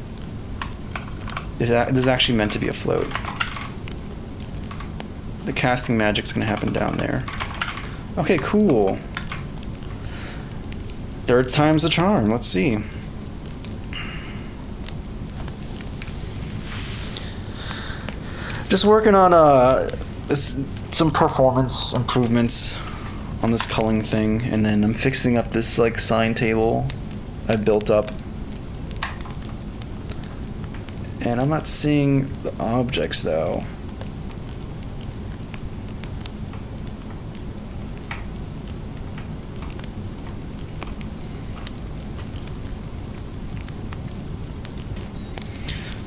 This is actually meant to be a float. The casting magic's gonna happen down there. Okay, cool. Third time's the charm. Let's see. Just working on some performance improvements on this culling thing, and then I'm fixing up this like sign table I built up. And I'm not seeing the objects though.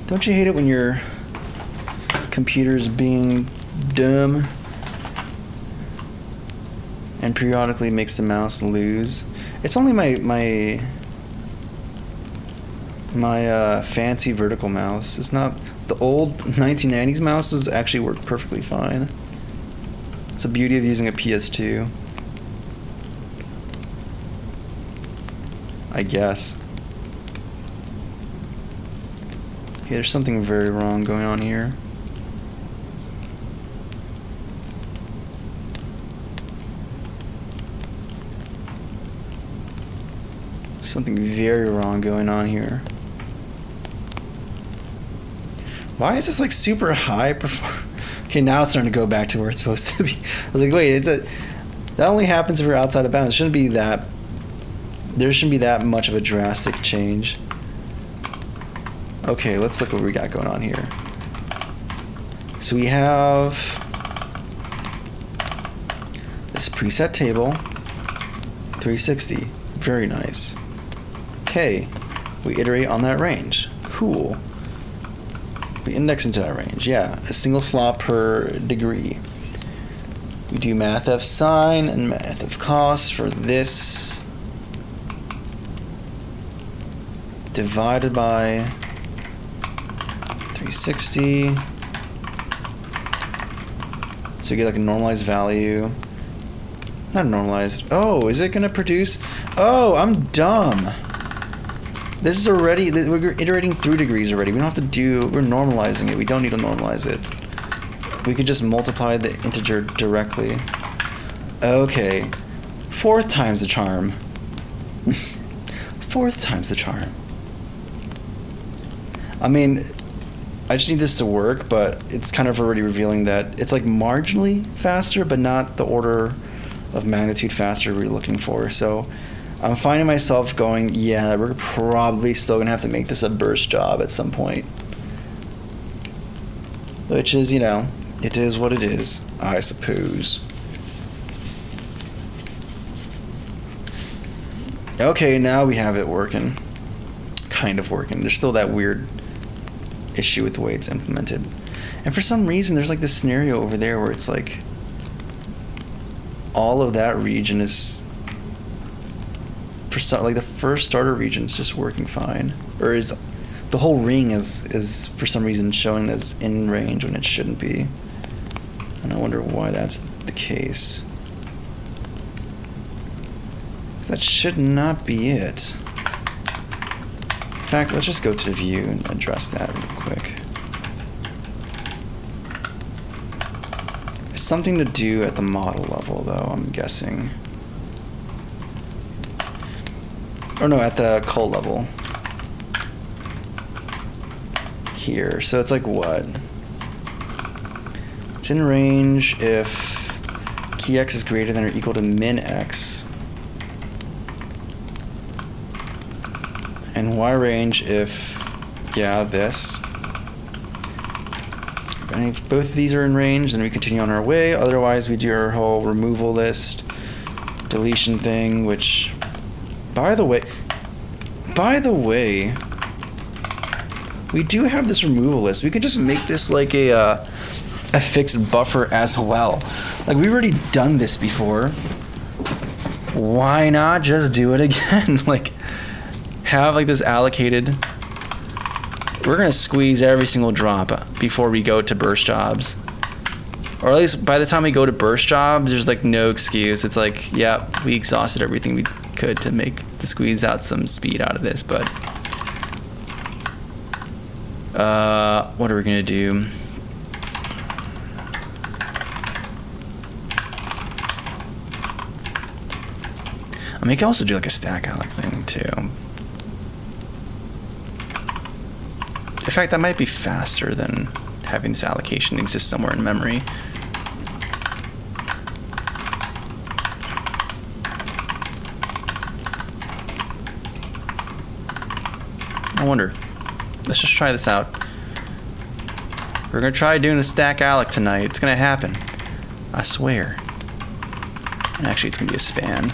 Don't you hate it when your computer's being dumb and periodically makes the mouse lose? It's only my fancy vertical mouse. It's not the old 1990s mouses actually work perfectly fine. It's the beauty of using a PS2, I guess. Okay, there's something very wrong going on here. Something very wrong going on here. Why is this like super high Okay, now it's starting to go back to where it's supposed to be. I was like, wait, that only happens if you're outside of bounds. There shouldn't be that much of a drastic change. Okay, let's look what we got going on here. So we have this preset table, 360, very nice. Okay, we iterate on that range, cool. We index into that range, yeah, a single slot per degree. We do math of sine and math of cos for this, divided by 360. So you get like a normalized value. Not normalized. Oh, is it gonna produce? Oh, I'm dumb. This is already, we're iterating through degrees already. We don't have to do, we're normalizing it. We don't need to normalize it. We could just multiply the integer directly. Okay. Fourth time's the charm. Fourth time's the charm. I mean, I just need this to work, but it's kind of already revealing that it's like marginally faster, but not the order of magnitude faster we're looking for. So I'm finding myself going, yeah, we're probably still gonna have to make this a burst job at some point. Which is, you know, it is what it is, I suppose. Okay, now we have it working. Kind of working. There's still that weird issue with the way it's implemented. And for some reason, there's like this scenario over there where it's like all of that region is, for some, like the first starter region is just working fine, or is the whole ring is for some reason showing as in range when it shouldn't be, and I wonder why that's the case. That should not be it. In fact, let's just go to view and address that real quick. It's something to do at the model level, though, I'm guessing. Or no, at the cult level. Here. So it's like what? It's in range if key x is greater than or equal to min x. And y range if, yeah, this. And if both of these are in range, then we continue on our way. Otherwise, we do our whole removal list, deletion thing, which, by the way, we do have this removal list. We could just make this like a fixed buffer as well. Like, we've already done this before. Why not just do it again? Like, have like this allocated. We're gonna squeeze every single drop before we go to burst jobs. Or at least by the time we go to burst jobs, there's like no excuse. It's like, yeah, we exhausted everything we could to squeeze out some speed out of this, but what are we gonna do? I mean, you can also do like a stack alloc thing too. In fact, that might be faster than having this allocation exist somewhere in memory. I wonder. Let's just try this out. We're gonna try doing a stack alloc tonight. It's gonna happen. I swear. And actually, it's gonna be a span.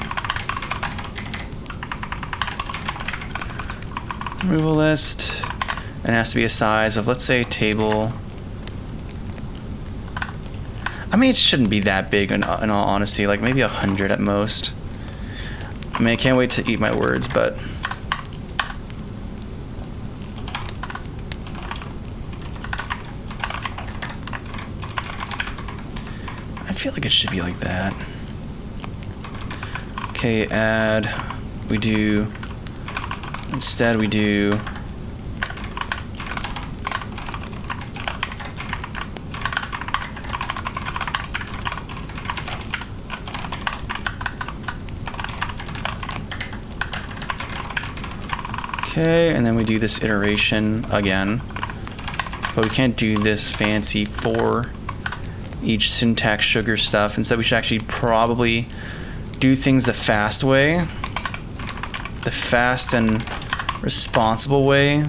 Removal list. And it has to be a size of, let's say, table. I mean, it shouldn't be that big in all honesty. Like maybe 100 at most. I mean, I can't wait to eat my words, but I feel like it should be like that. Okay, add. Instead we do okay, and then we do this iteration again, but we can't do this fancy for each syntax sugar stuff. Instead, we should actually probably do things the fast way, the fast and responsible way.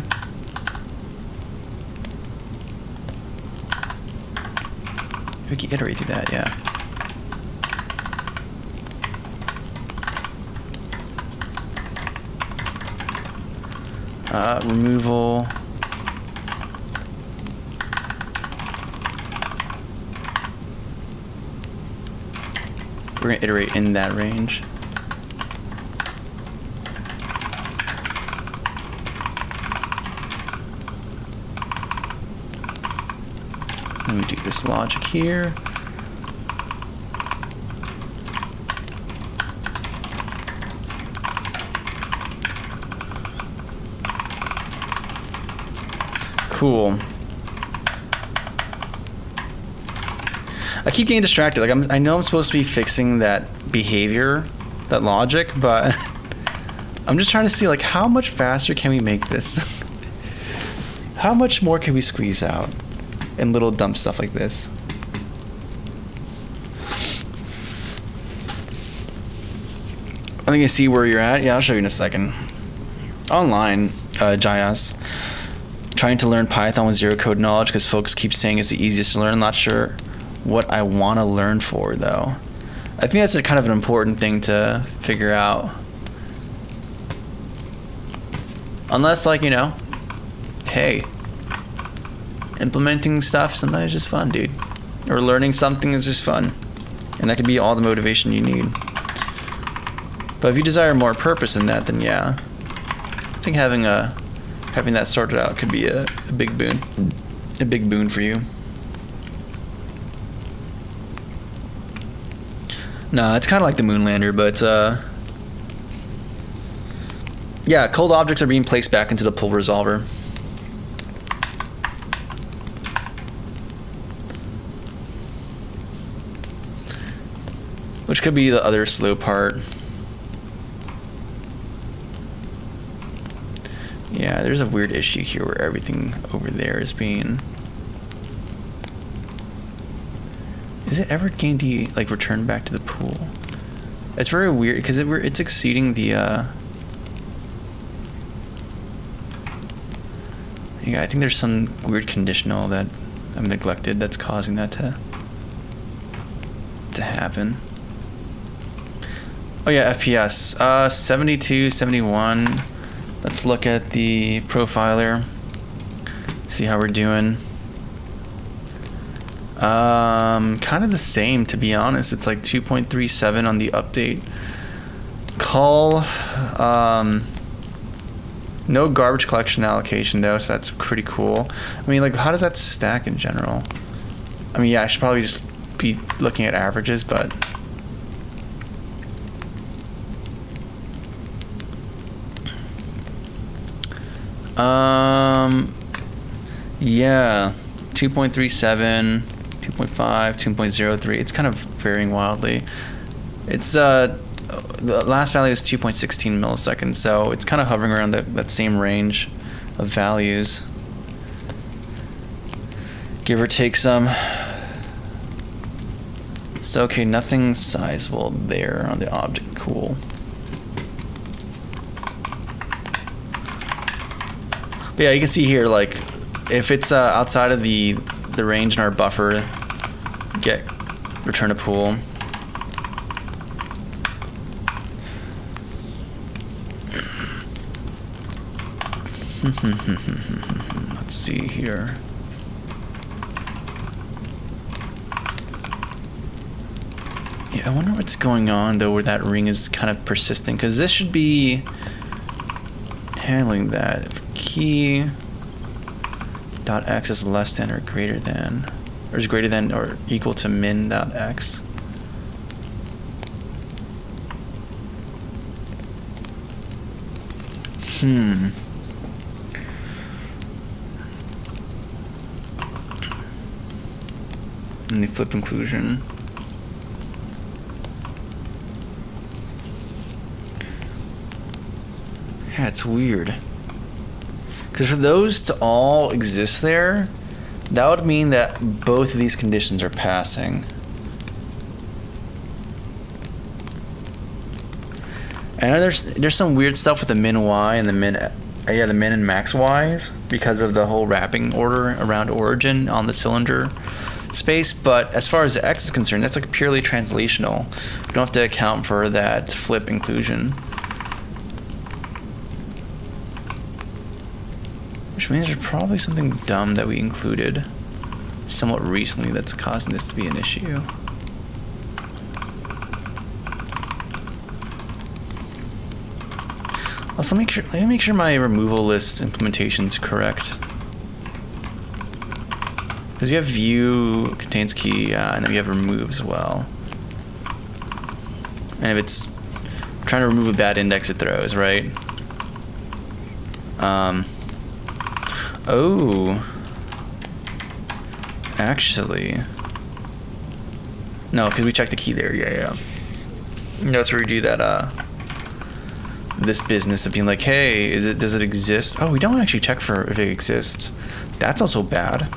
We can iterate through that, yeah. Removal. We're gonna iterate in that range. Let me do this logic here. Cool. I keep getting distracted. Like I know I'm supposed to be fixing that behavior, that logic, but I'm just trying to see like how much faster can we make this? How much more can we squeeze out in little dumb stuff like this? I think I see where you're at. Yeah, I'll show you in a second. Online, JS. Trying to learn Python with zero code knowledge because folks keep saying it's the easiest to learn. Not sure what I want to learn for though. I think that's a kind of an important thing to figure out. Unless, like, you know, hey, implementing stuff sometimes is just fun, dude. Or learning something is just fun. And that can be all the motivation you need. But if you desire more purpose in that, then yeah. I think having that sorted out could be a big boon. A big boon for you. Nah, it's kind of like the Moonlander, but yeah, cold objects are being placed back into the pull resolver. Which could be the other slow part. Yeah, there's a weird issue here where everything over there is being... Is it ever going to like return back to the pool? It's very weird because it's exceeding the yeah, I think there's some weird conditional that I've neglected that's causing that to happen. Oh yeah, FPS 72, 71. Let's look at the profiler. See how we're doing. Kind of the same, to be honest. It's like 2.37 on the update. Cull, no garbage collection allocation though, so that's pretty cool. I mean, like, how does that stack in general? I mean, yeah, I should probably just be looking at averages, but yeah, 2.37, 2.5, 2.03. It's kind of varying wildly. It's the last value is 2.16 milliseconds, so it's kind of hovering around that same range of values, give or take some. So okay, nothing sizable there on the object. Cool. But yeah, you can see here, like, if it's outside of the range in our buffer, return a pool. Let's see here. Yeah, I wonder what's going on though, where that ring is kind of persisting, because this should be handling that. If key dot x is less than or greater than, or is greater than or equal to min dot x. And the flip inclusion. Yeah, it's weird. Because for those to all exist there, that would mean that both of these conditions are passing. And there's some weird stuff with the min y and the min and max y's because of the whole wrapping order around origin on the cylinder space. But as far as the x is concerned, that's like purely translational. You don't have to account for that flip inclusion. Which means there's probably something dumb that we included somewhat recently that's causing this to be an issue. Also, let me make sure my removal list implementation is correct. Because you have view contains key, and then you have remove as well. And if it's trying to remove a bad index, it throws, right? Oh. Actually. No, because we checked the key there. Yeah. That's where we do that, this business of being like, hey, does it exist? Oh, we don't actually check for if it exists. That's also bad.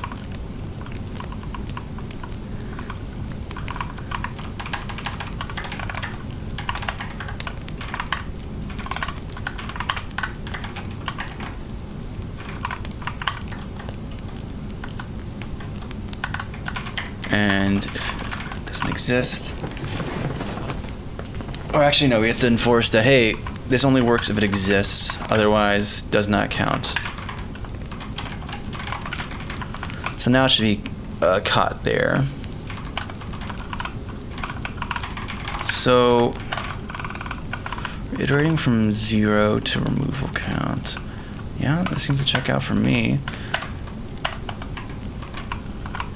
And if it doesn't exist, or actually no, we have to enforce that, hey, this only works if it exists, otherwise does not count. So now it should be caught there. So iterating from 0 to removal count. Yeah, that seems to check out for me.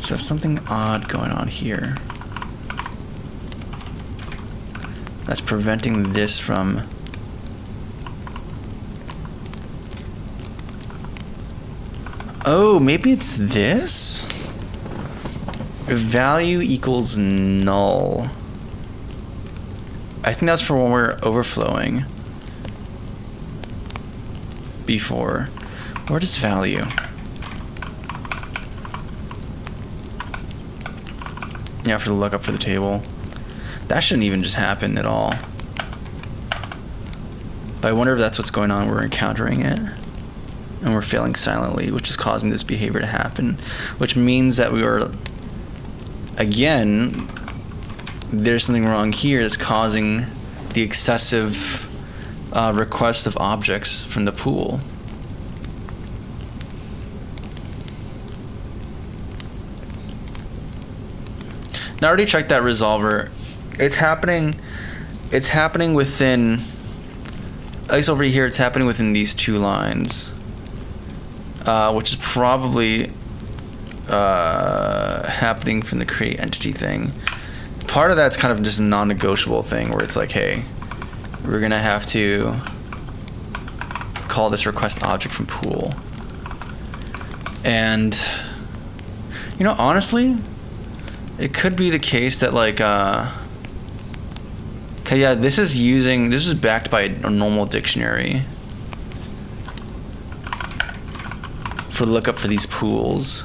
So something odd going on here. That's preventing this from... Oh, maybe it's this? If value equals null. I think that's for when we're overflowing. Before. Where does value? Yeah, for the lookup for the table. That shouldn't even just happen at all. But I wonder if that's what's going on. We're encountering it. And we're failing silently, which is causing this behavior to happen. Which means that we are... Again, there's something wrong here that's causing the excessive request of objects from the pool. Now I already checked that resolver. It's happening within, at least over here, it's happening within these two lines, which is probably happening from the create entity thing. Part of that's kind of just a non-negotiable thing where it's like, hey, we're gonna have to call this request object from pool. And you know, honestly, it could be the case that like okay, yeah, this is backed by a normal dictionary for lookup for these pools,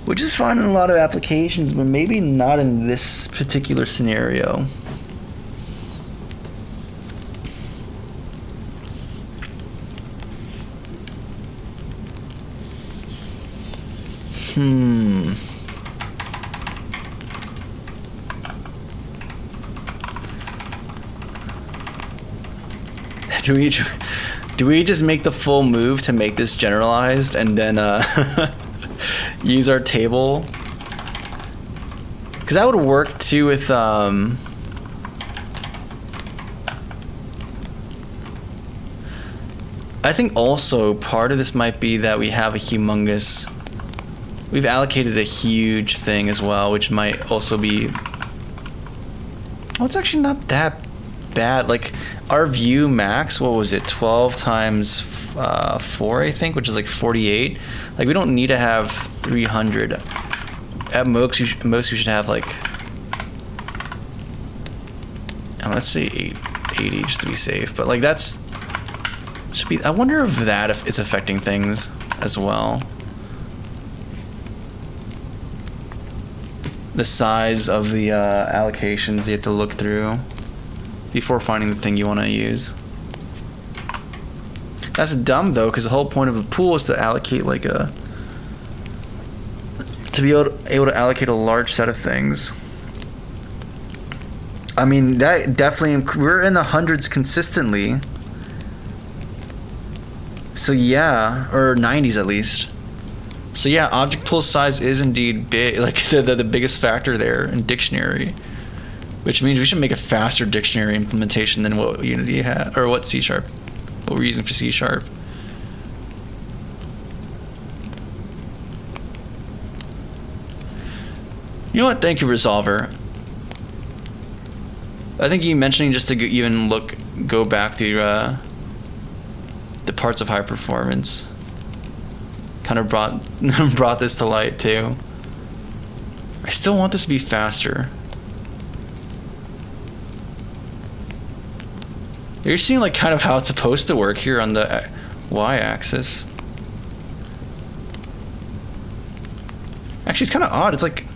which is fine in a lot of applications, but maybe not in this particular scenario. Do we just make the full move to make this generalized and then use our table? Because that would work too with I think also part of this might be that we've allocated a huge thing as well, which might also be, well, it's actually not that bad. Like our view max, what was it, 12 times 4, I think, which is like 48. Like we don't need to have 300. At most we should have like, let's say 80 just to be safe. But like that's should be, I wonder if it's affecting things as well. The size of the allocations you have to look through before finding the thing you want to use. That's dumb though, because the whole point of a pool is to allocate like to be able to allocate a large set of things. I mean, that definitely, we're in the hundreds consistently. So yeah, or 90s at least. So yeah, object pool size is indeed big, like the biggest factor there in dictionary, which means we should make a faster dictionary implementation than what Unity had, or what C#, what we're using for C#. You know what? Thank you, Resolver. I think you mentioning just to even go back through the parts of high performance kind of brought this to light too. I still want this to be faster. You're seeing like kind of how it's supposed to work here on the y-axis. Actually, it's kind of odd. It's like,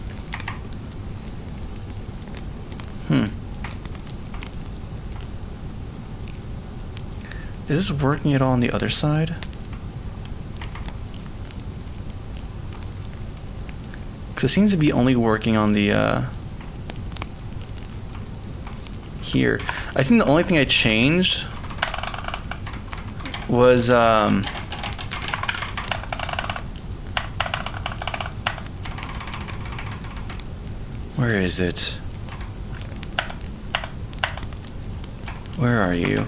is this working at all on the other side? Because it seems to be only working on the here. I think the only thing I changed was where is it? Where are you?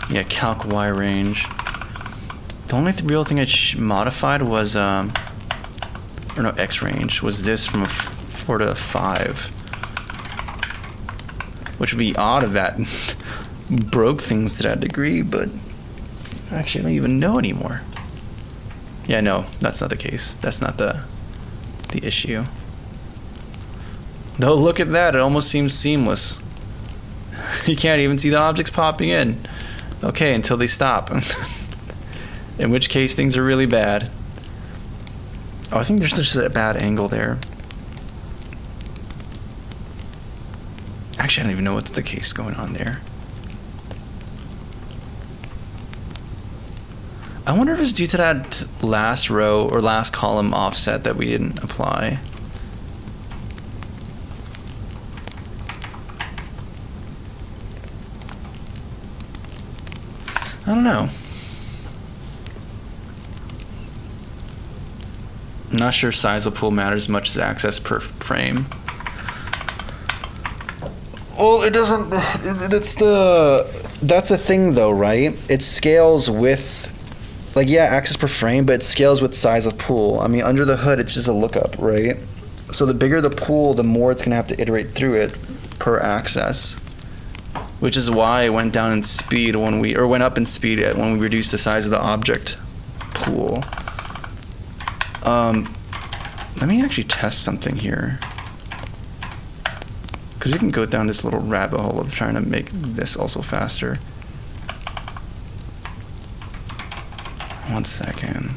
Yeah, calc y range. The only real thing I modified was, or no, x range, was this from a 4 to a 5. Which would be odd if that broke things to that degree, but actually I don't even know anymore. Yeah, no, that's not the case. That's not the issue. Though look at that, it almost seems seamless. You can't even see the objects popping in. Okay, until they stop. In which case things are really bad. Oh, I think there's just a bad angle there. Actually, I don't even know what's the case going on there. I wonder if it's due to that last row or last column offset that we didn't apply. I don't know. I'm not sure size of pool matters much as access per frame. Well, it doesn't. That's the thing, though, right? It scales with like, yeah, access per frame, but it scales with size of pool. I mean, under the hood, it's just a lookup, right? So the bigger the pool, the more it's gonna have to iterate through it per access. Which is why it went down in speed went up in speed when we reduced the size of the object pool. Let me actually test something here. Because you can go down this little rabbit hole of trying to make this also faster. 1 second.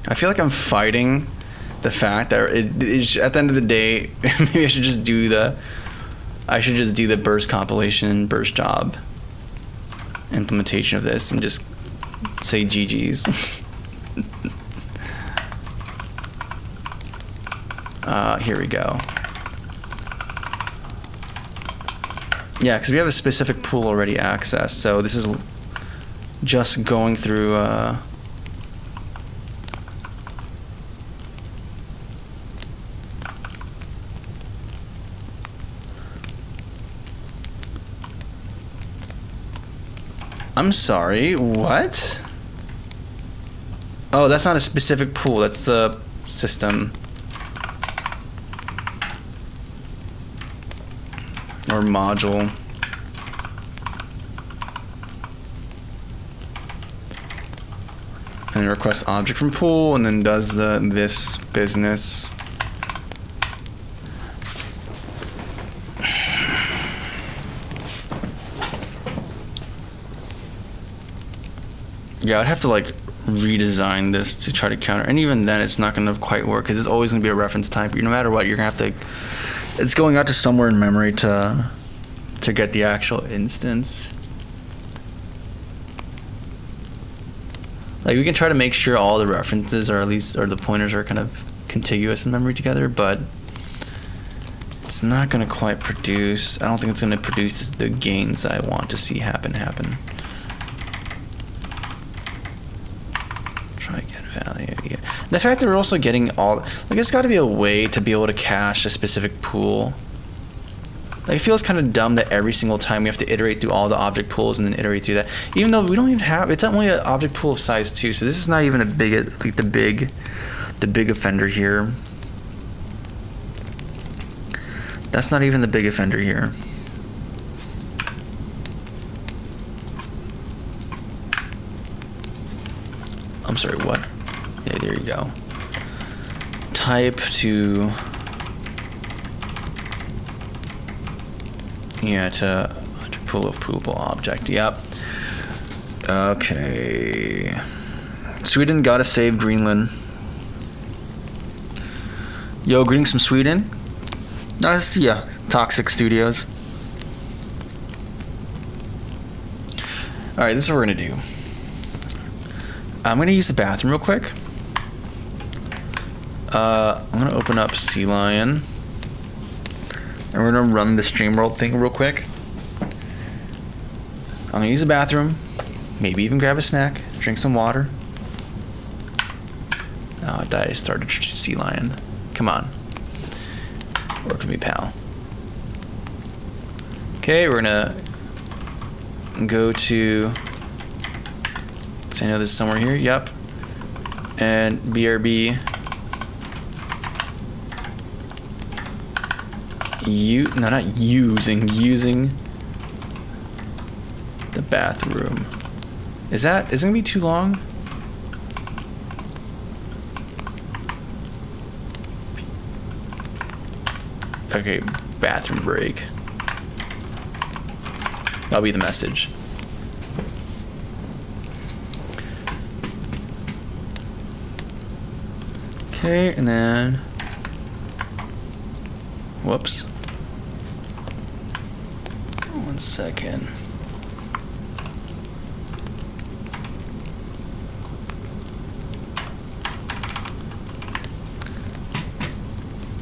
I feel like I'm fighting the fact that at the end of the day, maybe I should just do the burst compilation, burst job implementation of this and just say GG's. Here we go. Yeah, because we have a specific pool already accessed, so this is just going through. I'm sorry, what? Oh, that's not a specific pool, that's the system. Or module. And request object from pool, and then does this business. Yeah, I'd have to like redesign this to try to counter, and even then it's not going to quite work because it's always going to be a reference type. No matter what, you're going to have to, it's going out to somewhere in memory to get the actual instance. Like, we can try to make sure all the references or the pointers are kind of contiguous in memory together, but it's not going to quite produce, I don't think it's going to produce the gains I want to see happen. Try get value, yeah. The fact that we're also getting all, like, there's got to be a way to be able to cache a specific pool. Like, it feels kind of dumb that every single time we have to iterate through all the object pools and then iterate through that, even though we don't even have, it's only an object pool of size 2, so this is not even a big, like the big offender here. That's not even the big offender here. I'm sorry, what? Yeah, there you go. Type to, yeah, to pool of poolable object. Yep. Okay. Sweden gotta save Greenland. Yo, greetings from Sweden. Nice to see ya, Toxic Studios. Alright, this is what we're gonna do. I'm gonna use the bathroom real quick. I'm gonna open up Sea Lion. And we're gonna run the StreamWorld thing real quick. I'm gonna use the bathroom. Maybe even grab a snack. Drink some water. Oh, I thought I started Sea Lion. Come on. Work with me, pal. Okay, we're gonna go to, so I know this is somewhere here. Yep. And BRB. Using the bathroom. Is it gonna be too long? Okay, bathroom break. That'll be the message. Okay, and then, whoops. 1 second.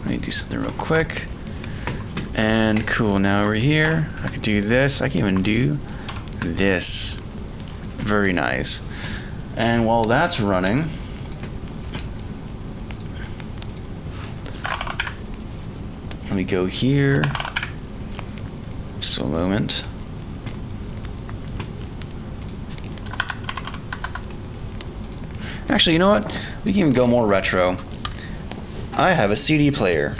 Let me do something real quick. And cool, now we're here. I can do this. I can even do this. Very nice. And while that's running, let me go here, Just a moment. Actually, you know what? We can even go more retro. I have a CD player.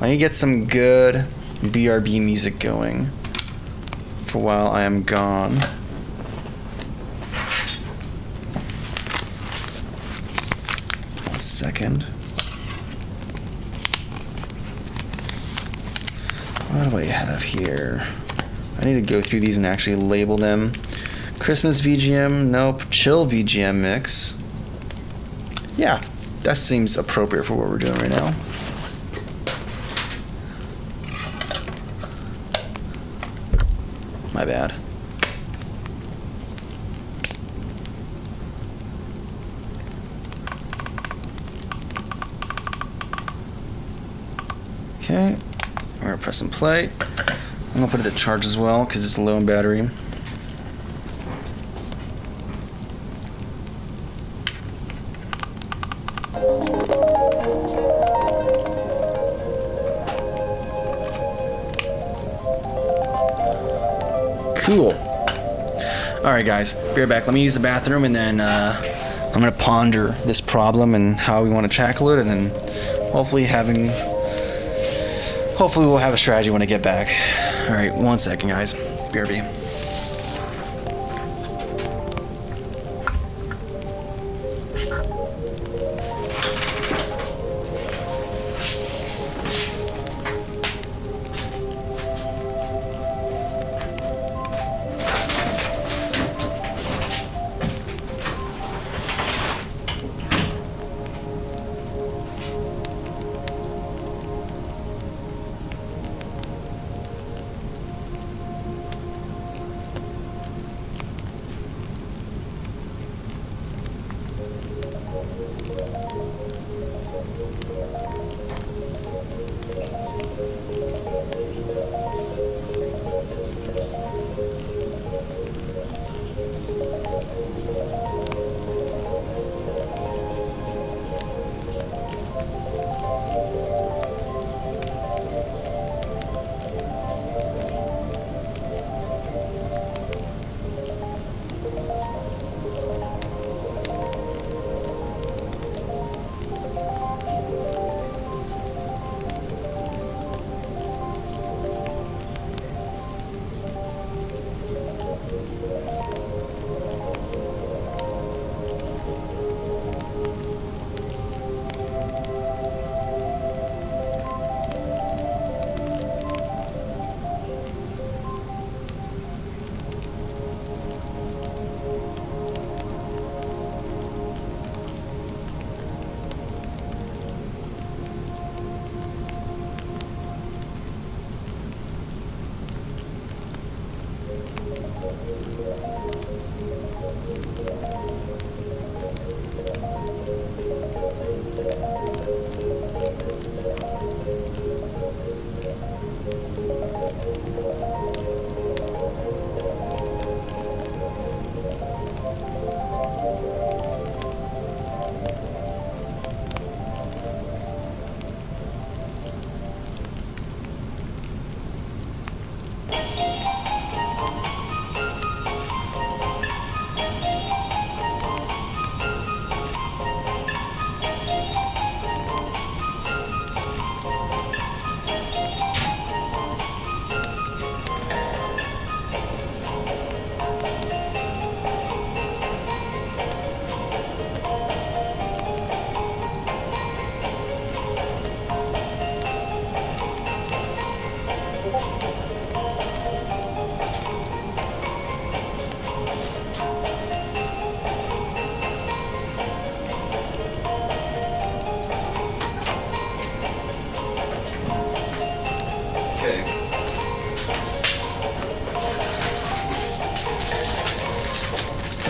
Let me get some good BRB music going for while I am gone. One second. What do I have here? I need to go through these and actually label them. Christmas VGM, nope. Chill VGM mix. Yeah, that seems appropriate for what we're doing right now. My bad. Okay, we're gonna press and play. I'm gonna put it to charge as well because it's low in battery. Cool. All right, guys, be right back. Let me use the bathroom, and then I'm gonna ponder this problem and how we want to tackle it, and then hopefully we'll have a strategy when I get back. All right, 1 second, guys. BRB.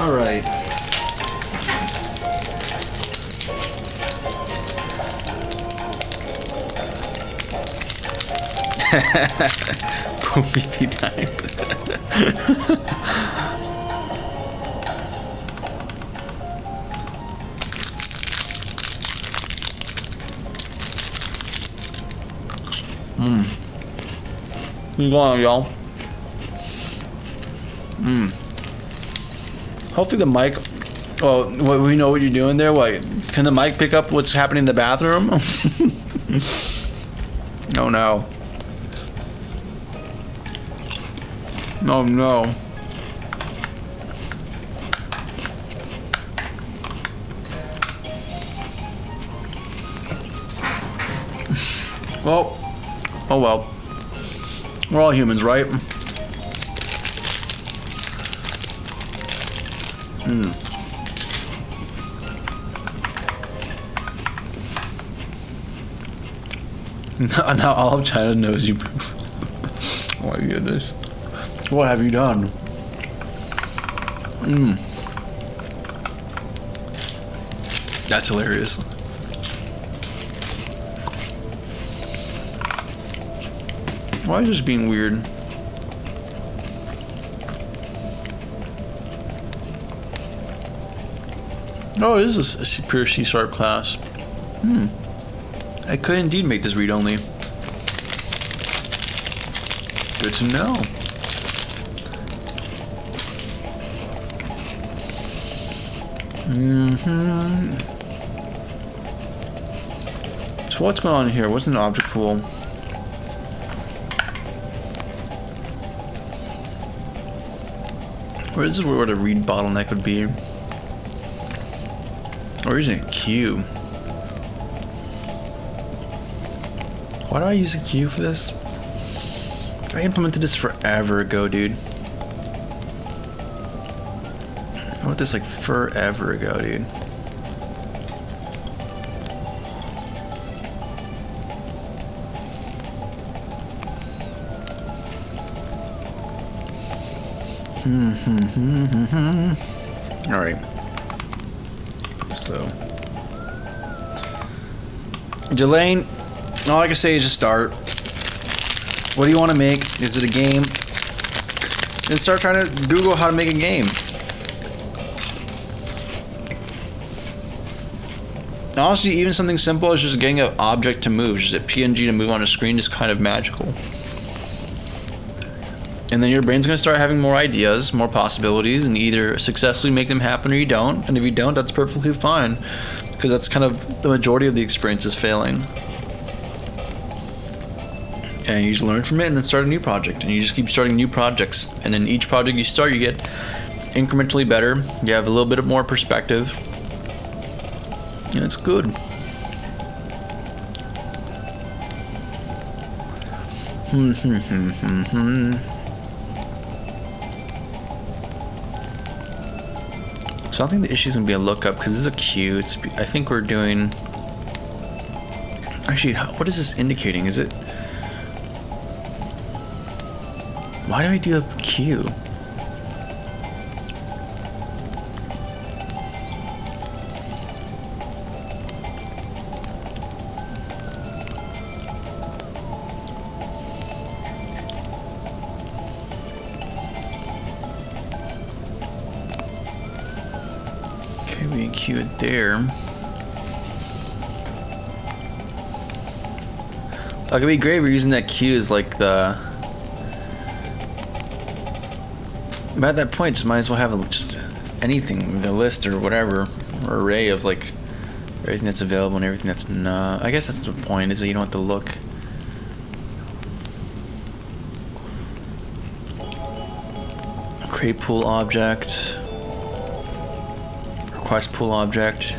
All right. Poopy time. going on, y'all? Hopefully the mic. Oh, what, we know what you're doing there. What? Can the mic pick up what's happening in the bathroom? Oh no. Oh no. Well, oh well. We're all humans, right? Now all of China knows you poop. Oh my goodness. What have you done? That's hilarious. Why is this being weird? Oh, it is a pure C# class. I could indeed make this read-only. Good to know. So what's going on here? What's an object pool? Where is where the read bottleneck would be? Or using a queue? Why do I use a queue for this? I implemented this forever ago, dude. I wrote this like forever ago, dude. Alright. So, Delane, all I can say is just start. What do you want to make? Is it a game? And start trying to Google how to make a game. Honestly, even something simple as just getting an object to move, just a PNG to move on a screen is kind of magical. And then your brain's going to start having more ideas, more possibilities, and either successfully make them happen or you don't. And if you don't, that's perfectly fine, because that's kind of the majority of the experience is failing. And you just learn from it and then start a new project. And you just keep starting new projects. And then each project you start, you get incrementally better. You have a little bit of more perspective. And it's good. So I don't think the issue's gonna be a lookup because this is a queue. I think we're doing. Actually, what is this indicating? Is it? Why do we do a queue? Okay, we can queue it there. That could be great. We're using that queue as like the. But at that point, just might as well have just anything, the list or whatever, or array of like everything that's available and everything that's not. I guess that's the point, is that you don't have to look. Create pool object. Request pool object.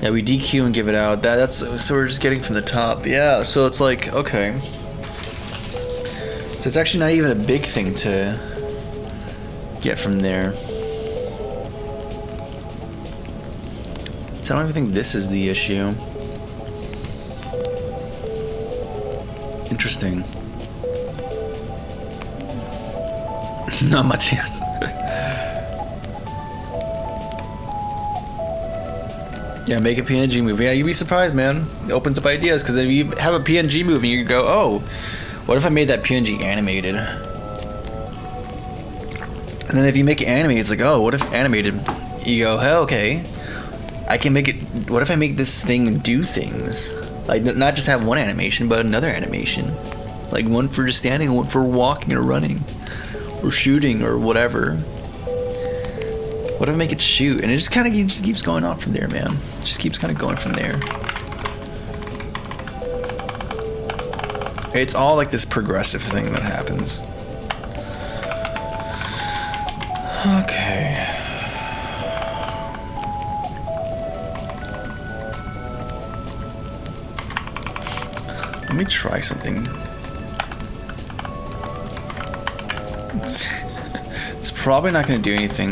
Yeah, we dequeue and give it out. That's so we're just getting from the top. Yeah, so it's like, okay. So it's actually not even a big thing to get from there. So I don't even think this is the issue. Interesting. No, Matthias. Yeah, make a PNG movie. Yeah, you'd be surprised, man. It opens up ideas, because if you have a PNG movie, you go, oh, what if I made that PNG animated? And then if you make it animated, it's like, oh, what if animated? You go, hell, okay. I can make it, what if I make this thing do things? Like, not just have one animation, but another animation. Like one for just standing and one for walking or running or shooting or whatever. What if I make it shoot? And it just kind of keeps going on from there, man. It just keeps kind of going from there. It's all like this progressive thing that happens. Okay. Let me try something. It's probably not going to do anything.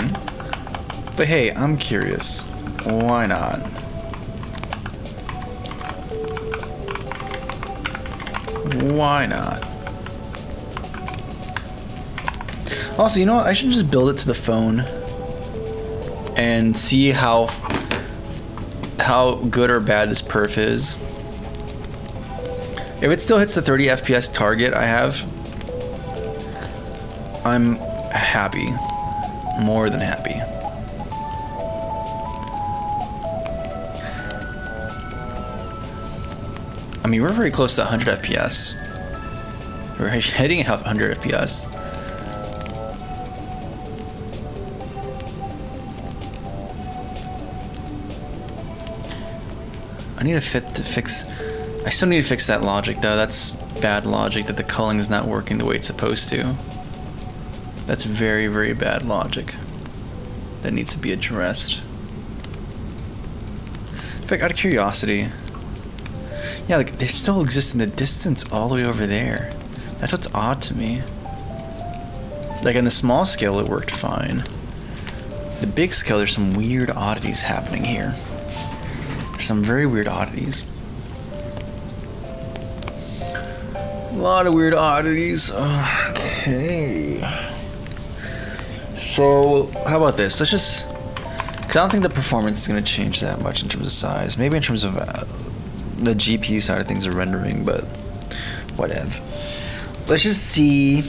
But hey, I'm curious. Why not? Why not? Also, you know what? I should just build it to the phone and see how good or bad this perf is. If it still hits the 30 FPS target I have, I'm happy. More than happy. I mean, we're very close to 100 FPS. We're hitting 100 FPS. I need to fix. I still need to fix that logic though. That's bad logic that the culling is not working the way it's supposed to. That's very, very bad logic. That needs to be addressed. In fact, out of curiosity, yeah, like they still exist in the distance all the way over there. That's what's odd to me. Like on the small scale, it worked fine. The big scale, there's some weird oddities happening here. There's some very weird oddities. A lot of weird oddities. Okay. So, how about this? Let's just... Because I don't think the performance is going to change that much in terms of size. Maybe in terms of the GPU side of things are rendering, but whatever. Let's just see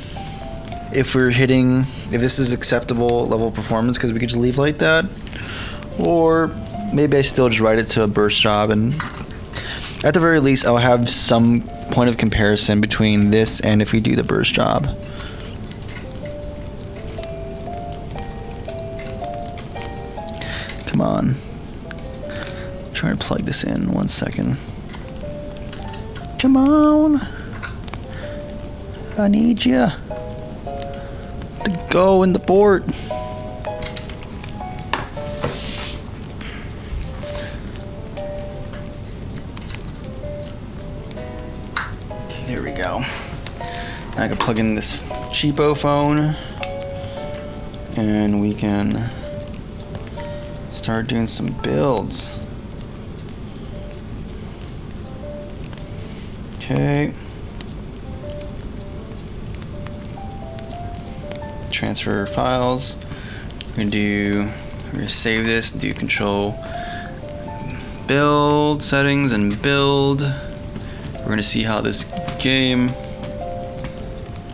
if we're hitting... If this is acceptable level of performance, because we could just leave like that. Or maybe I still just write it to a burst job, and at the very least, I'll have some point of comparison between this and if we do the burst job. Come on. Try to plug this in 1 second. Come on. I need you to go in the port. There we go. Now I can plug in this cheapo phone and we can start doing some builds. Okay. Transfer files. We're gonna save this, do control build settings and build. We're gonna see how this game.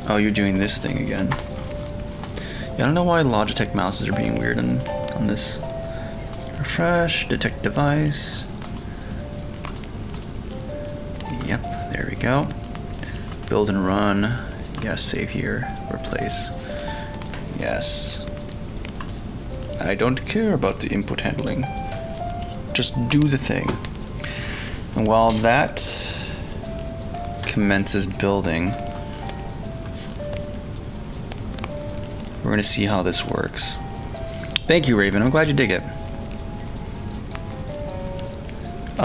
Oh, you're doing this thing again. Yeah, I don't know why Logitech mouses are being weird on this. Refresh, detect device. Yep, there we go. Build and run. Yes, save here. Replace. Yes. I don't care about the input handling. Just do the thing. And while that commences building, we're gonna see how this works. Thank you, Raven. I'm glad you dig it.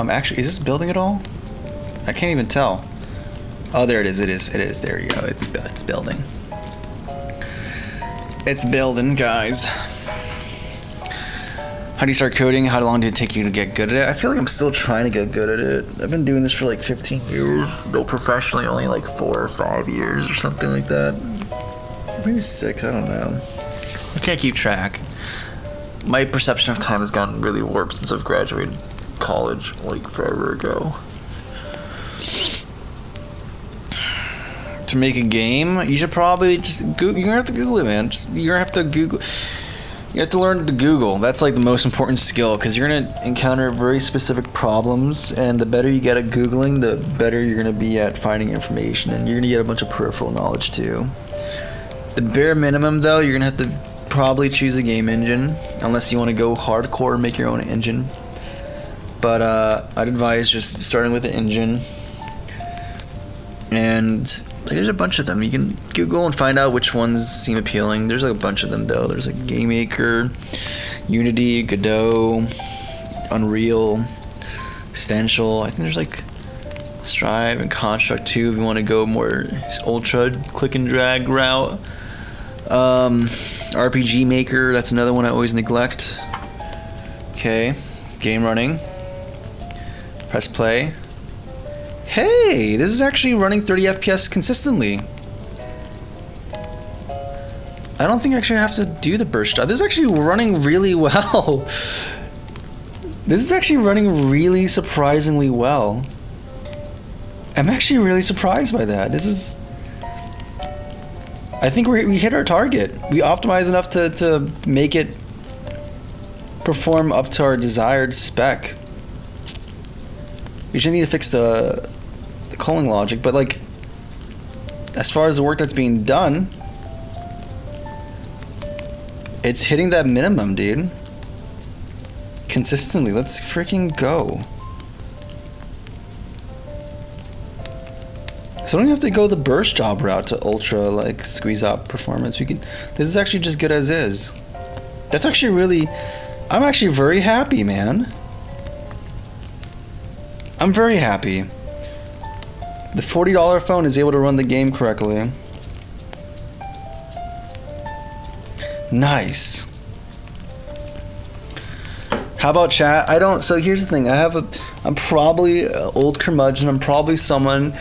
Actually, is this building at all? I can't even tell. Oh, there it is. It is. There you go. It's building. It's building, guys. How do you start coding? How long did it take you to get good at it? I feel like I'm still trying to get good at it. I've been doing this for like 15 years, though professionally only like 4 or 5 years or something like that. Maybe 6, I don't know. I can't keep track. My perception of time has gotten really warped since I've graduated college like forever ago. To make a game, you should probably just Google. You're gonna have to Google it, man. You're gonna have to Google. You have to learn to Google. That's like the most important skill because you're gonna encounter very specific problems, and the better you get at Googling, the better you're gonna be at finding information, and you're gonna get a bunch of peripheral knowledge too. The bare minimum, though, you're gonna have to probably choose a game engine, unless you want to go hardcore and make your own engine. But I'd advise just starting with an engine, and like, there's a bunch of them. You can Google and find out which ones seem appealing. There's like a bunch of them though. There's like GameMaker, Unity, Godot, Unreal, Stantial. I think there's like Strive and Construct too if you want to go more ultra click and drag route. RPG Maker, that's another one I always neglect. Okay, game running. Press play. Hey, this is actually running 30 FPS consistently. I don't think I actually have to do the burst job. This is actually running really well. This is actually running really surprisingly well. I'm actually really surprised by that. This is... I think we hit our target. We optimized enough to make it perform up to our desired spec. We just need to fix the calling logic, but like, as far as the work that's being done, it's hitting that minimum, dude. Consistently. Let's freaking go. So I don't have to go the burst job route to ultra, like, squeeze out performance. This is actually just good as is. That's actually really... I'm actually very happy, man. I'm very happy. The $40 phone is able to run the game correctly. Nice. How about chat? So here's the thing. I'm probably an old curmudgeon. I'm probably someone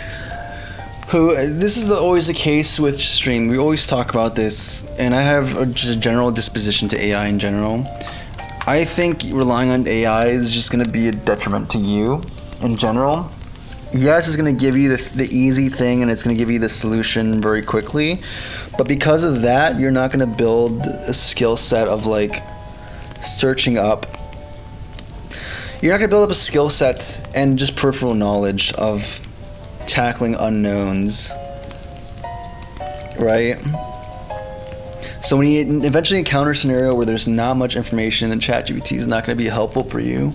who, this is always the case with stream. We always talk about this, and I have just a general disposition to AI in general. I think relying on AI is just going to be a detriment to you in general. Yes, it's going to give you the easy thing, and it's going to give you the solution very quickly. But because of that, you're not going to build a skill set of like searching up. You're not going to build up a skill set and just peripheral knowledge of tackling unknowns, right? So when you eventually encounter a scenario where there's not much information, then ChatGPT is not going to be helpful for you.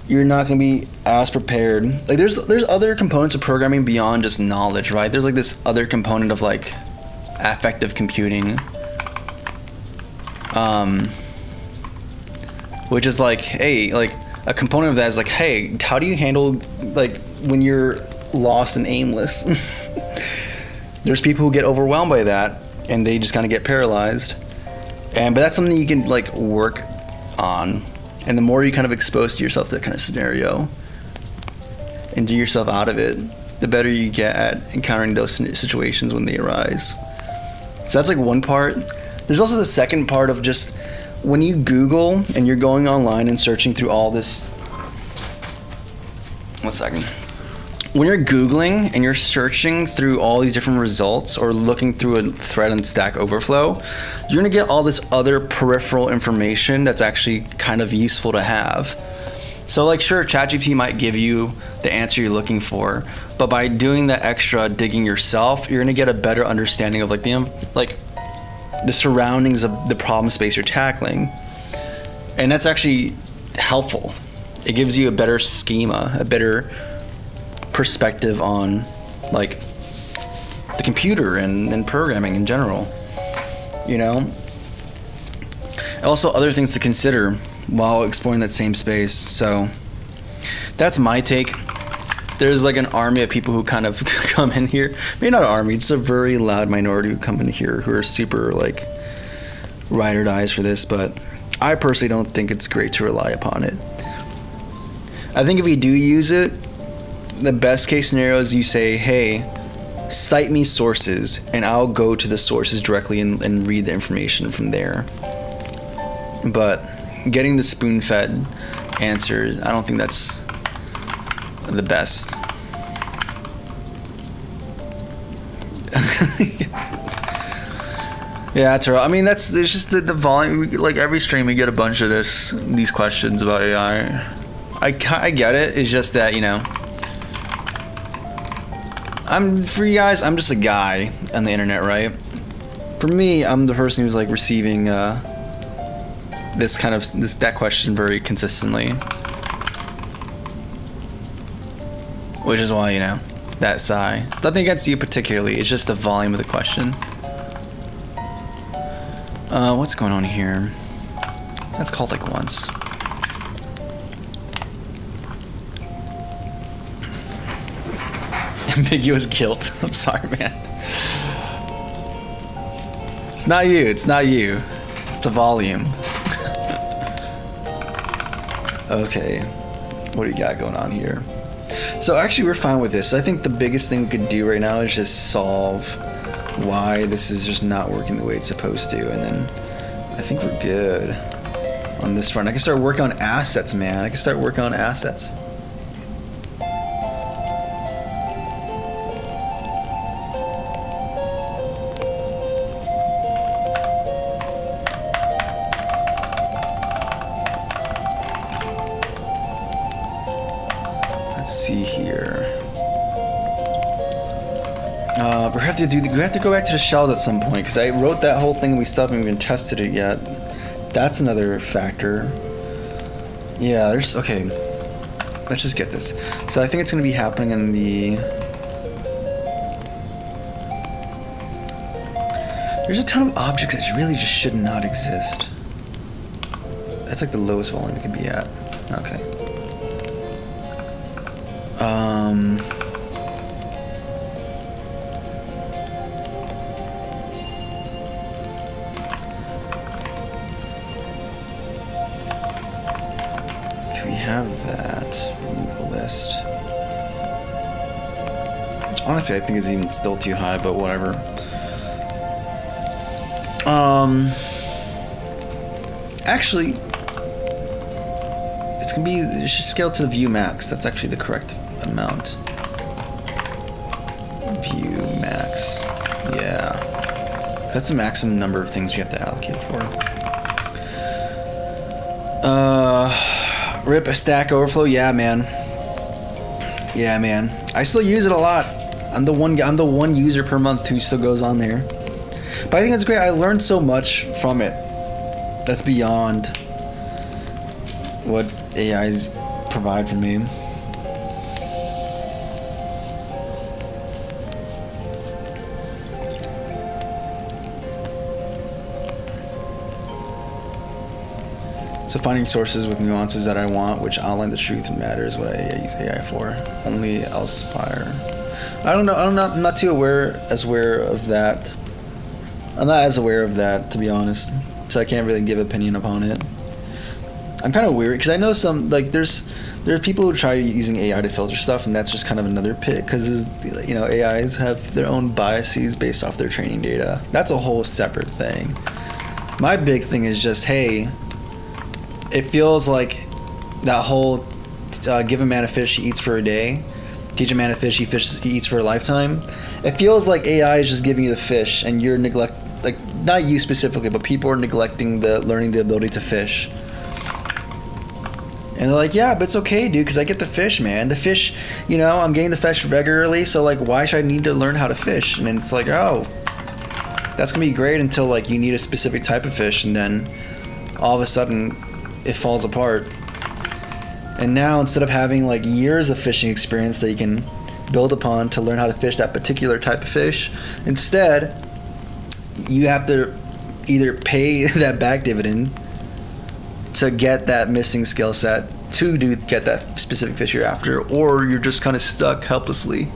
You're not going to be as prepared. Like there's other components of programming beyond just knowledge, right? There's like this other component of like affective computing, which is like, hey, like a component of that is like, hey, how do you handle like when you're lost and aimless? There's people who get overwhelmed by that and they just kind of get paralyzed. But that's something you can like work on. And the more you kind of expose to yourself to that kind of scenario and do yourself out of it, the better you get at encountering those situations when they arise. So that's like one part. There's also the second part of just when you Google and you're going online and searching through all this. 1 second. When you're Googling and you're searching through all these different results or looking through a thread on Stack Overflow, you're gonna get all this other peripheral information that's actually kind of useful to have. So like, sure, ChatGPT might give you the answer you're looking for, but by doing that extra digging yourself, you're gonna get a better understanding of like the surroundings of the problem space you're tackling. And that's actually helpful. It gives you a better schema, a better perspective on like the computer and programming in general, you know. Also other things to consider while exploring that same space. So that's my take. There's like an army of people who kind of come in here, maybe not an army, just a very loud minority who come in here who are super like ride or dies for this, but I personally don't think it's great to rely upon it. I think if you do use it, the best case scenario is you say, hey, cite me sources, and I'll go to the sources directly and read the information from there. But getting the spoon-fed answers, I don't think that's the best. Yeah, that's right. I mean, there's just the volume. Like every stream, we get a bunch of these questions about AI. I get it. It's just that, you know, for you guys, I'm just a guy on the internet, right? For me, I'm the person who's like receiving that question very consistently, which is why, you know, that sigh. Nothing against you particularly. It's just the volume of the question. What's going on here? That's called like once. Ambiguous guilt. I'm sorry, man. It's not you. It's not you. It's the volume. Okay. What do you got going on here? So actually, we're fine with this. I think the biggest thing we could do right now is just solve why this is just not working the way it's supposed to, and then I think we're good on this front. I can start working on assets, man. I can start working on assets. Let's see here. We have to go back to the shells at some point, because I wrote that whole thing and we still haven't even tested it yet. That's another factor. Yeah, okay. Let's just get this. So I think it's going to be happening in the... There's a ton of objects that really just should not exist. That's like the lowest volume it can be at. Okay. We have that removal list. Honestly, I think it's even still too high, but whatever. Actually, it's gonna be, it should scale to the view max. That's actually the correct amount. View max. Yeah. That's the maximum number of things you have to allocate for. Rip a Stack Overflow. Yeah, man. Yeah, man. I still use it a lot. I'm the one user per month who still goes on there. But I think it's great. I learned so much from it. That's beyond what AIs provide for me. So finding sources with nuances that I want, which outline the truth and matter, is what I use AI for. Only Elsevier. I don't know. I'm not too aware of that. I'm not as aware of that, to be honest. So I can't really give opinion upon it. I'm kind of weird because I know there are people who try using AI to filter stuff, and that's just kind of another pit because, you know, AIs have their own biases based off their training data. That's a whole separate thing. My big thing is just, hey, it feels like that whole give a man a fish, he eats for a day. Teach a man a fish, he eats for a lifetime. It feels like AI is just giving you the fish, and you're not you specifically, but people are neglecting learning the ability to fish. And they're like, yeah, but it's okay, dude, because I get the fish, man. The fish, you know, I'm getting the fish regularly, so like, why should I need to learn how to fish? And then it's like, oh, that's gonna be great until like you need a specific type of fish, and then all of a sudden it falls apart. And now, instead of having like years of fishing experience that you can build upon to learn how to fish that particular type of fish, instead you have to either pay that back dividend to get that missing skill set to get that specific fish you're after, or you're just kind of stuck helplessly.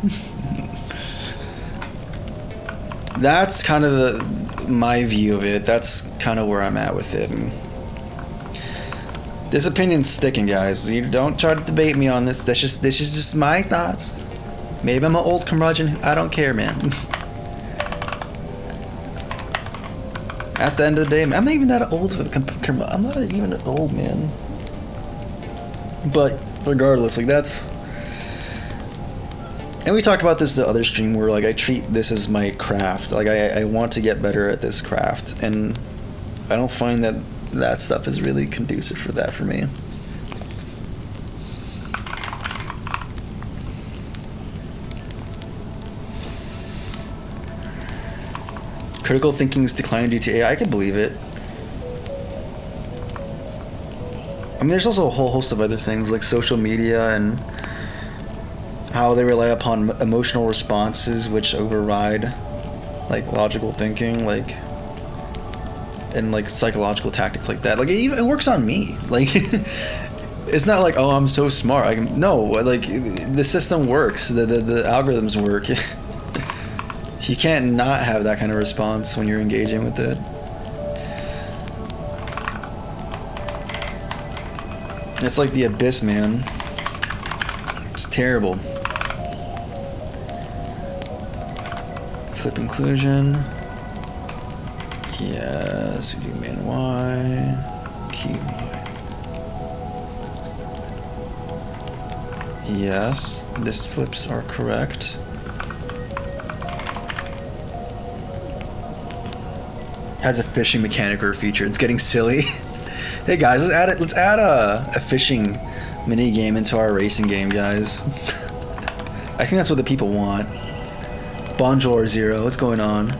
That's kind of my view of it. That's kind of where I'm at with it. And this opinion's sticking, guys. You don't try to debate me on this. This is just my thoughts. Maybe I'm an old curmudgeon. I don't care, man. At the end of the day, I'm not even that old. I'm not even an old man. But regardless, like And we talked about this the other stream where like I treat this as my craft. Like I want to get better at this craft, and I don't find that that stuff is really conducive for that for me. Critical thinking's declining due to AI. I can believe it. I mean, there's also a whole host of other things like social media and how they rely upon emotional responses which override like logical thinking, like, and like psychological tactics like that. Like it works on me. Like it's not like, oh, I'm so smart. I can, no, like the system works. The algorithms work. You can't not have that kind of response when you're engaging with it. It's like the abyss, man. It's terrible. Flip inclusion. Yes, we do main Y. Key Y. Yes, this flips are correct. Has a fishing mechanic or feature. It's getting silly. Hey guys, let's add a fishing mini game into our racing game, guys. I think that's what the people want. Bonjour Zero, what's going on?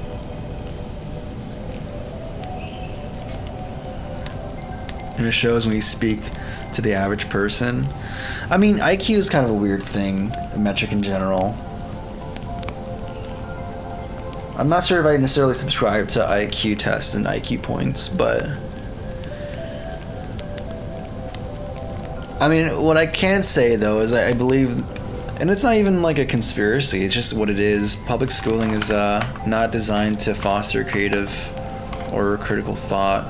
And it shows when you speak to the average person. I mean, IQ is kind of a weird thing, a metric in general. I'm not sure if I necessarily subscribe to IQ tests and IQ points, but I mean, what I can say though is I believe, and it's not even like a conspiracy, it's just what it is. Public schooling is not designed to foster creative or critical thought.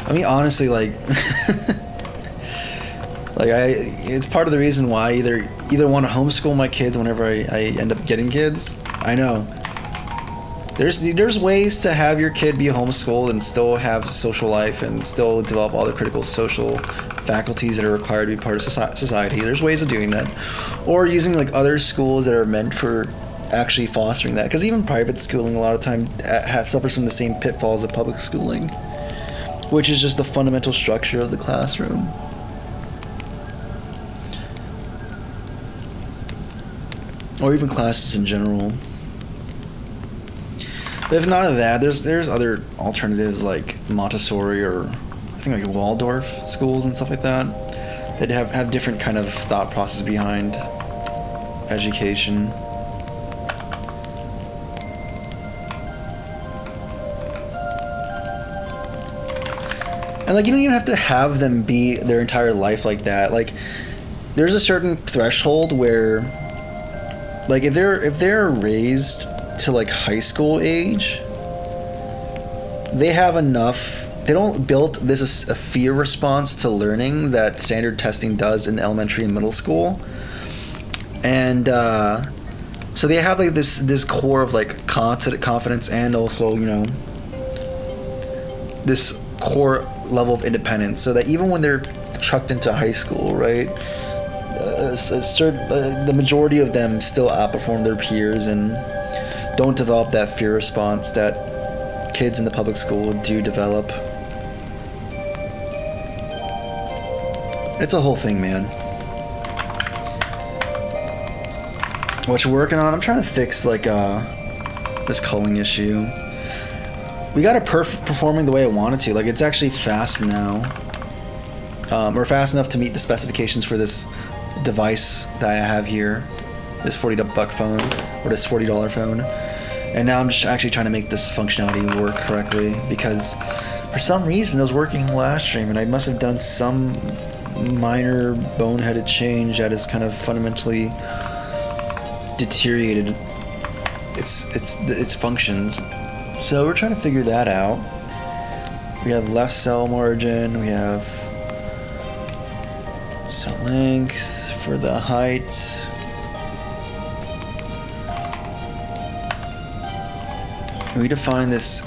I mean, honestly, like, it's part of the reason why I either want to homeschool my kids whenever I end up getting kids. I know. There's ways to have your kid be homeschooled and still have social life and still develop all the critical social faculties that are required to be part of society. There's ways of doing that. Or using like other schools that are meant for actually fostering that. Because even private schooling a lot of time suffers from the same pitfalls of public schooling, which is just the fundamental structure of the classroom. Or even classes in general. But if not that, there's other alternatives like Montessori or I think like Waldorf schools and stuff like that that have different kind of thought process behind education. And like you don't even have to have them be their entire life like that. Like there's a certain threshold where like if they're raised to like high school age, they have enough. They don't build this is a fear response to learning that standard testing does in elementary and middle school, and so they have like this core of like confidence and also this core level of independence, so that even when they're chucked into high school, right, the majority of them still outperform their peers and don't develop that fear response that kids in the public school do develop. It's a whole thing, man. What you're working on? I'm trying to fix like this culling issue. We got it performing the way I wanted to. Like it's actually fast now, or fast enough to meet the specifications for this device that I have here, this $40 phone or this $40 phone. And now I'm just actually trying to make this functionality work correctly, because for some reason it was working last stream and I must have done some minor boneheaded change that has kind of fundamentally deteriorated its functions. So we're trying to figure that out. We have left cell margin, we have cell length for the height. We define this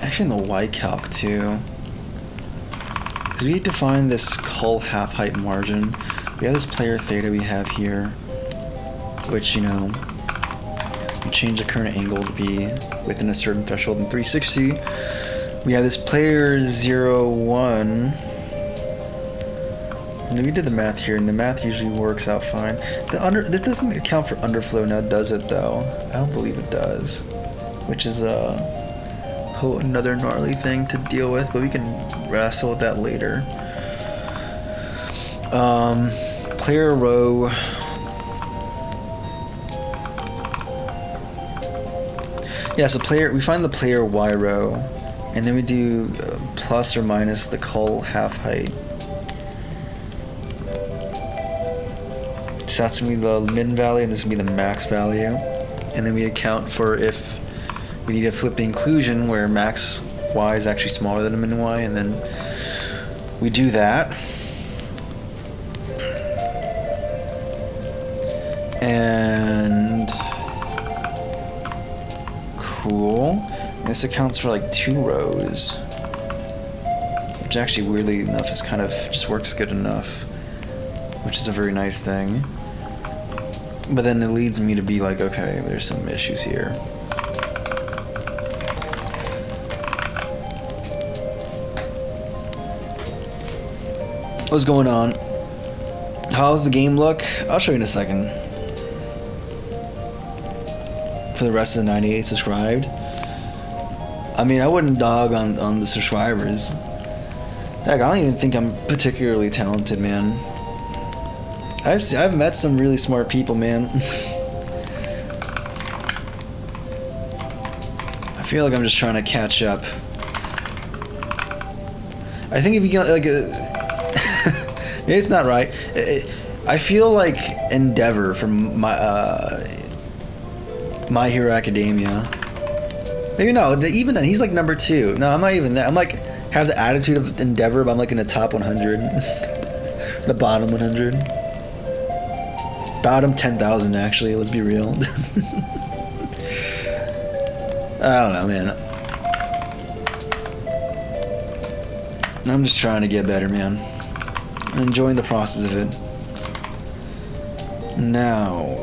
actually in the Y calc too. Because we define this cull half height margin. We have this player theta we have here, which, you know, we change the current angle to be within a certain threshold in 360. We have this player 0, 1. And we did the math here, and the math usually works out fine. That doesn't account for underflow now, does it, though? I don't believe it does. Which is another gnarly thing to deal with, but we can wrestle with that later. Player row. Yeah, so we find the player Y row, and then we do plus or minus the cull half height. So that's gonna be the min value, and this is gonna be the max value. And then we account for if we need to flip the inclusion where max Y is actually smaller than a min Y, and then we do that. And cool. And this accounts for like 2 rows, which actually weirdly enough is kind of just works good enough, which is a very nice thing. But then it leads me to be like, okay, there's some issues here. What's going on? How's the game look? I'll show you in a second. For the rest of the 98 subscribed. I mean, I wouldn't dog on the subscribers. Heck, I don't even think I'm particularly talented, man. I've met some really smart people, man. I feel like I'm just trying to catch up. I think if you get like it's not right. I feel like Endeavor from My Hero Academia. Maybe no, even then he's like number 2. No, I'm not even that. I'm like have the attitude of Endeavor, but I'm like in the top 100, the bottom 100. Bottom 10,000 actually, let's be real. I don't know, man. I'm just trying to get better, man. I'm enjoying the process of it. Now,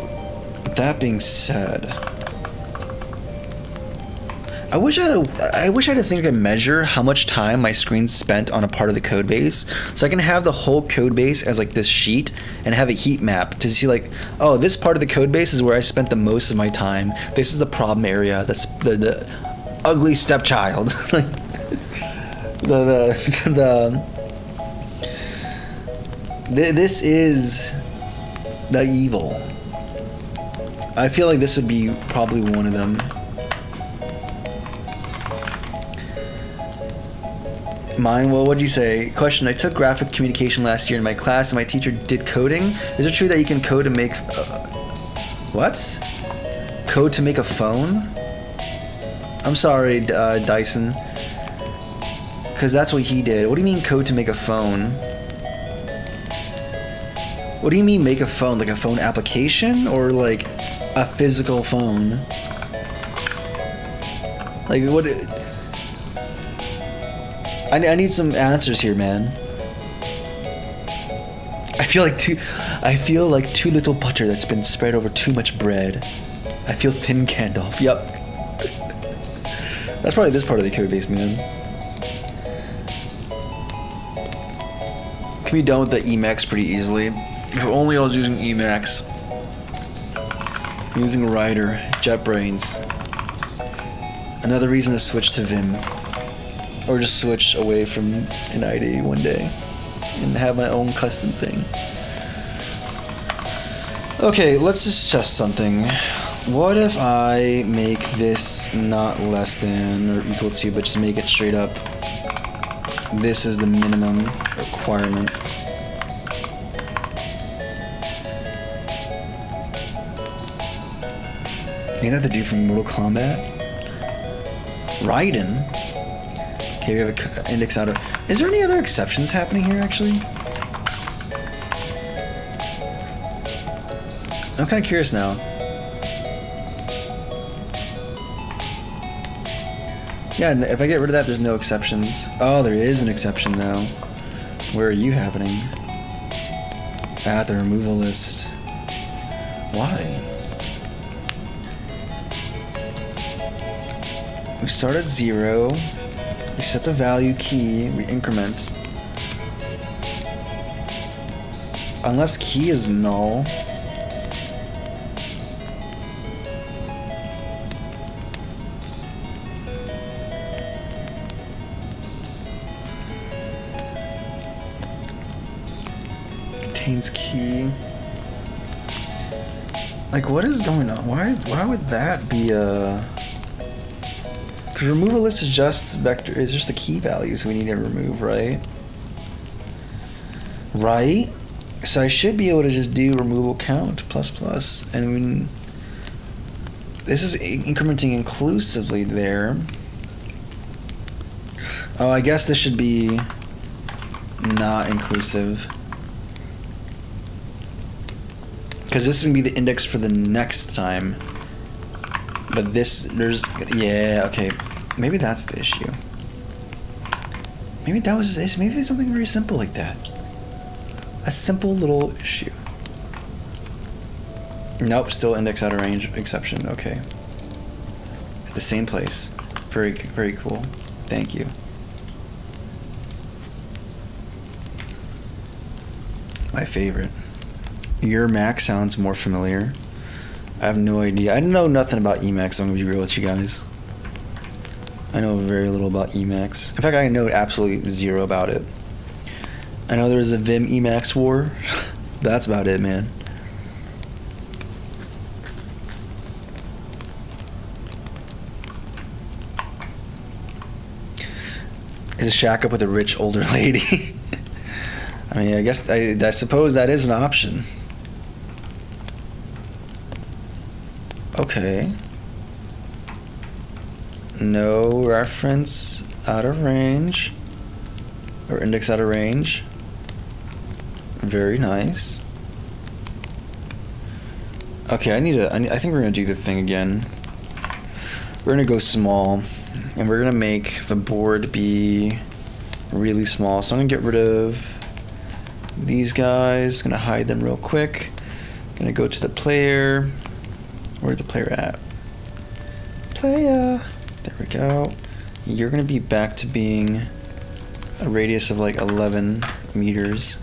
that being said, I wish I had a thing I could measure how much time my screen spent on a part of the code base, so I can have the whole code base as like this sheet and have a heat map to see like, oh, this part of the code base is where I spent the most of my time. This is the problem area. That's the ugly stepchild. Like this is the evil. I feel like this would be probably one of them. Mine, well, what'd you say? Question, I took graphic communication last year in my class and my teacher did coding. Is it true that you can code to make... what? Code to make a phone? I'm sorry, Dyson. Because that's what he did. What do you mean code to make a phone? What do you mean make a phone? Like a phone application? Or like a physical phone? Like what... I need some answers here, man. I feel like too little butter that's been spread over too much bread. I feel thin Gandalf. Yep. That's probably this part of the code base, man. Can be done with the Emacs pretty easily. If only I was using Emacs. I'm using Rider, JetBrains. Another reason to switch to Vim. Or just switch away from an IDE one day and have my own custom thing. Okay, let's just test something. What if I make this not less than or equal to, but just make it straight up, this is the minimum requirement. Ain't that the dude from Mortal Kombat? Raiden? Okay, we have an index out of... Is there any other exceptions happening here, actually? I'm kind of curious now. Yeah, if I get rid of that, there's no exceptions. Oh, there is an exception, though. Where are you happening? At the removal list. Why? We start at 0. We set the value key. We increment. Unless key is null. Contains key. Like, what is going on? Why would that be a... Because removal list is just vector, it's just the key values we need to remove, right? Right? So I should be able to just do removal count ++, and when this is incrementing inclusively there. Oh, I guess this should be not inclusive. Because this is going to be the index for the next time. But this, yeah, okay. Maybe that's the issue. Maybe that was, maybe it's something very simple like that. A simple little issue. Nope, still index out of range exception, okay. At the same place. Very, very cool. Thank you. My favorite. Your Mac sounds more familiar. I have no idea. I know nothing about Emacs, so I'm going to be real with you guys. I know very little about Emacs. In fact, I know absolutely zero about it. I know there's a Vim Emacs war. That's about it, man. Is a shack up with a rich older lady? I mean, I suppose that is an option. Okay. No reference out of range. Or index out of range. Very nice. Okay, I think we're gonna do the thing again. We're gonna go small. And we're gonna make the board be really small. So I'm gonna get rid of these guys. Gonna hide them real quick. Gonna go to the player. Where's the player at? Player. There we go. You're gonna be back to being a radius of like 11 meters.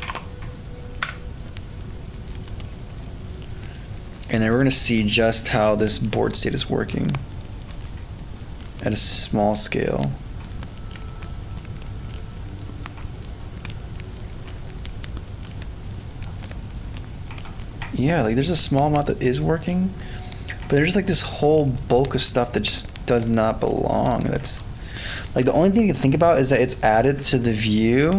And then we're gonna see just how this board state is working at a small scale. Yeah, like there's a small amount that is working, but there's like this whole bulk of stuff that just does not belong. That's like the only thing you can think about is that it's added to the view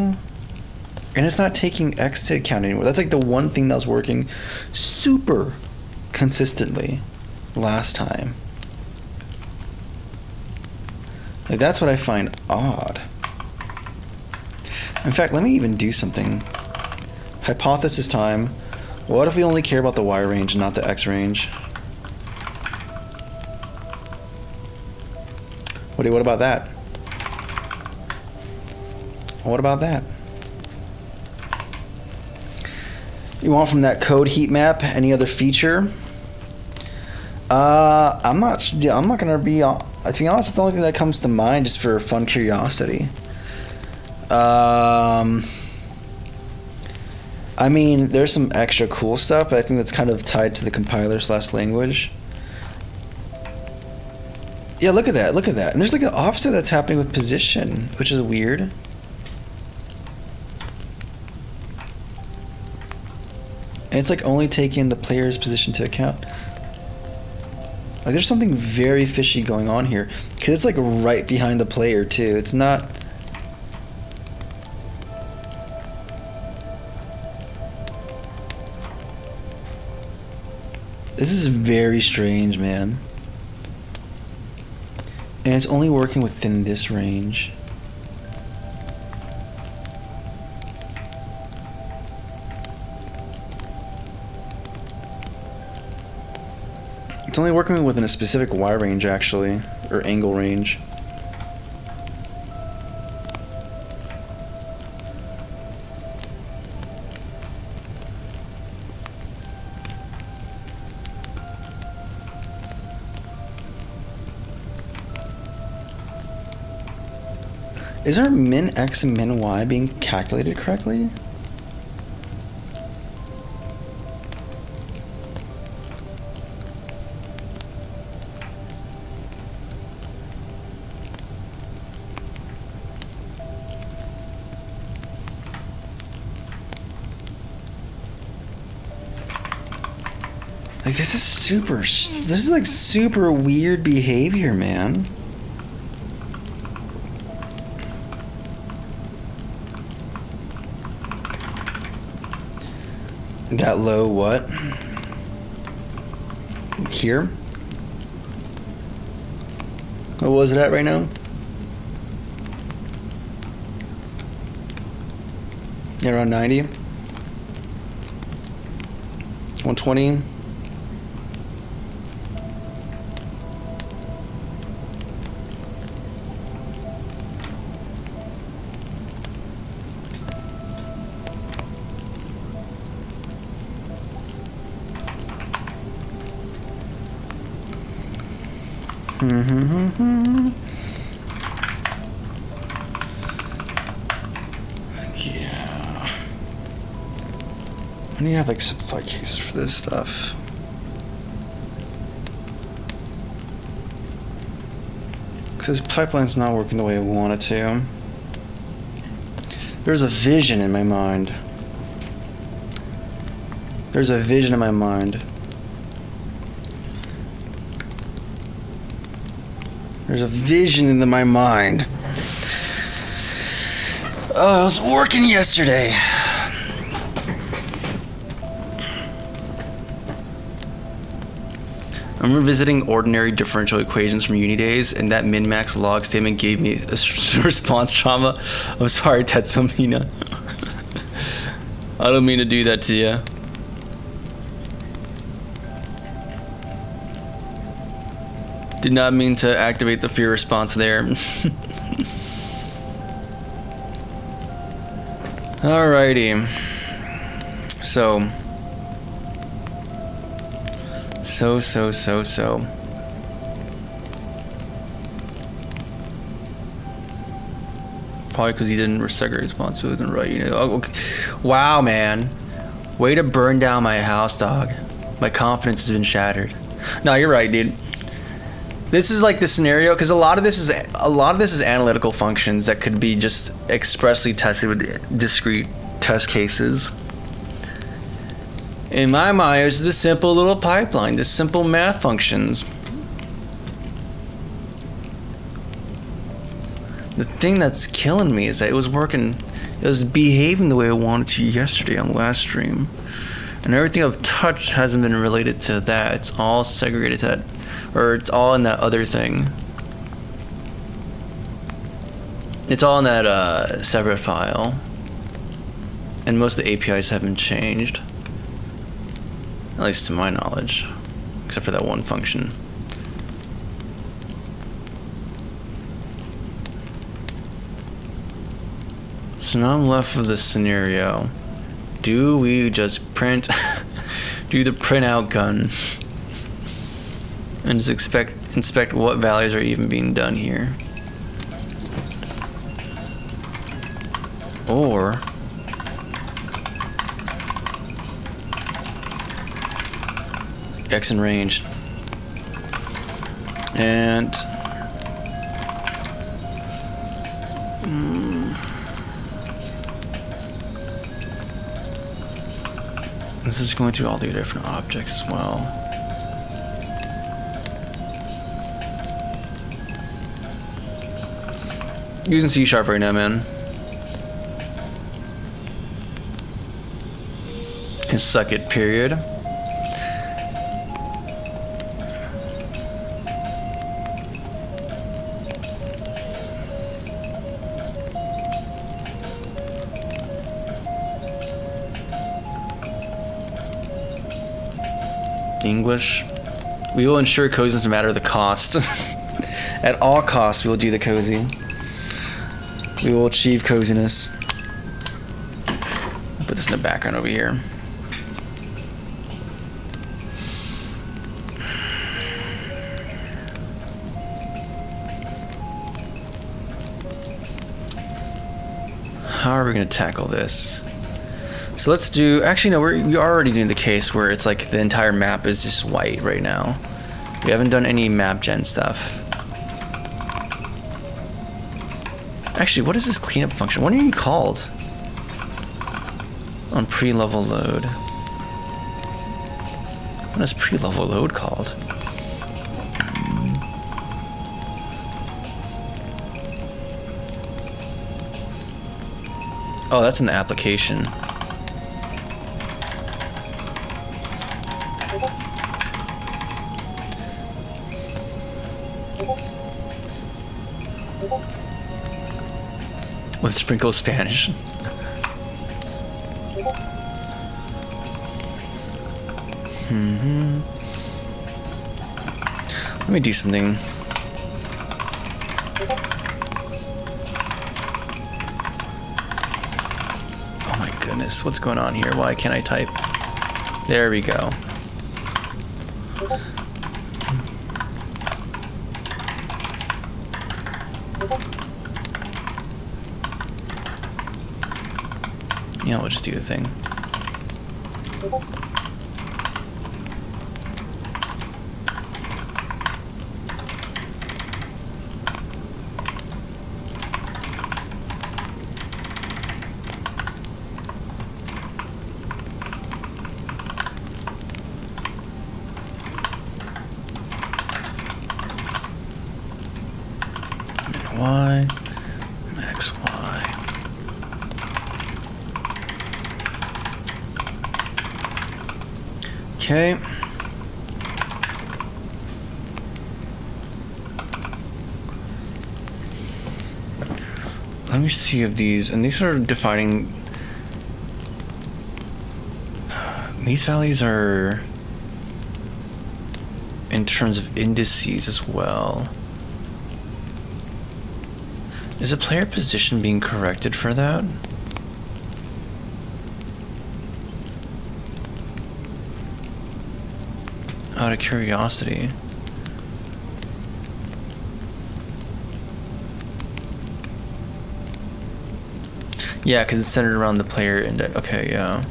and it's not taking X to account anymore. That's like the one thing that was working super consistently last time. Like that's what I find odd. In fact, let me even do something. Hypothesis time. What if we only care about the Y range and not the X range? What about that? What about that? You want from that code heat map any other feature? I'm not gonna be. To be honest, it's the only thing that comes to mind just for fun curiosity. I mean, there's some extra cool stuff, but I think that's kind of tied to the compiler / language. Yeah, look at that, look at that. And there's like an offset that's happening with position, which is weird. And it's like only taking the player's position to account. Like there's something very fishy going on here. Because it's like right behind the player too. It's not... This is very strange, man. And it's only working within this range. It's only working within a specific Y range, actually, or angle range. Is our min X and min Y being calculated correctly? Like, this is like super weird behavior, man. That low what? Here? What was it at right now? Yeah, around 90. 120. Yeah. I need to have like simplified cases for this stuff. Because pipeline's not working the way I want it to. There's a vision in my mind. There's a vision in my mind. There's a vision in my mind. Oh, I was working yesterday. I'm revisiting ordinary differential equations from uni days, and that min-max log statement gave me a response trauma. I'm sorry, Tetsumina. I don't mean to do that to you. Did not mean to activate the fear response there. Alrighty. So. Probably because he didn't segregate response to it right. You know. Oh, okay. Wow, man. Way to burn down my house, dog. My confidence has been shattered. No, you're right, dude. This is like the scenario because a lot of this is analytical functions that could be just expressly tested with discrete test cases. In my mind, this is a simple little pipeline, just simple math functions. The thing that's killing me is that it was behaving the way I wanted to yesterday on the last stream, and everything I've touched hasn't been related to that. It's all segregated to that. Or it's all in that other thing. It's all in that separate file. And most of the APIs haven't changed. At least to my knowledge. Except for that one function. So now I'm left with this scenario. Do we just print... do the printout gun? And just inspect what values are even being done here. Or X in range. And this is going through all the different objects as well. Using C# right now, man. Can suck it, period. English. We will ensure coziness no matter the cost. At all costs, we will do the cozy. We will achieve coziness. Put this in the background over here. how are we going to tackle this? So let's do, actually no, we're already doing the case where it's like the entire map is just white right now. We haven't done any map gen stuff. Actually, what is this cleanup function? What are you called? On pre-level load. What is pre-level load called? Oh, that's an application. With sprinkle Spanish. Let me do something. Oh my goodness, what's going on here? Why can't I type? There we go. Yeah, we'll just do the thing. Y, max Y. Okay. Let me see if these, and these are defining, these values are in terms of indices as well. Is a player position being corrected for that? Out of curiosity. Yeah, because it's centered around the player index. Okay, yeah.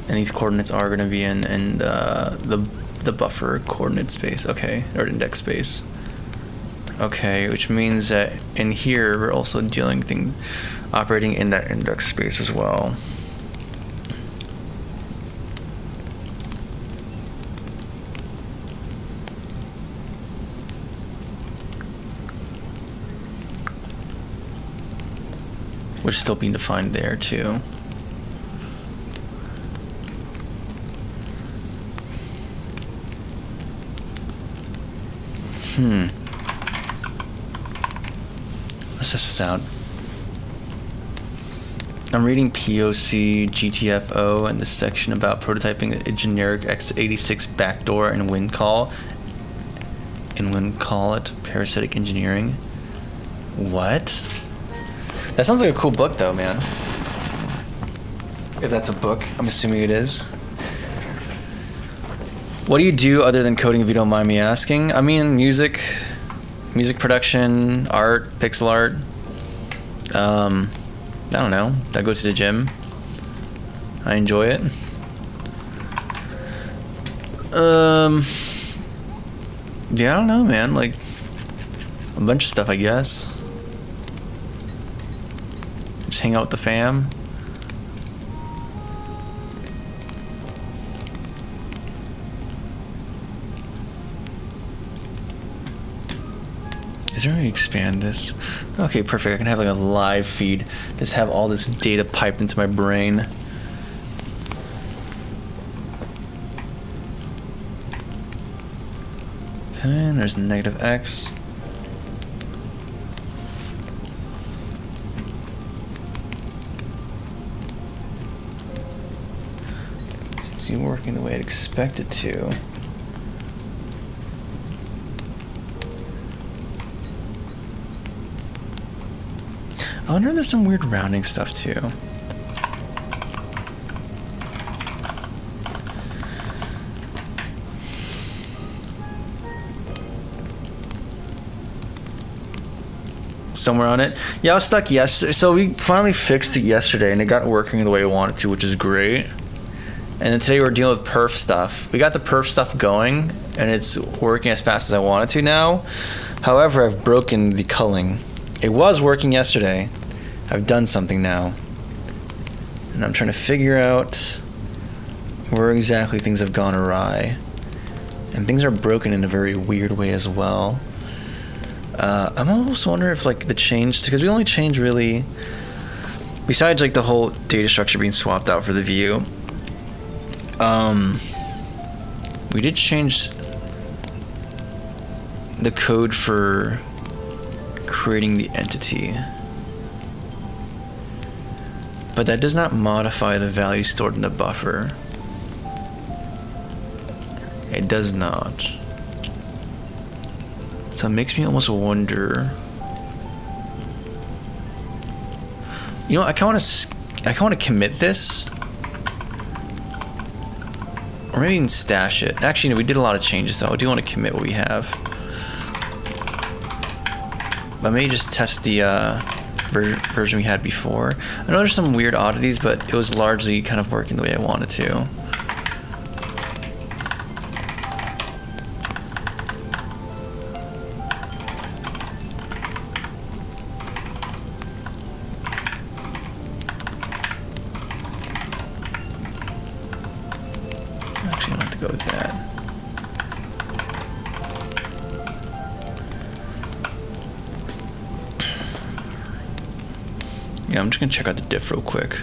And these coordinates are going to be in the buffer coordinate space. Okay, or index space. Okay, which means that in here we're also operating in that index space as well. Which is still being defined there too. Let's test this out. I'm reading POC GTFO and this section about prototyping a generic x86 backdoor and WinCall it parasitic engineering. What? That sounds like a cool book though, man. If that's a book, I'm assuming it is. What do you do other than coding, if you don't mind me asking? I mean, music production, art, pixel art. I don't know. I go to the gym. I enjoy it. Yeah, I don't know, man. Like, a bunch of stuff, I guess. Just hang out with the fam. Is there a way to expand this? Okay, perfect. I can have like a live feed. Just have all this data piped into my brain. Okay, and there's negative X. Is it working the way I'd expect it to? I wonder if there's some weird rounding stuff too. somewhere on it. Yeah, I was stuck yesterday. So we finally fixed it yesterday, and it got working the way I wanted to, which is great. And then today we're dealing with perf stuff. We got the perf stuff going, and it's working as fast as I want it to now. However, I've broken the culling. It was working yesterday. I've done something now. And I'm trying to figure out where exactly things have gone awry. And things are broken in a very weird way as well. I'm almost wondering if like the change, because we only changed really, besides like the whole data structure being swapped out for the view, we did change the code for creating the entity. But that does not modify the value stored in the buffer. It does not. So it makes me almost wonder. You know, I kind of want to commit this, or maybe even stash it. Actually, no, we did a lot of changes, so I do want to commit what we have. But maybe just test the version we had before. I know there's some weird oddities, but it was largely kind of working the way I wanted to. Actually, I don't have to go with that. Yeah, I'm just gonna check out the diff real quick.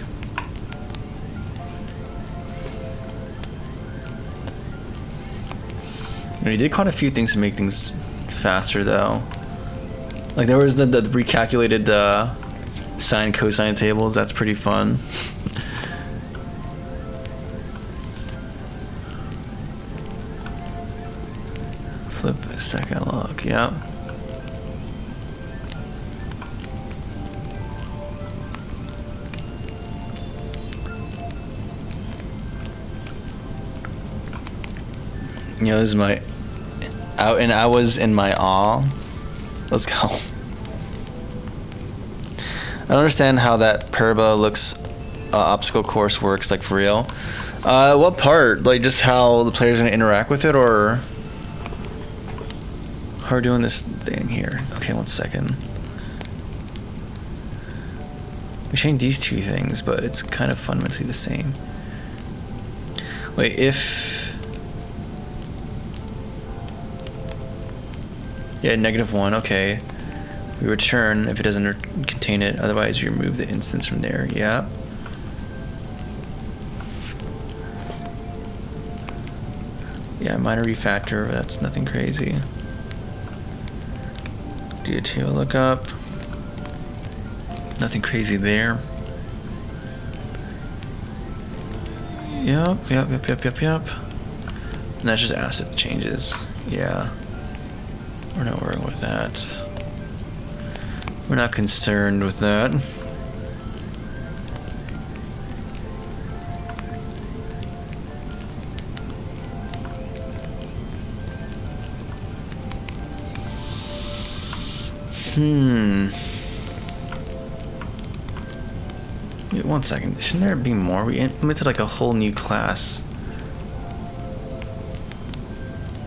We did quite a few things to make things faster, though. Like there was the recalculated sine cosine tables. That's pretty fun. Flip second log. Yeah. You know, this is my I was in my awe. Let's go. I don't understand how that parabola looks obstacle course works, like for real. What part? Like just how the player's gonna interact with it, or how we're doing this thing here? Okay, 1 second. We changed these two things, but it's kind of fundamentally the same. Wait, if yeah, -1, okay. We return if it doesn't contain it, otherwise you remove the instance from there, yeah. Yeah, minor refactor, but that's nothing crazy. Do a table lookup. Nothing crazy there. Yep. And that's just asset changes, yeah. We're not worrying with that. We're not concerned with that. Wait, 1 second. Shouldn't there be more? We implemented like a whole new class.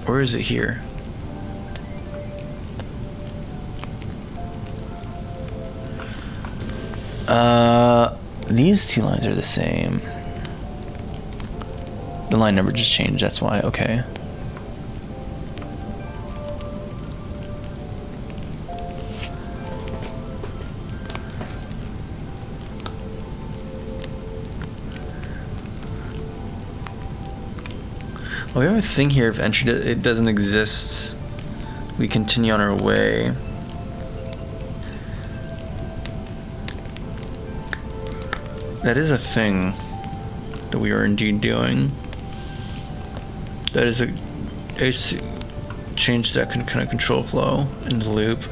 Where is it here? These two lines are the same. The line number just changed, that's why, okay. Well, we have a thing here, if entry it doesn't exist, we continue on our way. That is a thing that we are indeed doing. That is a change that can kind of control flow in the loop.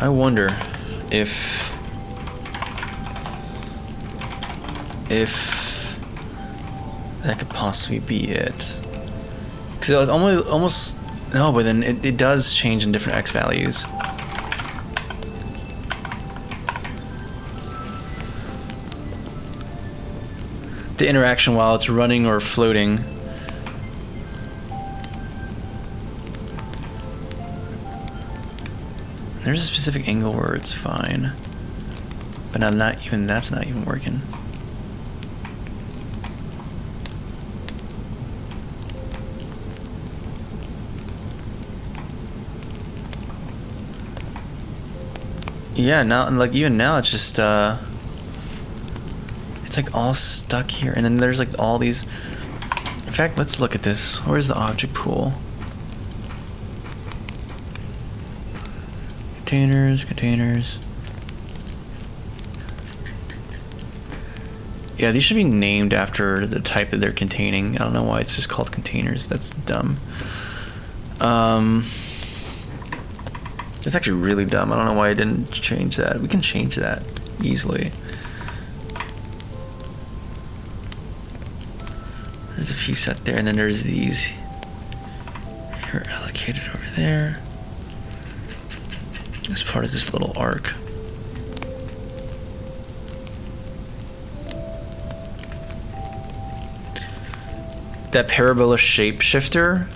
I wonder if that could possibly be it. Because it almost No, but then it does change in different X values. The interaction while it's running or floating. There's a specific angle where it's fine. But now that's not even working. Yeah, now like even now it's just it's like all stuck here, and then there's like all these. In fact, let's look at this. Where's the object pool? Containers. Yeah, these should be named after the type that they're containing. I don't know why it's just called containers. That's dumb. It's actually really dumb. I don't know why I didn't change that. We can change that easily. There's a few set there, and then there's these here allocated over there as part of this little arc. That parabola shapeshifter.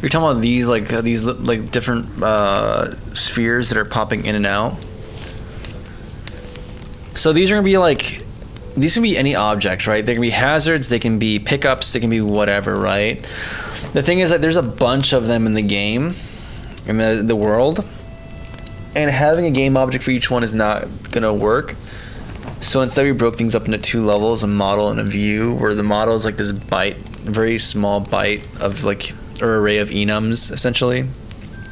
You're talking about these like different spheres that are popping in and out. So these are gonna be like, these can be any objects, right? They can be hazards, they can be pickups, they can be whatever, right? The thing is that there's a bunch of them in the game, in the world, and having a game object for each one is not gonna work. So instead we broke things up into two levels, a model and a view, where the model is like this byte, very small byte of like, or array of enums essentially,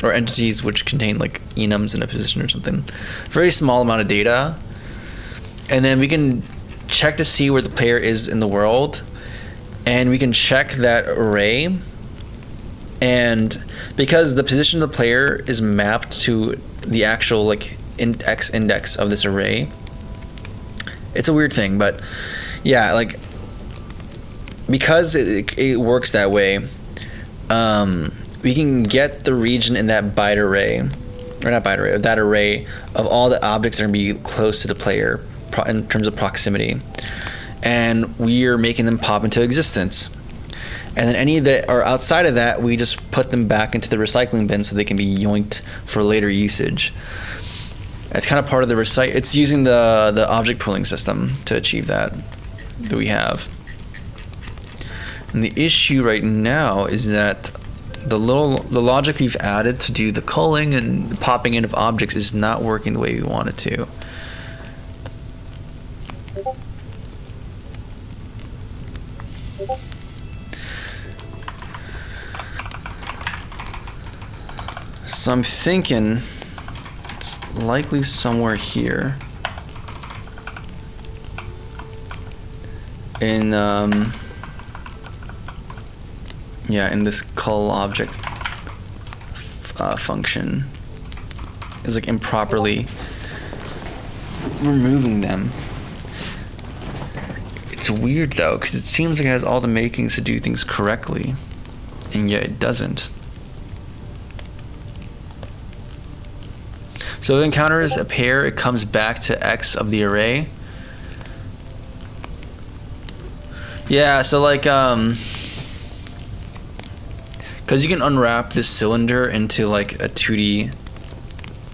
or entities which contain like enums in a position or something. Very small amount of data. And then we can check to see where the player is in the world, and we can check that array. And because the position of the player is mapped to the actual like X index of this array, it's a weird thing, but yeah, like because it works that way, we can get the region in that byte array, or not byte array, that array of all the objects that are going to be close to the player in terms of proximity, and we are making them pop into existence. And then any that are outside of that, we just put them back into the recycling bin so they can be yoinked for later usage. It's kind of part of the it's using the object pooling system to achieve that we have. And the issue right now is that the logic we've added to do the culling and popping in of objects is not working the way we want it to. So I'm thinking it's likely somewhere here in in this cull object function is like improperly removing them. It's weird though, because it seems like it has all the makings to do things correctly, and yet it doesn't. So if it encounters a pair, it comes back to X of the array. Yeah, so like because you can unwrap this cylinder into like a 2D.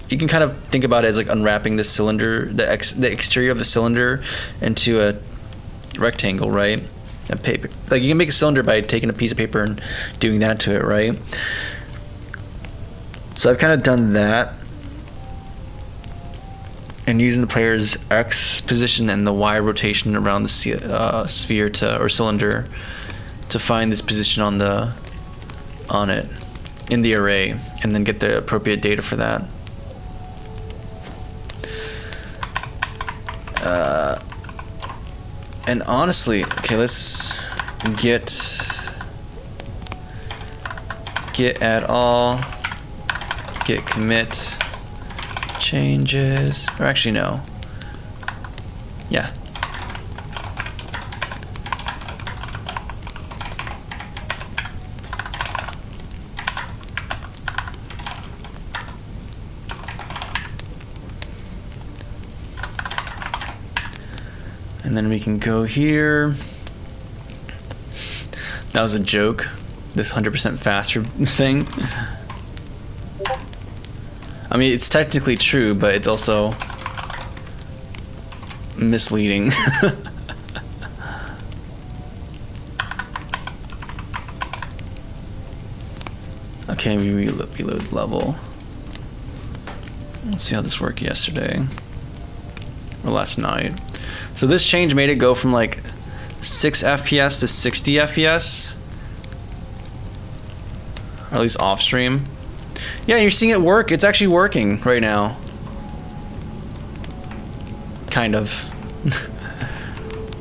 You can kind of think about it as like unwrapping the cylinder, the exterior of the cylinder into a rectangle, right? A paper. Like you can make a cylinder by taking a piece of paper and doing that to it, right? So I've kind of done that, and using the player's X position and the Y rotation around the sphere or cylinder to find this position on it in the array, and then get the appropriate data for that. And honestly, okay, let's get add all, get commit changes, or actually no. Yeah. And then we can go here. That was a joke. This 100% faster thing. I mean, it's technically true, but it's also misleading. Okay, we reload level. Let's see how this worked yesterday. Or last night. So this change made it go from like 6 FPS to 60 FPS. Or at least off stream. Yeah, you're seeing it work. It's actually working right now. Kind of.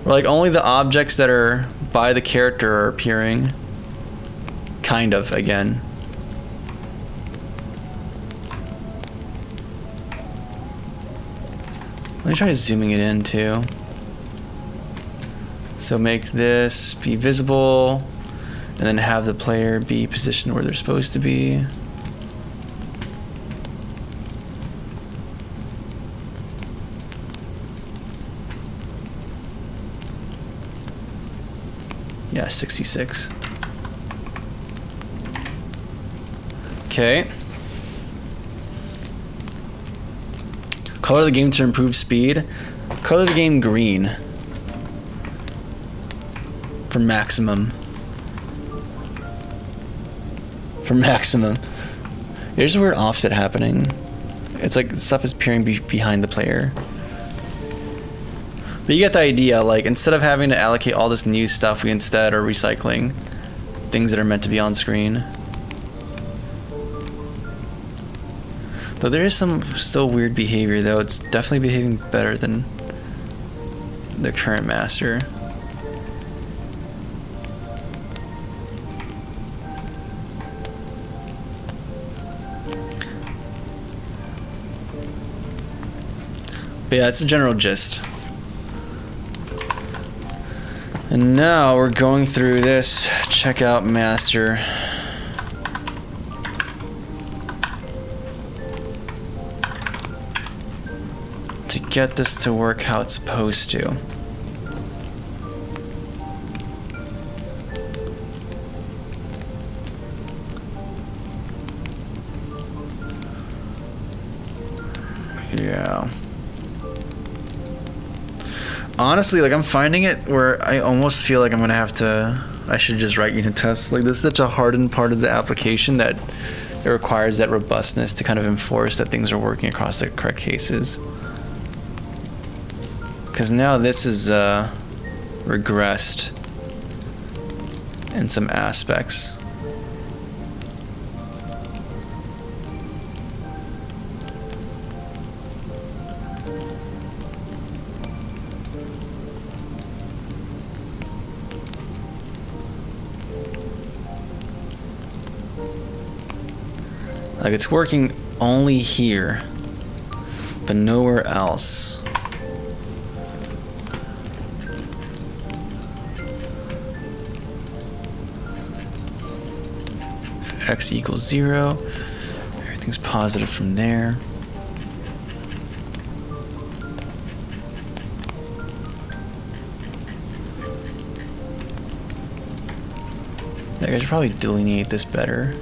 Or like only the objects that are by the character are appearing. Kind of, again. Let me try zooming it in too. So make this be visible, and then have the player be positioned where they're supposed to be. Yeah, 66. Okay. Color the game to improve speed. Color the game green. For maximum. For maximum. There's a weird offset happening. It's like stuff is appearing behind the player. But you get the idea, like instead of having to allocate all this new stuff, we instead are recycling things that are meant to be on screen. Though there is some still weird behavior though, it's definitely behaving better than the current master. But yeah, it's the general gist. And now we're going through this checkout master. To get this to work how it's supposed to. Yeah. Honestly, like I'm finding it where I almost feel like I'm gonna have to, I should just write unit tests. Like this is such a hardened part of the application that it requires that robustness to kind of enforce that things are working across the correct cases. Because now this is regressed in some aspects. Like it's working only here, but nowhere else. X equals 0. Everything's positive from there. I should probably delineate this better.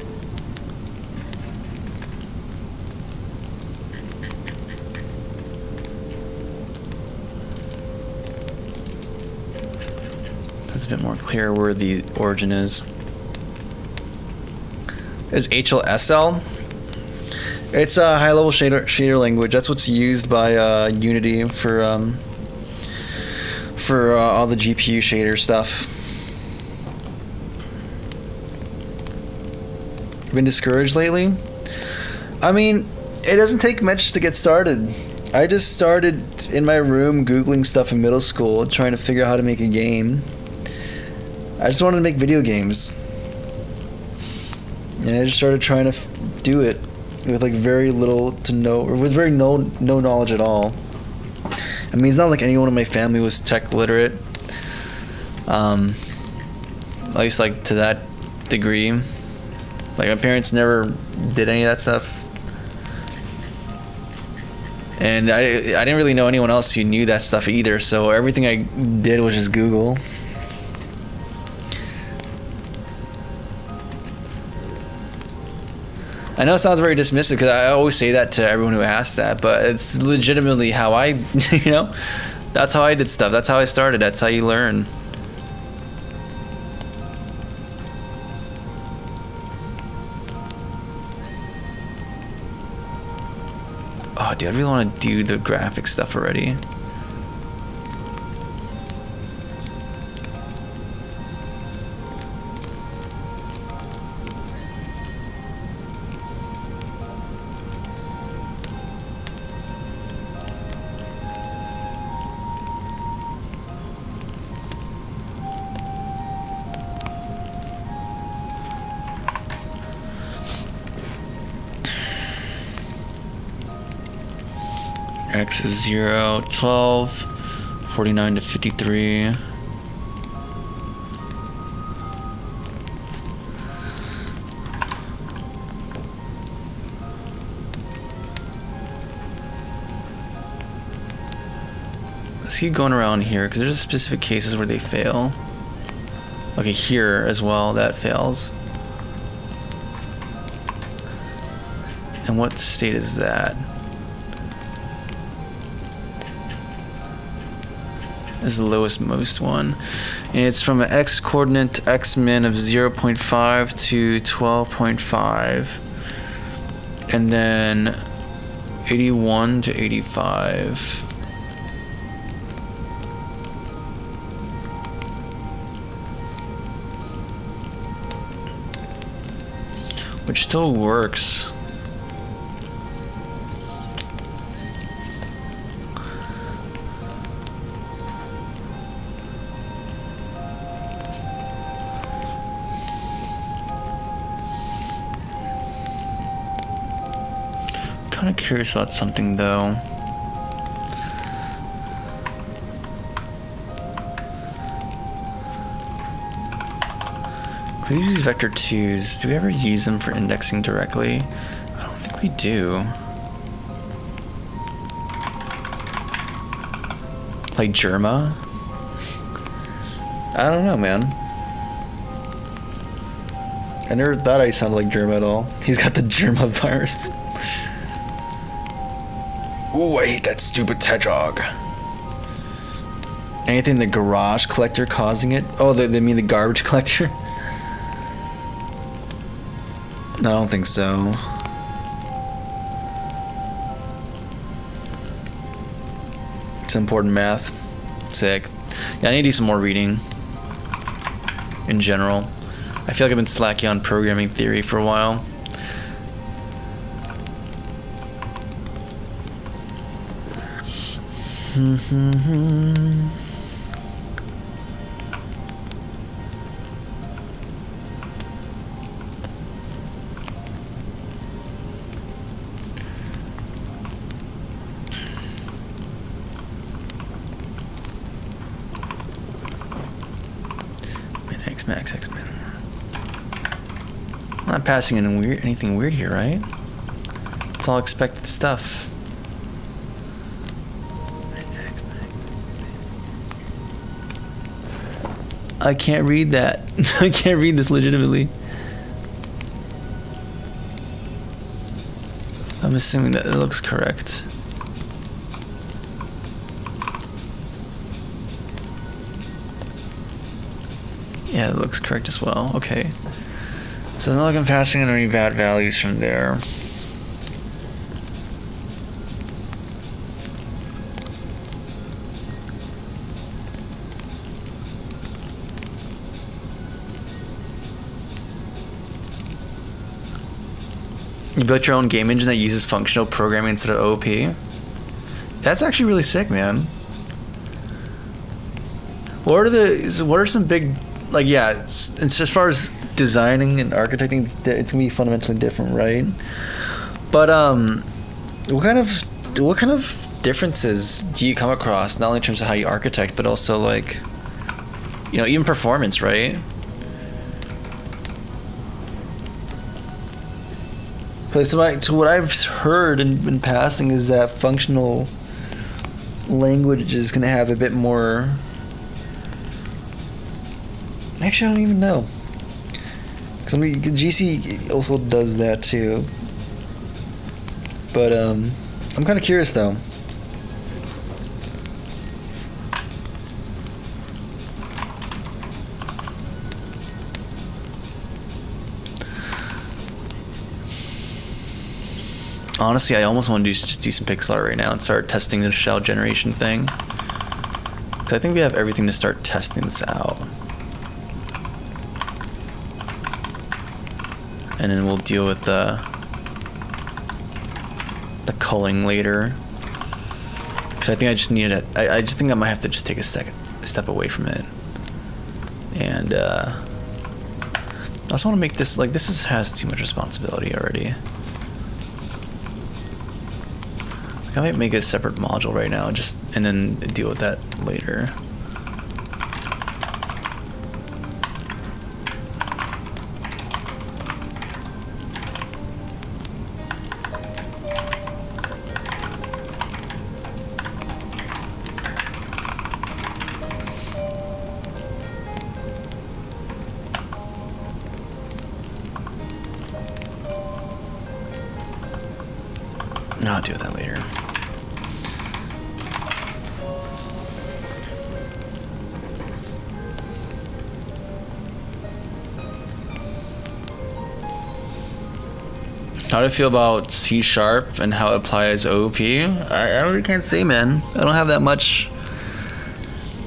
It's a bit more clear where the origin is. Is HLSL? It's a high-level shader language. That's what's used by Unity for all the GPU shader stuff. Been discouraged lately? I mean, it doesn't take much to get started. I just started in my room Googling stuff in middle school, trying to figure out how to make a game. I just wanted to make video games. And I just started trying to do it with like very little to no, or with very no knowledge at all. I mean, it's not like anyone in my family was tech literate. At least like to that degree. Like my parents never did any of that stuff. And I didn't really know anyone else who knew that stuff either, so everything I did was just Google. I know it sounds very dismissive because I always say that to everyone who asks that, but it's legitimately how I, you know, that's how I did stuff. That's how I started. That's how you learn. Oh, dude, I really want to do the graphic stuff already. X is 0, 12, 49 to 53. Let's keep going around here because there's specific cases where they fail. Okay, here as well, that fails. And what state is that? Is the lowest most one, and it's from an x coordinate x min of 0.5 to 12.5, and then 81 to 85. Which still works. Kind of curious about something though. We use these vector 2s. Do we ever use them for indexing directly? I don't think we do. Like Germa? I don't know, man. I never thought I sounded like Germa at all. He's got the Germa virus. Ooh, I hate that stupid hedgehog. Anything in the garage collector causing it? Oh, they mean the garbage collector? No, I don't think so. It's important math. Sick. Yeah, I need to do some more reading. In general. I feel like I've been slacking on programming theory for a while. Min X max X min. I'm not passing in anything weird here, right? It's all expected stuff. I can't read that. I can't read this legitimately. I'm assuming that it looks correct. Yeah, it looks correct as well. Okay. So it's not like I'm passing in any bad values from there. You built your own game engine that uses functional programming instead of OOP? That's actually really sick, man. What are some big, like, yeah, it's as far as designing and architecting, it's gonna be fundamentally different, right? But what kind of differences do you come across, not only in terms of how you architect, but also, like, you know, even performance, right? Because to what I've heard in passing is that functional language is going to have a bit more. Actually, I don't even know. Because GC also does that too. But I'm kind of curious though. Honestly, I almost want to just do some pixel art right now and start testing the shell generation thing. So I think we have everything to start testing this out. And then we'll deal with the culling later. So I think I just need it. I just think I might have to just take a step away from it. And I also want to make this, like, this has too much responsibility already. I might make a separate module right now, and then deal with that later. No, I'll deal with that later. How do I feel about C# and how it applies OOP? I really can't say, man. I don't have that much.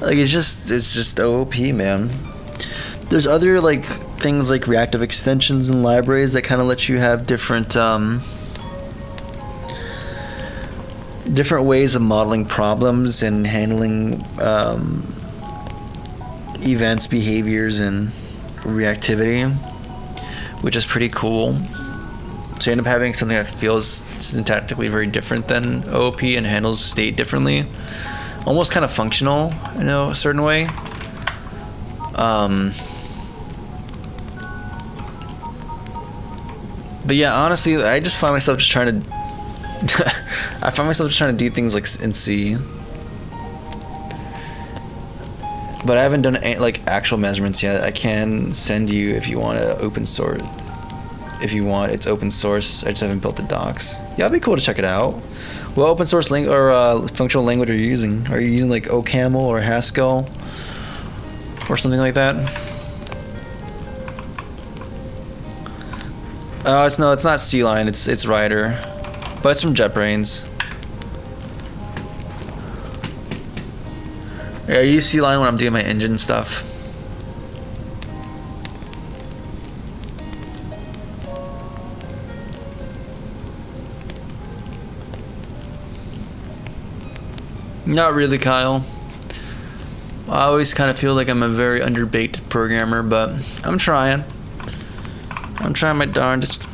Like, it's just OOP, man. There's other like things like reactive extensions and libraries that kind of let you have different ways of modeling problems and handling events, behaviors, and reactivity, which is pretty cool. So you end up having something that feels syntactically very different than OOP and handles state differently. Almost kind of functional in a certain way. But yeah, honestly, I just find myself just trying to do things like in C. But I haven't done like actual measurements yet. I can send you if you want to open source. If you want, it's open source. I just haven't built the docs. Yeah, it'd be cool to check it out. What open source functional language are you using? Are you using like OCaml or Haskell or something like that? It's not C-Line. It's Rider, but it's from JetBrains. Yeah, I use C-Line when I'm doing my engine stuff. Not really, Kyle. I always kind of feel like I'm a very underbaked programmer, but I'm trying. I'm trying my darndest.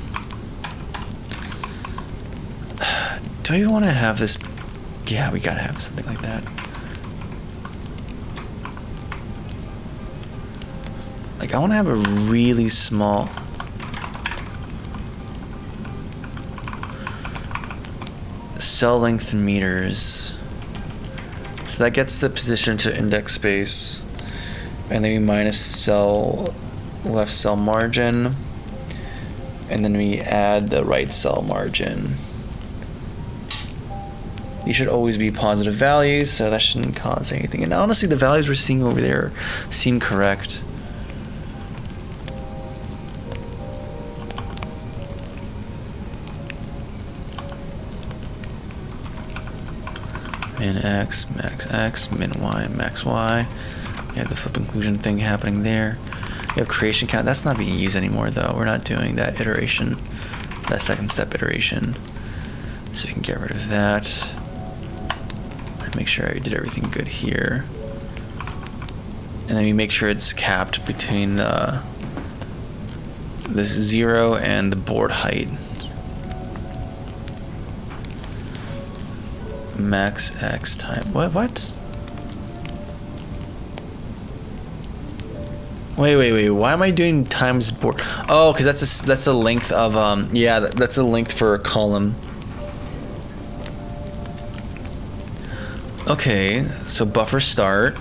Do I even want to have this? Yeah, we gotta have something like that. Like, I want to have a really small. Cell length meters. So that gets the position to index space, and then we minus left cell margin, and then we add the right cell margin. These should always be positive values, so that shouldn't cause anything. And honestly, the values we're seeing over there seem correct. Min x, max x, min y, max y. You have the flip inclusion thing happening there. You have creation count. That's not being used anymore, though. We're not doing that iteration, that second step iteration. So we can get rid of that. And make sure I did everything good here. And then we make sure it's capped between this 0 and the board height. Max x time. What? Wait. Why am I doing times board? Oh, because that's a length of yeah, that's a length for a column. Okay, so buffer start.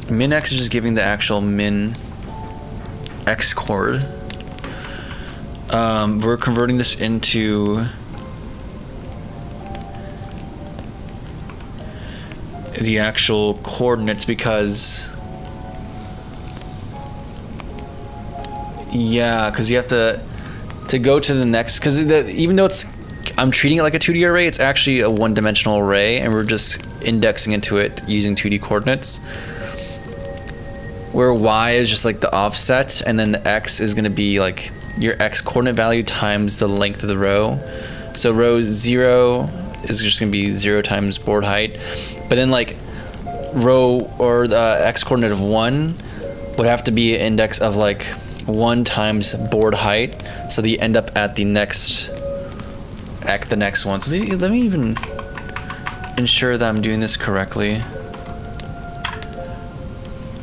Min x is just giving the actual min x chord. We're converting this into the actual coordinates because you have to go to the next, because even though I'm treating it like a 2D array, it's actually a one-dimensional array, and we're just indexing into it using 2D coordinates, where y is just like the offset, and then the x is going to be like your x coordinate value times the length of the row. So row 0 is just going to be 0 times board height, but then like row or the x coordinate of 1 would have to be an index of like 1 times board height, so that you end up at the next one. So let me even ensure that I'm doing this correctly.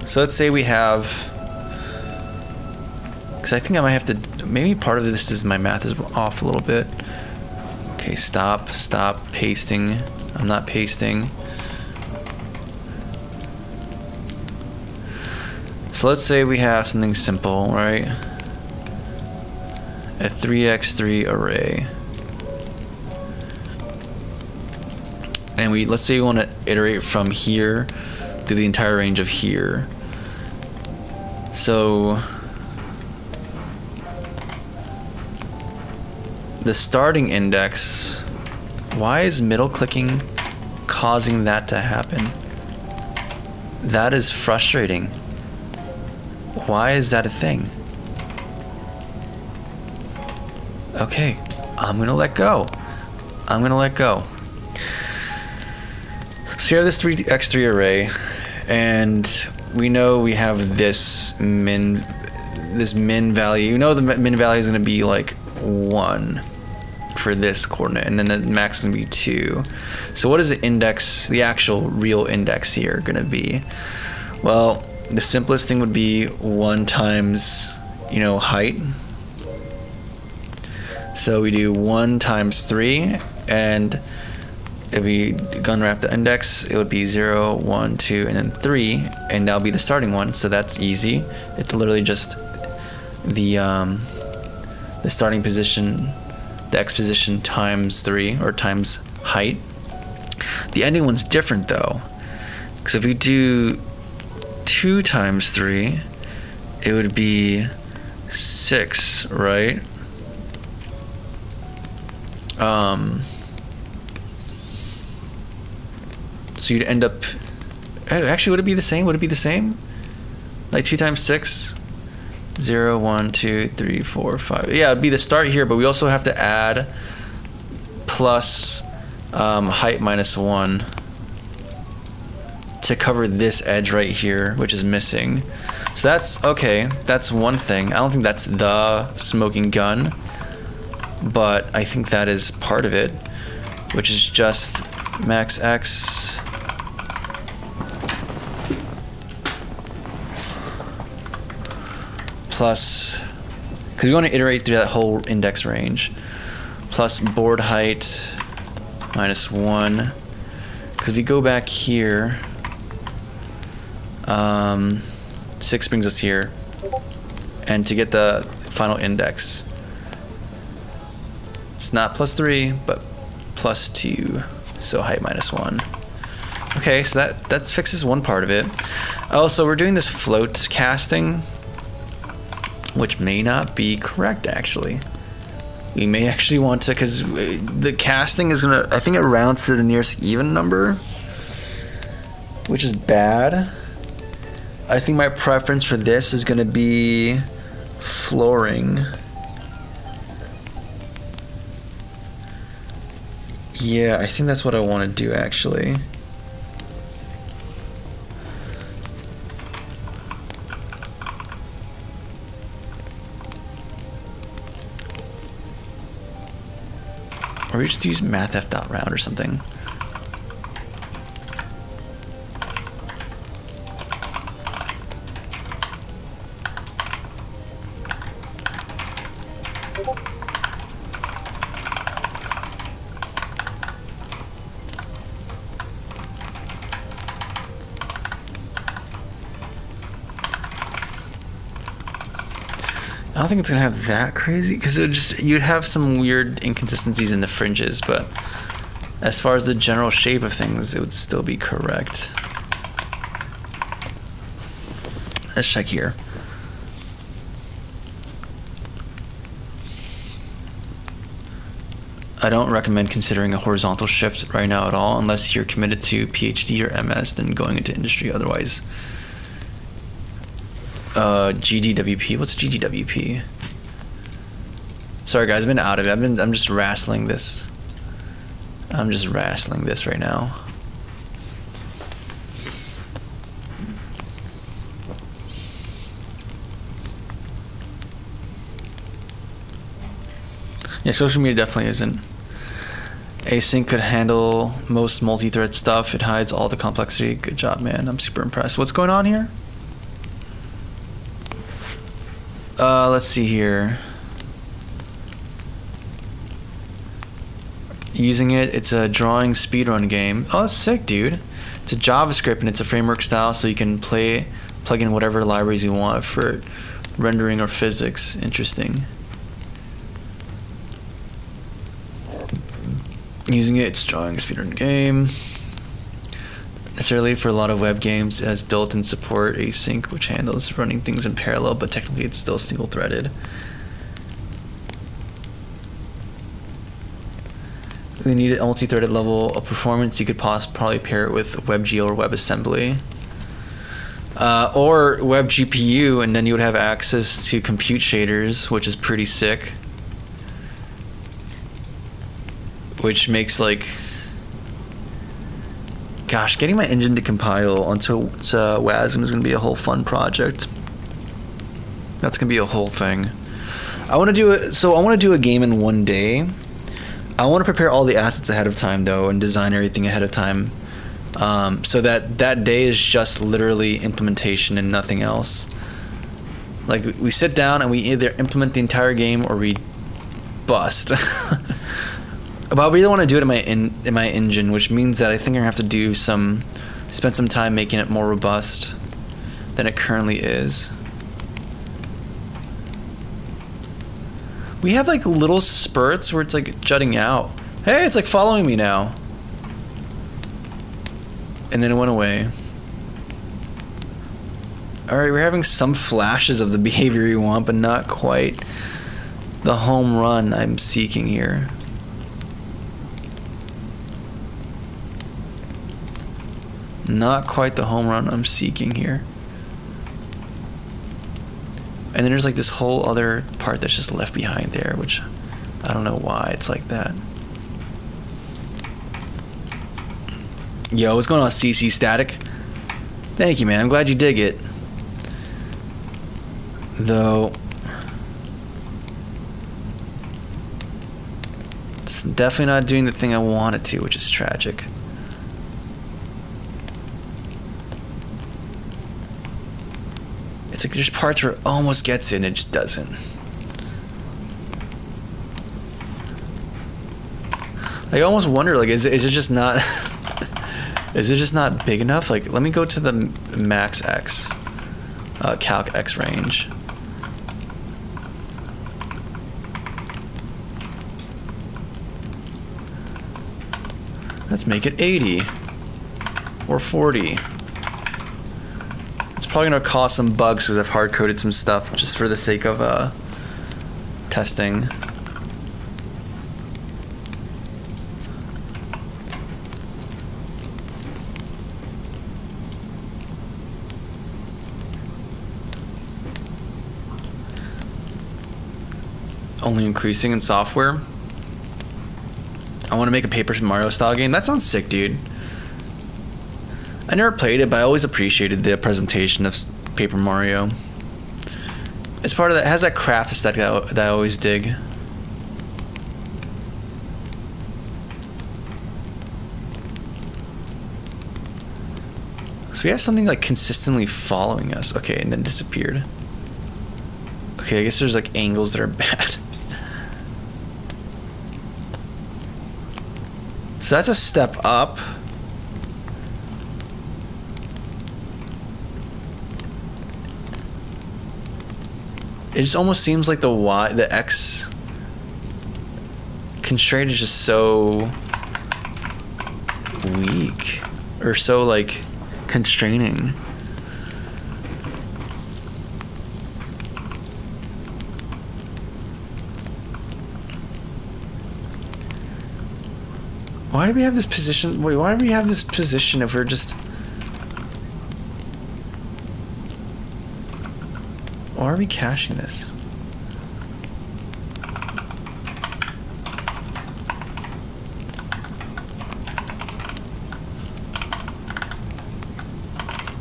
So let's say we have, because I think I might have to, maybe part of this is my math is off a little bit. Okay, stop pasting. I'm not pasting. So let's say we have something simple, right? A 3x3 array. And let's say we want to iterate from here through the entire range of here. So the starting index, why is middle clicking causing that to happen? That is frustrating. Why is that a thing? Okay, I'm gonna let go. So you have this 3x3 array, and we know we have this min value. You know the min value is going to be like 1 for this coordinate, and then the max is going to be 2. So what is the index, the actual real index here, going to be? Well, the simplest thing would be 1 times, height. So we do 1 times 3, and if we unwrap the index, it would be 0, 1, 2, and then 3, and that'll be the starting one. So that's easy. It's literally just the starting position, the x position times 3, or times height. The ending one's different though, because if we do 2 times 3, it would be 6, right? So you'd end up, actually, would it be the same? Like 2 times 6? 0, 1, 2, 3, 4, 5. Yeah, it'd be the start here, but we also have to add plus height minus 1 to cover this edge right here, which is missing. So that's one thing. I don't think that's the smoking gun, but I think that is part of it, which is just max x plus, because we want to iterate through that whole index range, plus board height minus 1, because if we go back here, 6 brings us here, and to get the final index, it's not plus 3 but plus 2, so height minus 1. Okay, so that fixes one part of it. Oh, so we're doing this float casting, which may not be correct actually. We may actually want to, because the casting is gonna, I think it rounds to the nearest even number, which is bad. I think my preference for this is gonna be flooring. Yeah, I think that's what I want to do actually. Or we just use mathf.round or something. I don't think it's gonna have that crazy because you'd have some weird inconsistencies in the fringes, but as far as the general shape of things, it would still be correct. Let's check here. I don't recommend considering a horizontal shift right now at all unless you're committed to PhD or MS, then going into industry. Otherwise, GDWP. What's GDWP? Sorry guys, I've been out of it. I'm just wrestling this. I'm just wrestling this right now. Yeah, social media definitely isn't. Async could handle most multi-thread stuff. It hides all the complexity. Good job, man. I'm super impressed. What's going on here? Let's see here. Using it, it's a drawing speedrun game. Oh, that's sick, dude. It's a JavaScript and it's a framework style, so you can plug in whatever libraries you want for rendering or physics. Interesting. Using it, it's drawing a speedrun game. Necessarily for a lot of web games, it has built-in support async, which handles running things in parallel, but technically it's still single-threaded. We need a multi-threaded level of performance. You could probably pair it with WebGL or WebAssembly. Or WebGPU, and then you would have access to compute shaders, which is pretty sick. Which makes gosh, getting my engine to compile onto WASM is going to be a whole fun project. That's going to be a whole thing. I want to do a game in one day. I want to prepare all the assets ahead of time though and design everything ahead of time. So that day is just literally implementation and nothing else. Like we sit down and we either implement the entire game or we bust. But I really want to do it in my engine, which means that I think I'm gonna have to spend some time making it more robust than it currently is. We have like little spurts where it's like jutting out. Hey, it's like following me now. And then it went away. Alright, we're having some flashes of the behavior you want, but not quite the home run I'm seeking here. Not quite the home run I'm seeking here. And then there's like this whole other part that's just left behind there, which I don't know why it's like that. Yo, what's going on, CC Static? Thank you, man. I'm glad you dig it. Though, it's definitely not doing the thing I want it to, which is tragic. It's like there's parts where it almost gets it and it just doesn't. I almost wonder, like, is it just not is it just not big enough? Like, let me go to the max X, calc X range. Let's make it 80 or 40. Probably gonna cause some bugs because I've hard coded some stuff just for the sake of testing. Only increasing in software. I want to make a Paper Mario style game. That sounds sick, dude. I never played it, but I always appreciated the presentation of Paper Mario. It's part of that. It has that craft aesthetic that I always dig. So we have something like consistently following us. Okay, and then disappeared. Okay, I guess there's like angles that are bad. So that's a step up. It just almost seems like the X constraint is just so weak, or so like constraining. Why do we have this position? Wait, why do we have this position if we're just... Why are we caching this?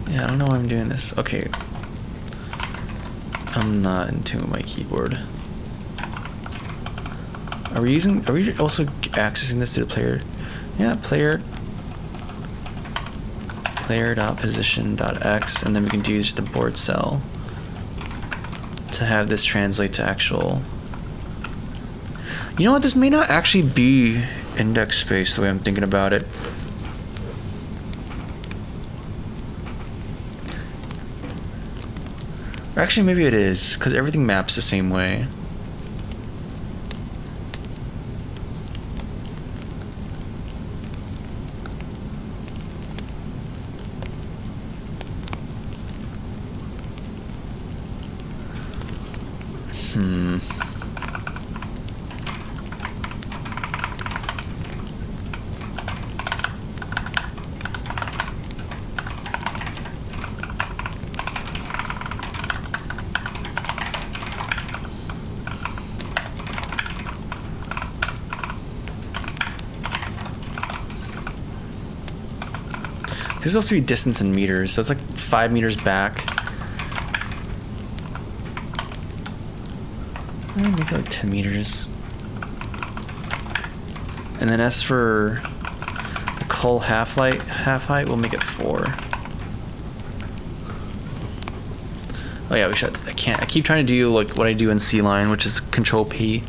Yeah, I don't know why I'm doing this. Okay. I'm not in tune with my keyboard. Are we also accessing this through the player? Yeah, player.position.x, and then we can use the board cell to have this translate to actual. You know what? This may not actually be index space the way I'm thinking about it. Or actually, maybe it is, because everything maps the same way. This is supposed to be distance in meters, so it's like 5 meters back. Maybe like 10 meters. And then as for the cull half height, we'll make it 4. Oh yeah, we should. I keep trying to do like what I do in C-Line, which is Control P,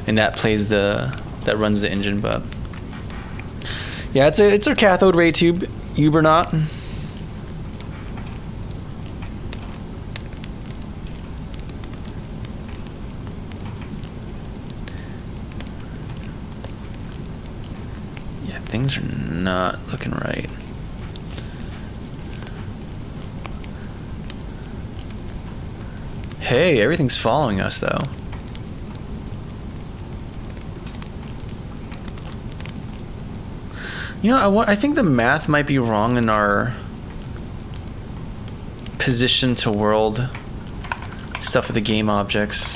and that runs the engine. But yeah, it's our cathode ray tube. Ubernaut. Yeah, things are not looking right. Hey, everything's following us though. You know, I think the math might be wrong in our position to world stuff with the game objects.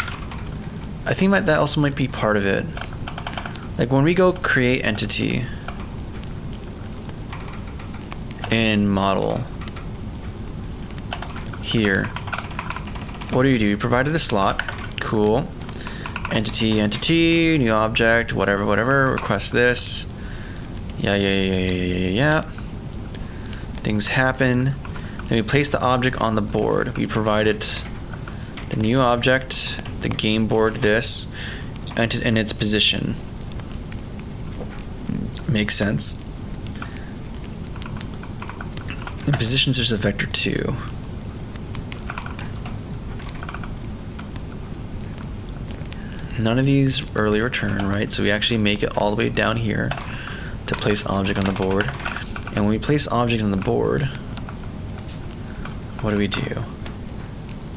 I think that also might be part of it. Like when we go create entity in model here, what do? You provided the slot. Cool. Entity, new object, whatever, request this. Yeah. Things happen. Then we place the object on the board. We provided the new object, the game board, this, and its position. Makes sense. And positions is a vector 2. None of these early return, right? So we actually make it all the way down here to place object on the board. And when we place object on the board, what do we do?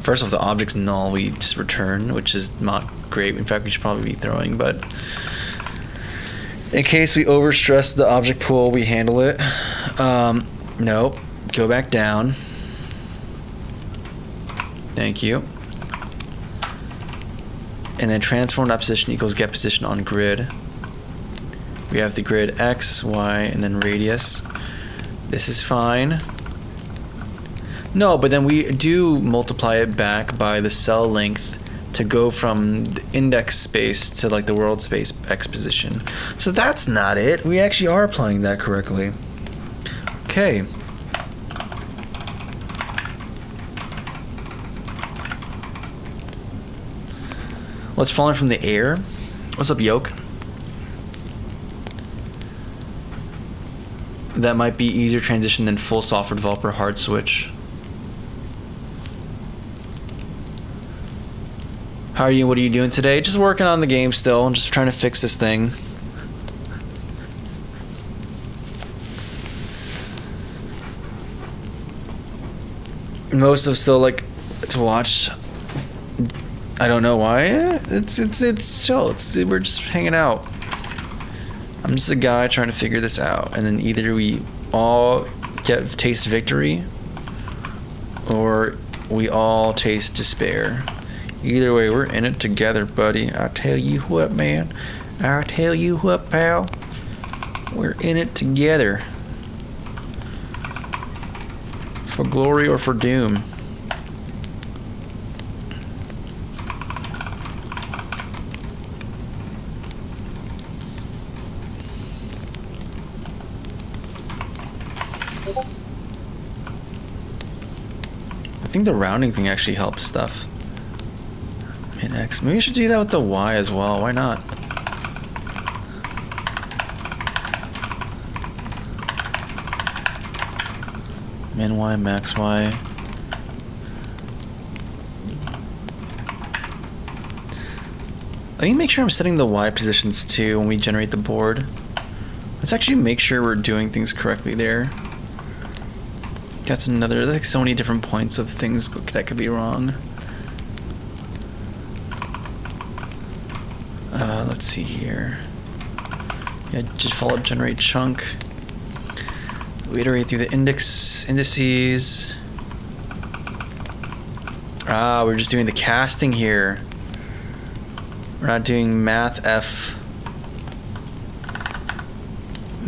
First off, the object's null, we just return, which is not great. In fact, we should probably be throwing, but in case we overstress the object pool, we handle it. Nope. Go back down. Thank you. And then transform.position equals get position on grid. We have the grid X, Y, and then radius. This is fine. No, but then we do multiply it back by the cell length to go from the index space to like the world space X position. So that's not it. We actually are applying that correctly. Okay. What's falling from the air? What's up, Yoke? That might be easier transition than full software developer hard switch. How are you? What are you doing today? Just working on the game still. Just trying to fix this thing. Most of still like to watch. I don't know why. It's chill. We're just hanging out. I'm just a guy trying to figure this out, and then either we all taste victory, or we all taste despair. Either way, we're in it together, buddy. I tell you what, man. I tell you what, pal. We're in it together. For glory or for doom. I think the rounding thing actually helps stuff. Min X. Maybe we should do that with the Y as well. Why not? Min Y, max Y. Let me make sure I'm setting the Y positions too when we generate the board. Let's actually make sure we're doing things correctly there. That's another, there's like so many different points of things that could be wrong. Let's see here. Yeah, just follow generate chunk. We iterate through the indices. We're just doing the casting here. We're not doing math F.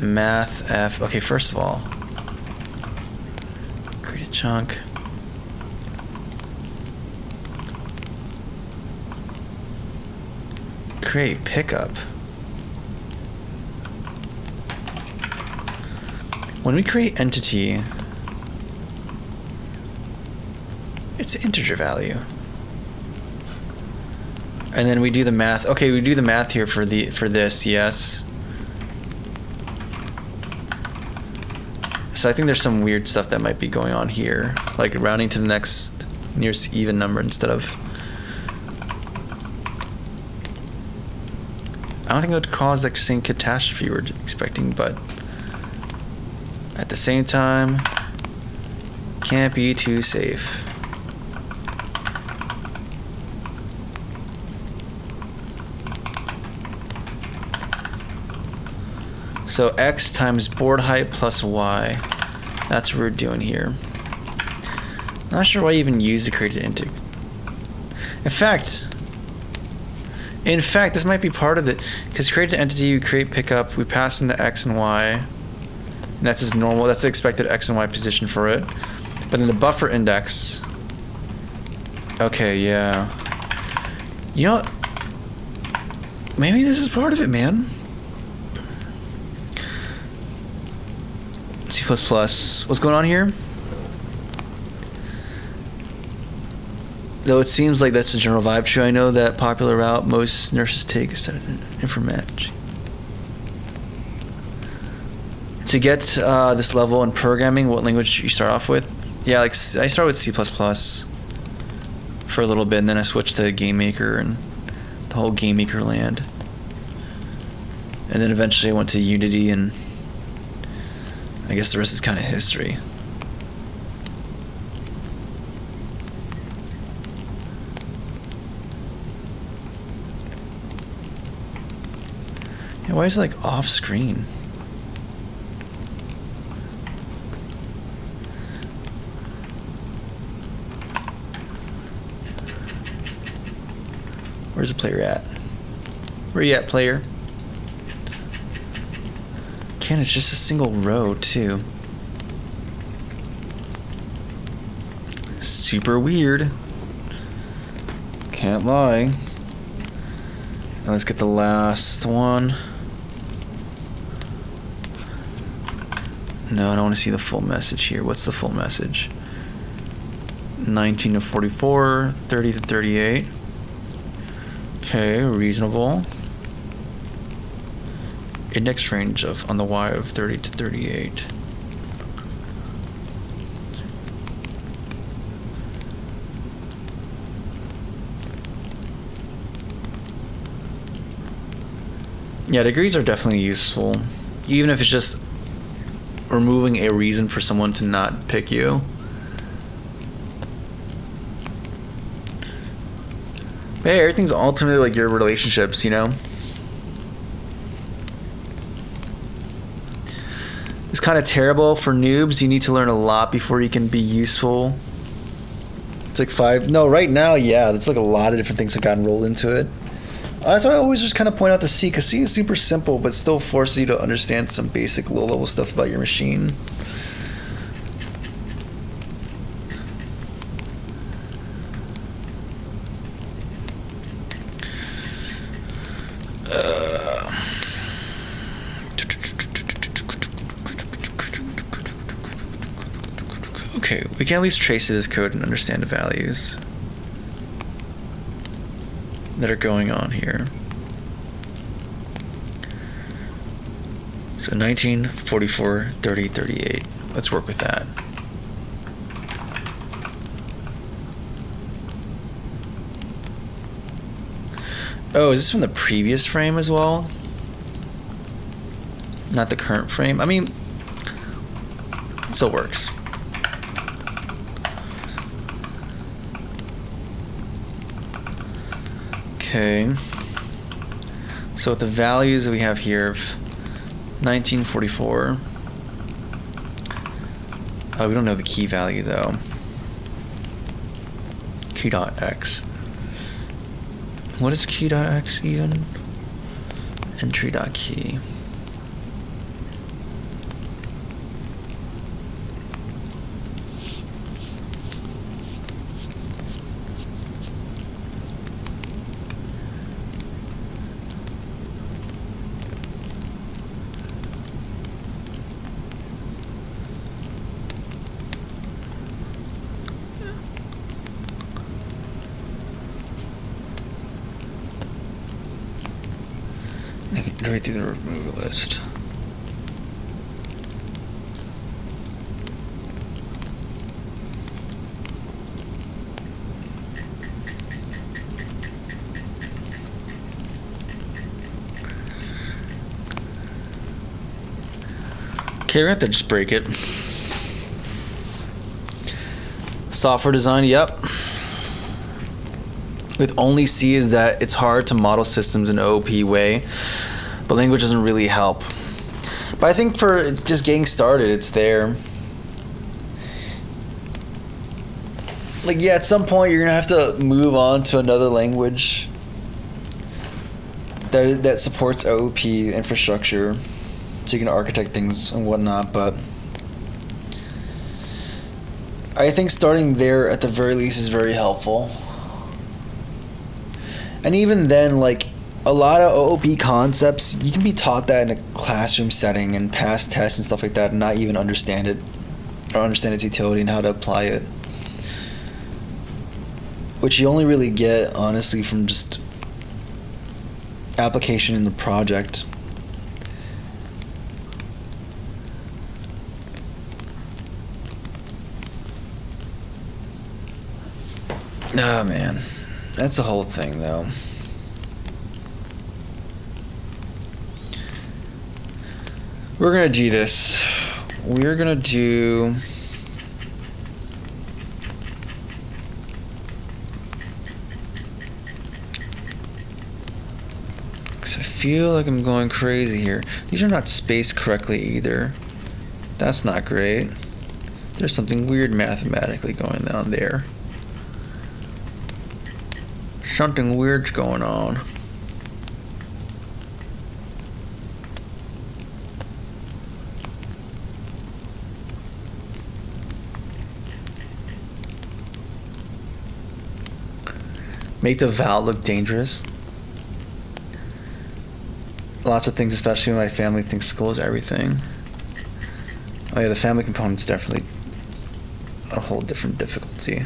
Math F. Okay, first of all, create a chunk. Create pickup. When we create entity, it's an integer value. And then we do the math. Okay, we do the math here for this, yes. So I think there's some weird stuff that might be going on here, like rounding to the next nearest even number instead of. I don't think it would cause the same catastrophe we're expecting, but at the same time, can't be too safe. So X times board height plus Y. That's what we're doing here. Not sure why you even use the created int. In fact, this might be part of it, because created entity, we create pickup, we pass in the X and Y, and that's as normal, that's the expected X and Y position for it. But then the buffer index, okay, yeah. You know what? Maybe this is part of it, man. C++, what's going on here? Though it seems like that's the general vibe true, I know that popular route most nurses take is informatics. To get this level in programming, what language you start off with? Yeah, like I started with C++ for a little bit, and then I switched to GameMaker and the whole GameMaker land. And then eventually I went to Unity, and I guess the rest is kind of history. Yeah, why is it like off screen? Where's the player at? Where you at, player? Can it's just a single row too. Super weird. Can't lie. Now let's get the last one. No, I don't want to see the full message here. What's the full message? 19 to 44, 30 to 38. Okay, reasonable. Index range of on the Y of 30 to 38. Yeah, degrees are definitely useful, even if it's just removing a reason for someone to not pick you. But hey, everything's ultimately like your relationships, you know? It's kind of terrible for noobs. You need to learn a lot before you can be useful. It's like 5. No, right now, yeah. There's like a lot of different things that got enrolled into it. That's why I always just kind of point out to C, because C is super simple, but still forces you to understand some basic low-level stuff about your machine. Okay, we can at least trace this code and understand the values that are going on here. So 19, 44, 30, 38. Let's work with that. Oh, is this from the previous frame as well? Not the current frame? I mean, it still works. Okay. So with the values that we have here of 1944. Oh, we don't know the key value though. Key.x. What is key.x even? Entry.key. Right through the removal list. Okay, we're gonna have to just break it. Software design, yep. With only C is that it's hard to model systems in an OOP way, but language doesn't really help. But I think for just getting started, it's there. Like, yeah, at some point you're gonna have to move on to another language that supports OOP infrastructure, so you can architect things and whatnot. But I think starting there at the very least is very helpful. And even then, like, a lot of OOP concepts, you can be taught that in a classroom setting and pass tests and stuff like that and not even understand it or understand its utility and how to apply it. Which you only really get, honestly, from just application in the project. Oh, man. That's the whole thing, though. We're gonna do this. We're gonna do... Because I feel like I'm going crazy here. These are not spaced correctly either. That's not great. There's something weird mathematically going on there. Something weird's going on. Make the val look dangerous. Lots of things, especially when my family thinks school is everything. Oh yeah, the family component's definitely a whole different difficulty.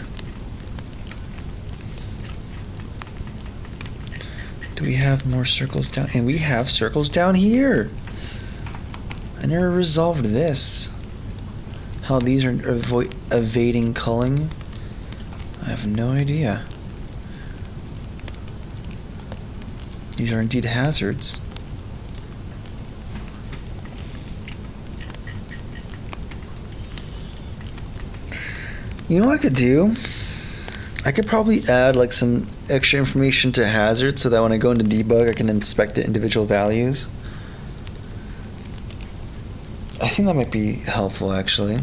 Do we have more circles down? And we have circles down here. I never resolved this. How these are evading culling. I have no idea. These are indeed hazards. You know what I could do? I could probably add like some extra information to hazard so that when I go into debug, I can inspect the individual values. I think that might be helpful, actually.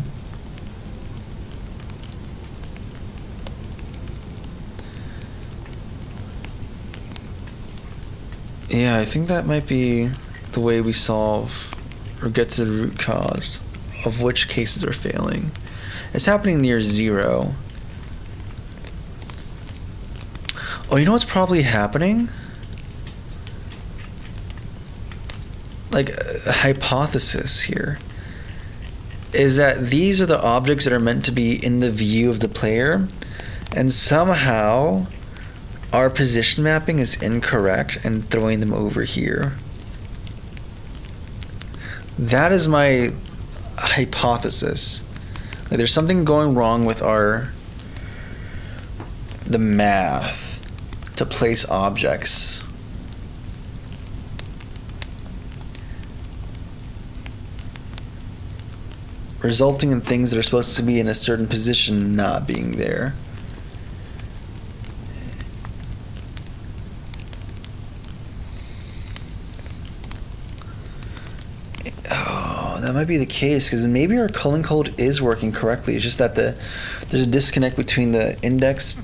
Yeah, I think that might be the way we solve or get to the root cause of which cases are failing. It's happening near 0. Oh, you know what's probably happening? Like a hypothesis here is that these are the objects that are meant to be in the view of the player, and somehow our position mapping is incorrect and throwing them over here. That is my hypothesis. Like there's something going wrong with the math to place objects. Resulting in things that are supposed to be in a certain position not being there. Oh, that might be the case, because maybe our culling code is working correctly. It's just that there's a disconnect between the index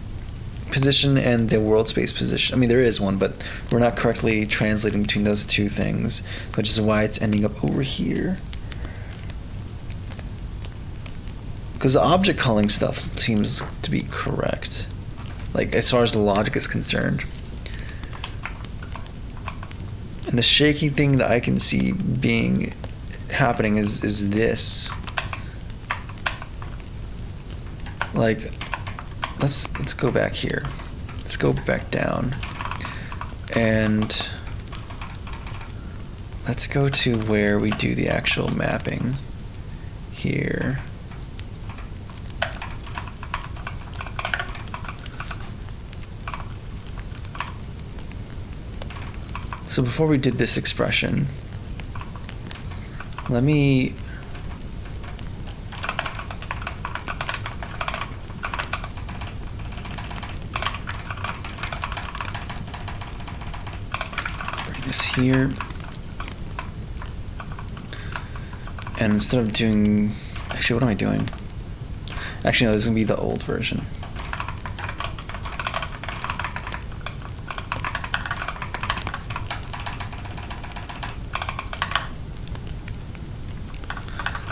position and the world space position. I mean, there is one, but we're not correctly translating between those two things, which is why it's ending up over here. Because the object calling stuff seems to be correct, like as far as the logic is concerned. And the shaky thing that I can see happening is this. Like, let's go back here. Let's go back down, and let's go to where we do the actual mapping here. So before we did this expression, let me bring this here. And instead of doing, actually, what am I doing? Actually, no, this is gonna be the old version.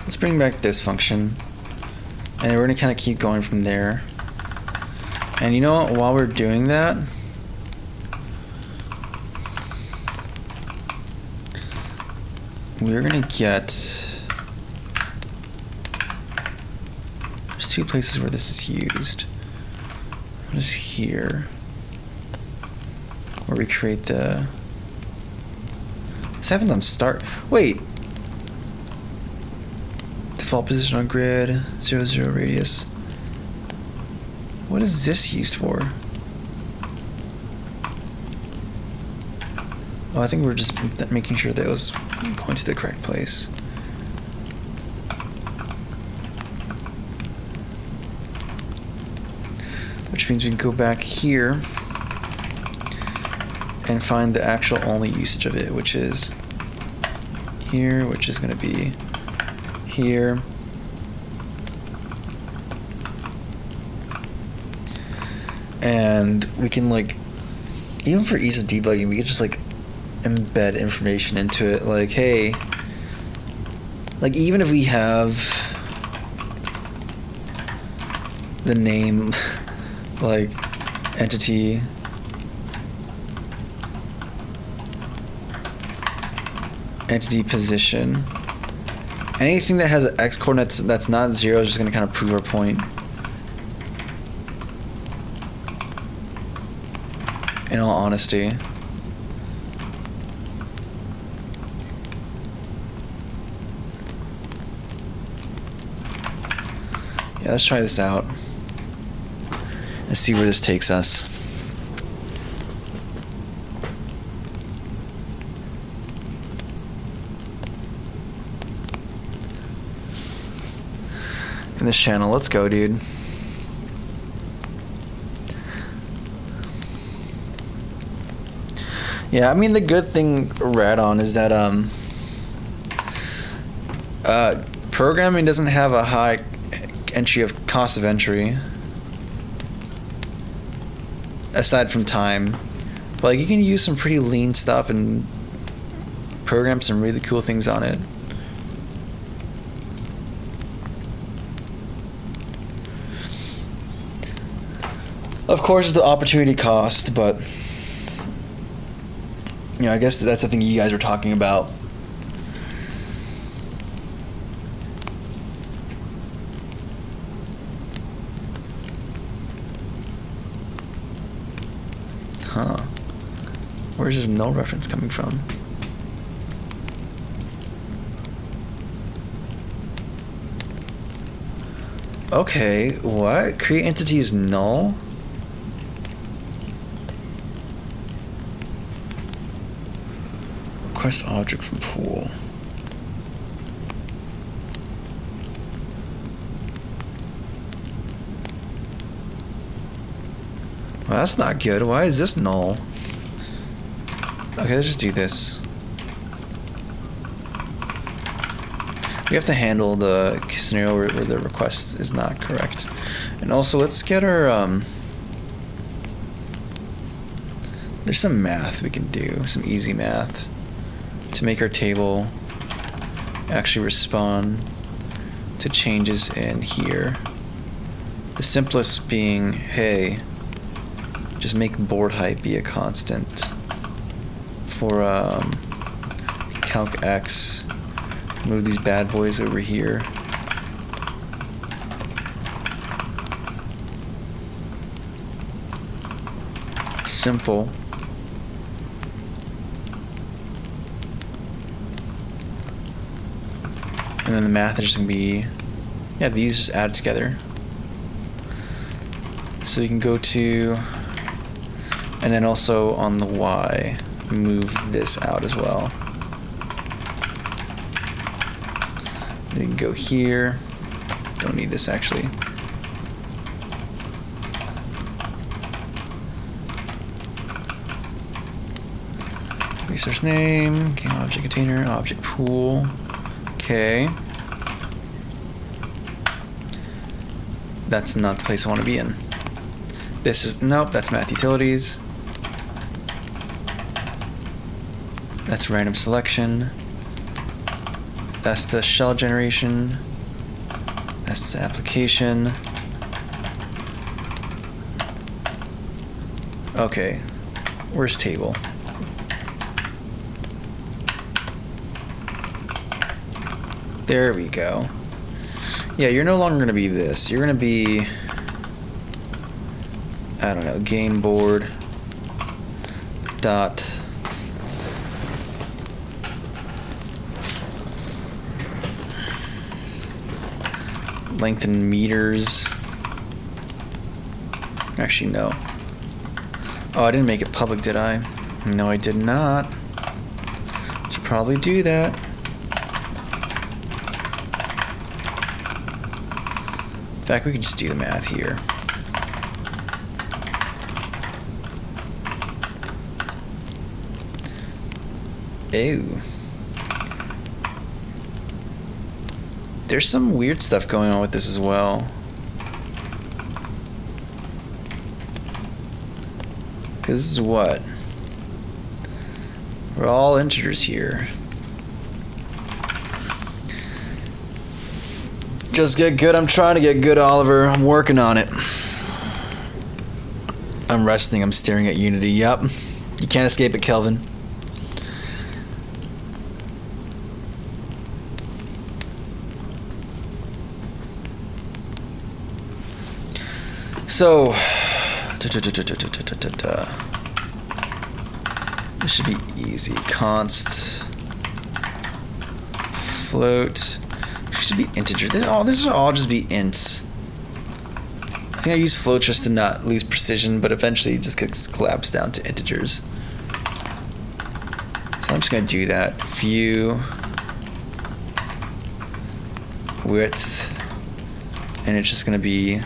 Let's bring back this function, and we're gonna kind of keep going from there. And you know what, while we're doing that, we're gonna get, there's two places where this is used. One is here, where we create this happens on start, wait. Default position on grid, 0, 0 radius. What is this used for? Oh, I think we're just making sure that it was going to the correct place. Which means we can go back here and find the actual only usage of it, which is here, which is going to be here. And we can, like, even for ease of debugging, we could just like embed information into it, like, hey, like, even if we have the name like entity position, anything that has an x coordinate that's not 0 is just going to kind of prove our point. In all honesty. Yeah, let's try this out and see where this takes us. In this channel, let's go, dude. Yeah, I mean the good thing Radon is that programming doesn't have a high entry of cost of entry, aside from time. But like you can use some pretty lean stuff and program some really cool things on it. Of course, the opportunity cost, but you know, I guess that's the thing you guys were talking about. Huh. Where's this null reference coming from? Okay, what? Create entity is null? Request object from pool. Well, that's not good. Why is this null? Okay, let's just do this. We have to handle the scenario where the request is not correct. And also, let's get our, there's some math we can do, some easy math, to make our table actually respond to changes in here. The simplest being, hey, just make board height be a constant for calc x. Move these bad boys over here. Simple. And then the math is just gonna be, yeah, these just added together. So you can go to, and then also on the y, move this out as well. You can go here. Don't need this actually. Resource name, okay, object container, object pool. Okay. That's not the place I want to be in. This is, nope, that's math utilities. That's random selection. That's the shell generation. That's the application. Okay, where's table? There we go. Yeah, you're no longer gonna be this. You're gonna be, I don't know, game board dot length in meters. Actually, no. Oh, I didn't make it public, did I? No, I did not. Should probably do that. In fact, we can just do the math here. Ew. There's some weird stuff going on with this as well. Because this is what? We're all integers here. Just get good. I'm trying to get good, Oliver. I'm working on it. I'm resting. I'm staring at Unity. Yup. You can't escape it, Kelvin. So, this should be easy. Const float. It should be integer. This should all just be ints. I think I use float just to not lose precision, but eventually it just gets collapsed down to integers. So I'm just gonna do that. View width, and it's just gonna be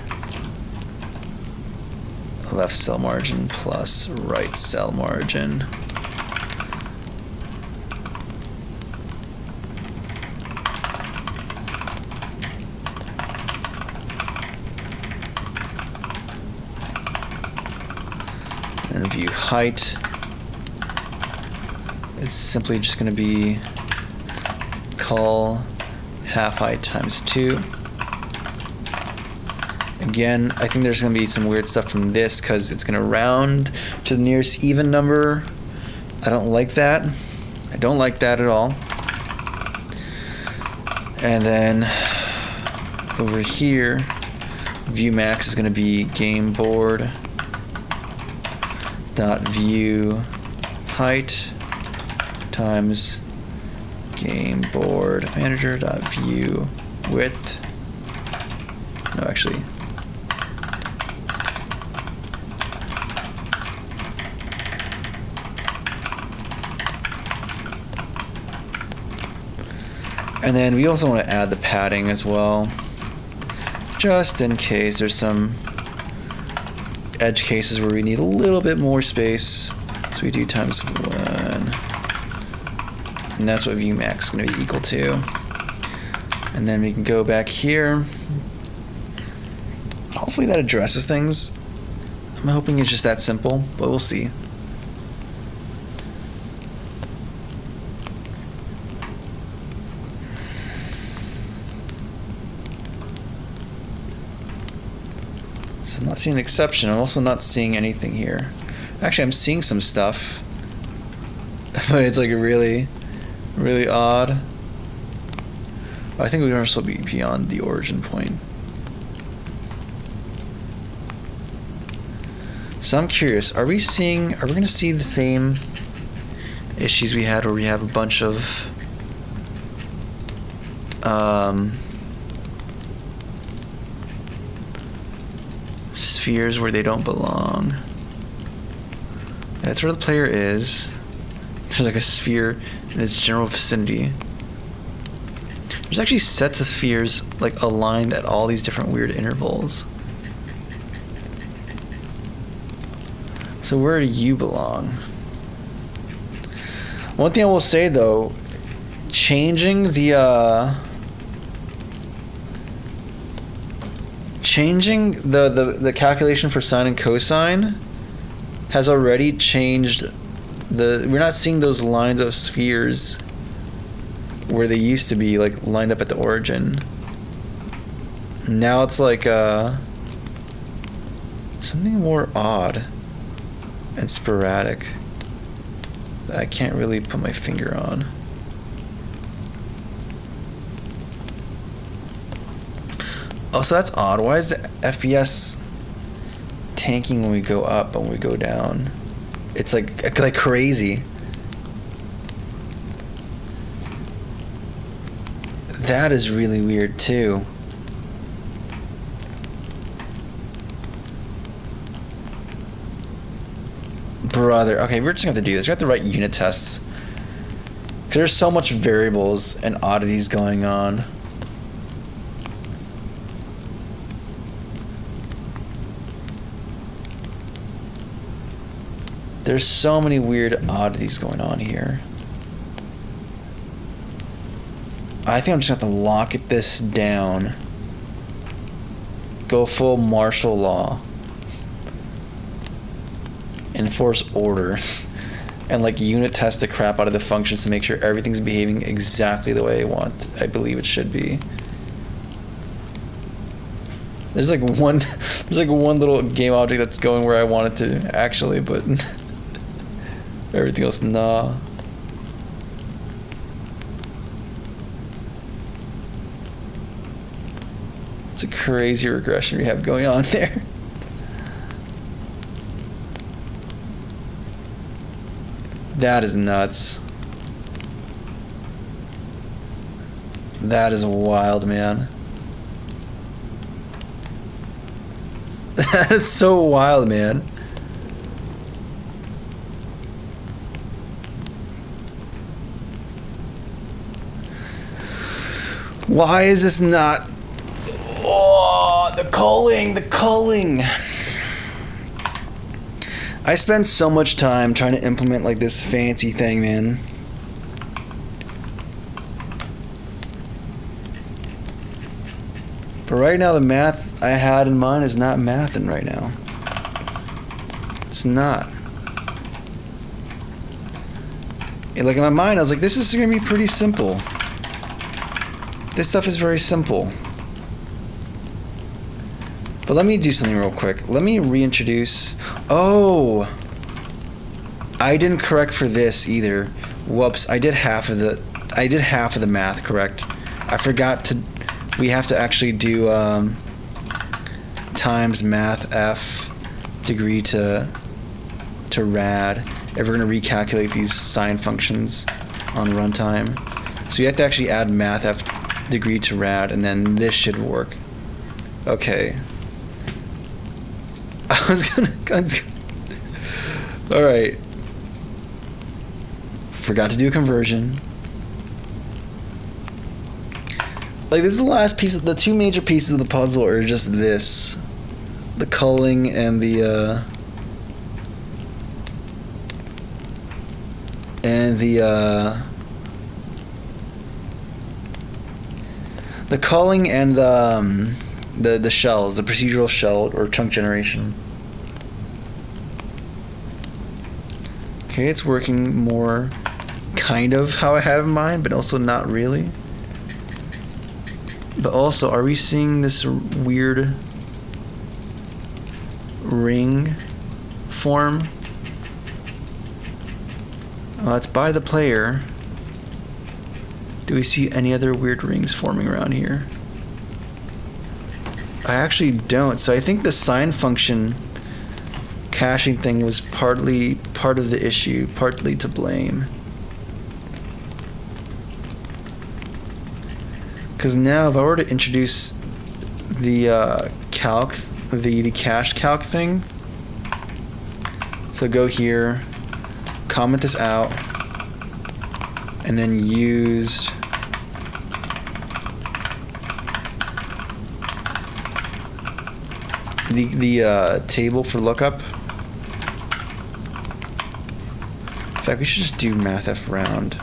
left cell margin plus right cell margin. view height. It's simply just going to be col half height times 2. Again, I think there's going to be some weird stuff from this because it's going to round to the nearest even number. I don't like that. I don't like that at all. And then over here, view max is going to be game board dot view height times game board manager dot view width. No, actually. And then we also want to add the padding as well, just in case there's some edge cases where we need a little bit more space. So we do times 1, and that's what view max is going to be equal to. And then we can go back here. Hopefully that addresses things. I'm hoping it's just that simple, but we'll see. So I'm not seeing an exception. I'm also not seeing anything here. Actually, I'm seeing some stuff, but it's like really, really odd. I think we can also be beyond the origin point. So I'm curious, are we going to see the same issues we had where we have a bunch of spheres where they don't belong? That's where the player is. There's like a sphere in its general vicinity. There's actually sets of spheres like aligned at all these different weird intervals. So where do you belong? One thing I will say though, changing the calculation for sine and cosine has already changed we're not seeing those lines of spheres where they used to be like lined up at the origin. Now it's like something more odd and sporadic that I can't really put my finger on. Oh, so that's odd. Why is the FPS tanking when we go up and when we go down? It's like crazy. That is really weird too. Brother, okay, we're just gonna have to do this. We have to write unit tests. 'Cause there's so much variables and oddities going on. There's so many weird oddities going on here. I think I'm just gonna have to lock this down. Go full martial law. Enforce order. And like unit test the crap out of the functions to make sure everything's behaving exactly the way I believe it should be. There's like one little game object that's going where I want it to actually, but everything else, nah. It's a crazy regression we have going on there. That is nuts. That is wild, man. That is so wild, man. Why is this not... Oh, the culling. I spend so much time trying to implement like this fancy thing, man. But right now the math I had in mind is not mathing right now. It's not. like in my mind, I was like, this is gonna be pretty simple. This stuff is very simple. But let me do something real quick. Let me reintroduce. Oh, I didn't correct for this either. Whoops! I did half of the math correct. I forgot to. We have to actually do times math f degree to rad if we're gonna recalculate these sine functions on runtime. So you have to actually add math f degree to rad, and then this should work. Okay. I was gonna. All right. Forgot to do conversion. Like, this is the last piece. The two major pieces of the puzzle are just this: the culling and the culling and the shells, the procedural shell or chunk generation. Okay, it's working more kind of how I have in mind, but also not really. But also, are we seeing this weird ring form? Well, it's by the player. Do we see any other weird rings forming around here? I actually don't. So I think the sine function caching thing was partly part of the issue, partly to blame. Because now if I were to introduce the calc, the cached calc thing, so go here, comment this out, and then use the table for lookup. In fact, we should just do mathf round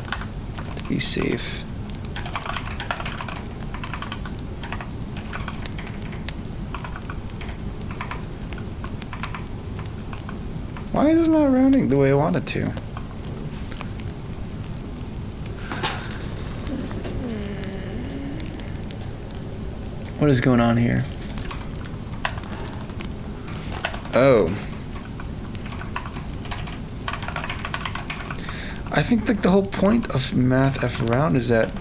to be safe. Why is this not rounding the way I want it to? What is going on here? Oh. I think like the whole point of mathf round is that.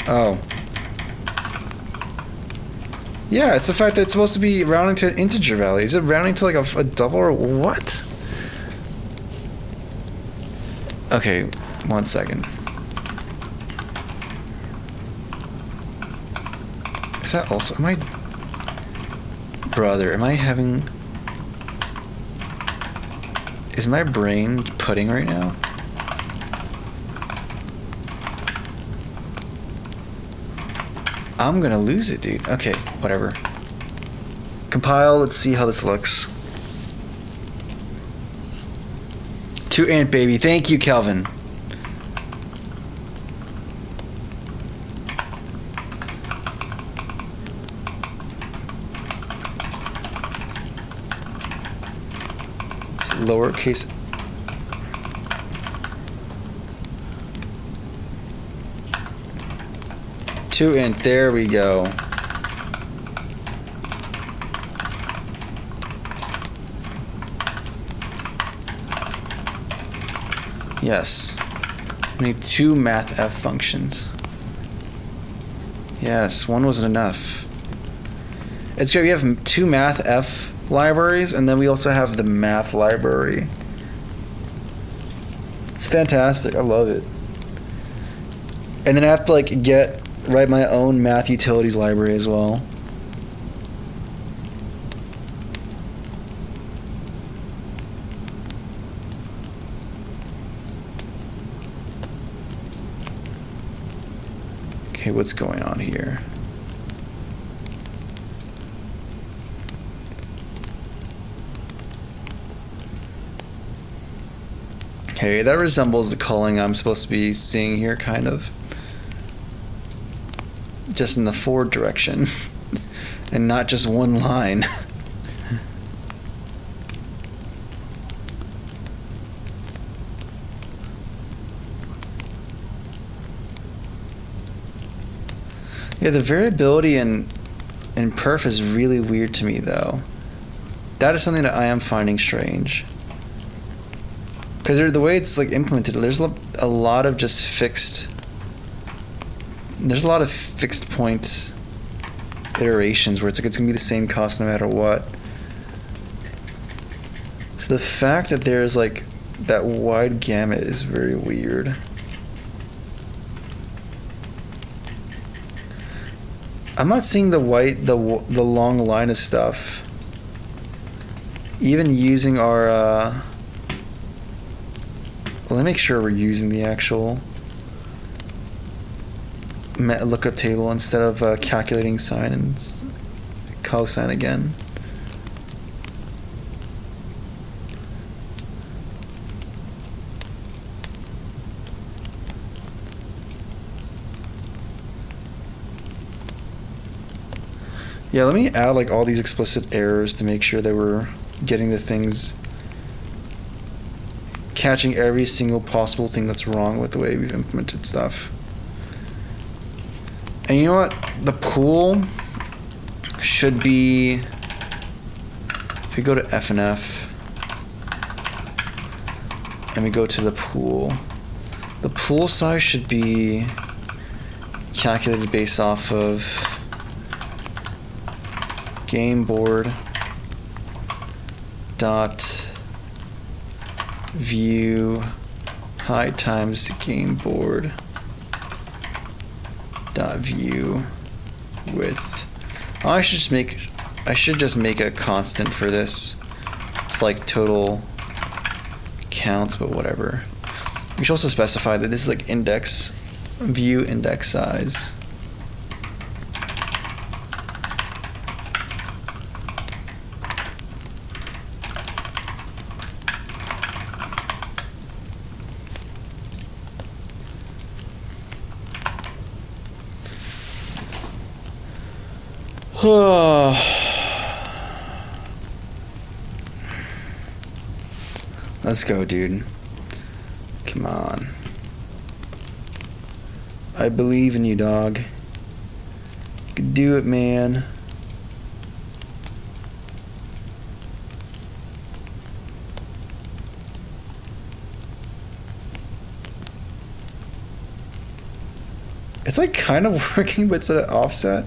Oh. Yeah, it's the fact that it's supposed to be rounding to an integer value. Is it rounding to like a double or what? Okay, 1 second. Is that also, am I having, is my brain pudding right now? I'm gonna lose it, dude. Okay, whatever. Compile, let's see how this looks. 2 ant baby, thank you, Calvin. It's lowercase. And there we go. Yes. We need 2 mathf functions. Yes, one wasn't enough. It's great. We have 2 mathf libraries, and then we also have the math library. It's fantastic. I love it. And then I have to like write my own math utilities library as well. Okay, what's going on here? Okay, that resembles the culling I'm supposed to be seeing here, kind of. Just in the forward direction and not just one line. Yeah, the variability in perf is really weird to me, though. That is something that I am finding strange. Because the way it's like implemented, there's a lot of just fixed. There's a lot of fixed point iterations where it's like it's gonna be the same cost no matter what. So the fact that there's like that wide gamut is very weird. I'm not seeing the long line of stuff. Even using our well, let me make sure we're using the actual lookup table instead of calculating sine and cosine again. Yeah, let me add like all these explicit errors to make sure that we're getting the things, catching every single possible thing that's wrong with the way we've implemented stuff. And you know what? The pool should be, if we go to FNF and we go to the pool size should be calculated based off of game board dot view height times game board dot view width. Oh, I should just make a constant for this. It's like total counts, but whatever. We should also specify that this is like view index size. Let's go, dude. Come on. I believe in you, dog. You can do it, man. It's like kind of working, but it's at an offset.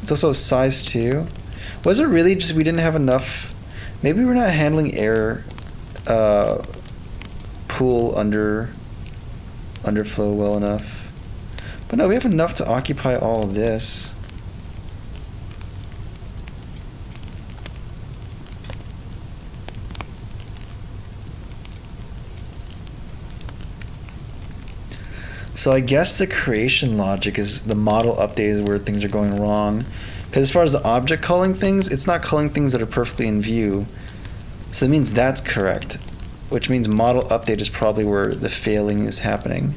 It's also size 2. Was it really just we didn't have enough? Maybe we're not handling air pool underflow well enough. But no, we have enough to occupy all of this. So I guess the creation logic is the model update is where things are going wrong. Because as far as the object culling things, it's not culling things that are perfectly in view. So that means that's correct. Which means model update is probably where the failing is happening.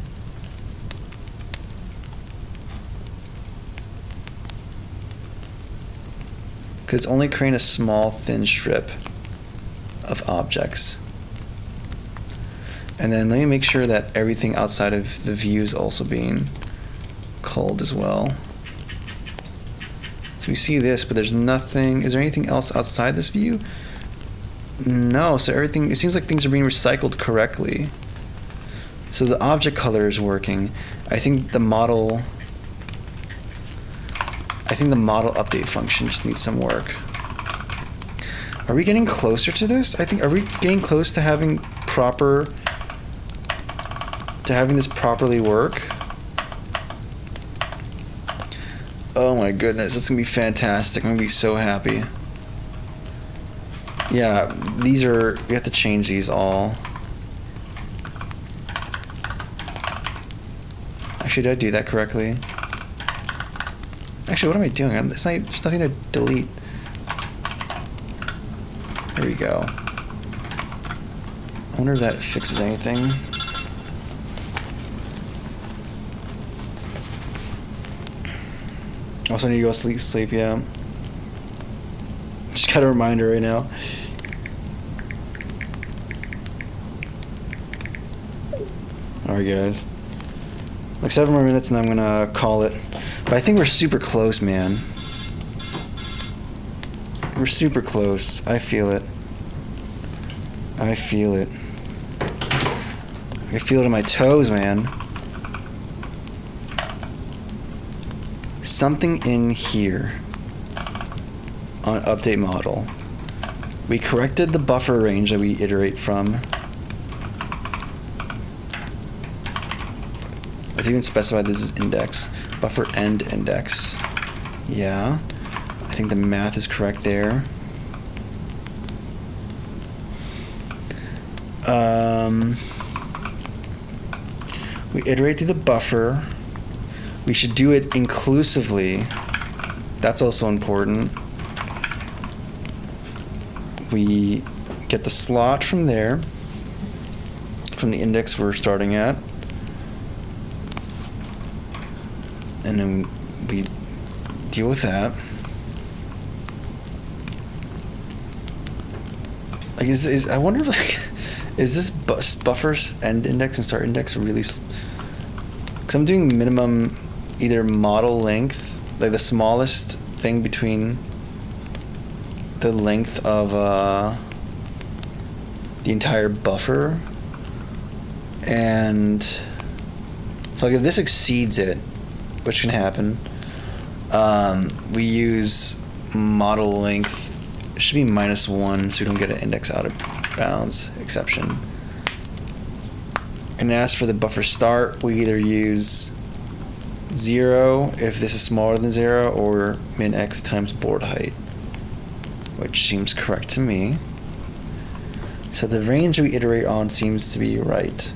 Because it's only creating a small, thin strip of objects. And then let me make sure that everything outside of the view is also being culled as well. So we see this, but there's nothing. Is there anything else outside this view? No, so everything, it seems like things are being recycled correctly. So the object color is working. I think the model update function just needs some work. Are we getting closer to this? Are we getting close to having this properly work? Oh my goodness, that's gonna be fantastic. I'm gonna be so happy. Yeah, we have to change these all. Actually, did I do that correctly? Actually, what am I doing? There's nothing to delete. There we go. I wonder if that fixes anything. Also, I need to go sleep, yeah. Just got a reminder right now. Alright, guys. Like 7 more minutes and I'm gonna call it. But I think we're super close, man. We're super close. I feel it. I feel it. I can feel it in my toes, man. Something in here on update model. We corrected the buffer range that we iterate from. I didn't specify this is index. Buffer end index. Yeah. I think the math is correct there. We iterate through the buffer. We should do it inclusively. That's also important. We get the slot from there, from the index we're starting at. And then we deal with that. Like, I wonder if, like, is this buffer's end index and start index really? Because I'm doing minimum either model length, like the smallest thing between the length of the entire buffer, and so like if this exceeds it, which can happen, we use model length. It should be -1, so we don't get an index out of bounds exception. And as for the buffer start, we either use 0 if this is smaller than 0, or min x times board height, which seems correct to me. So the range we iterate on seems to be right.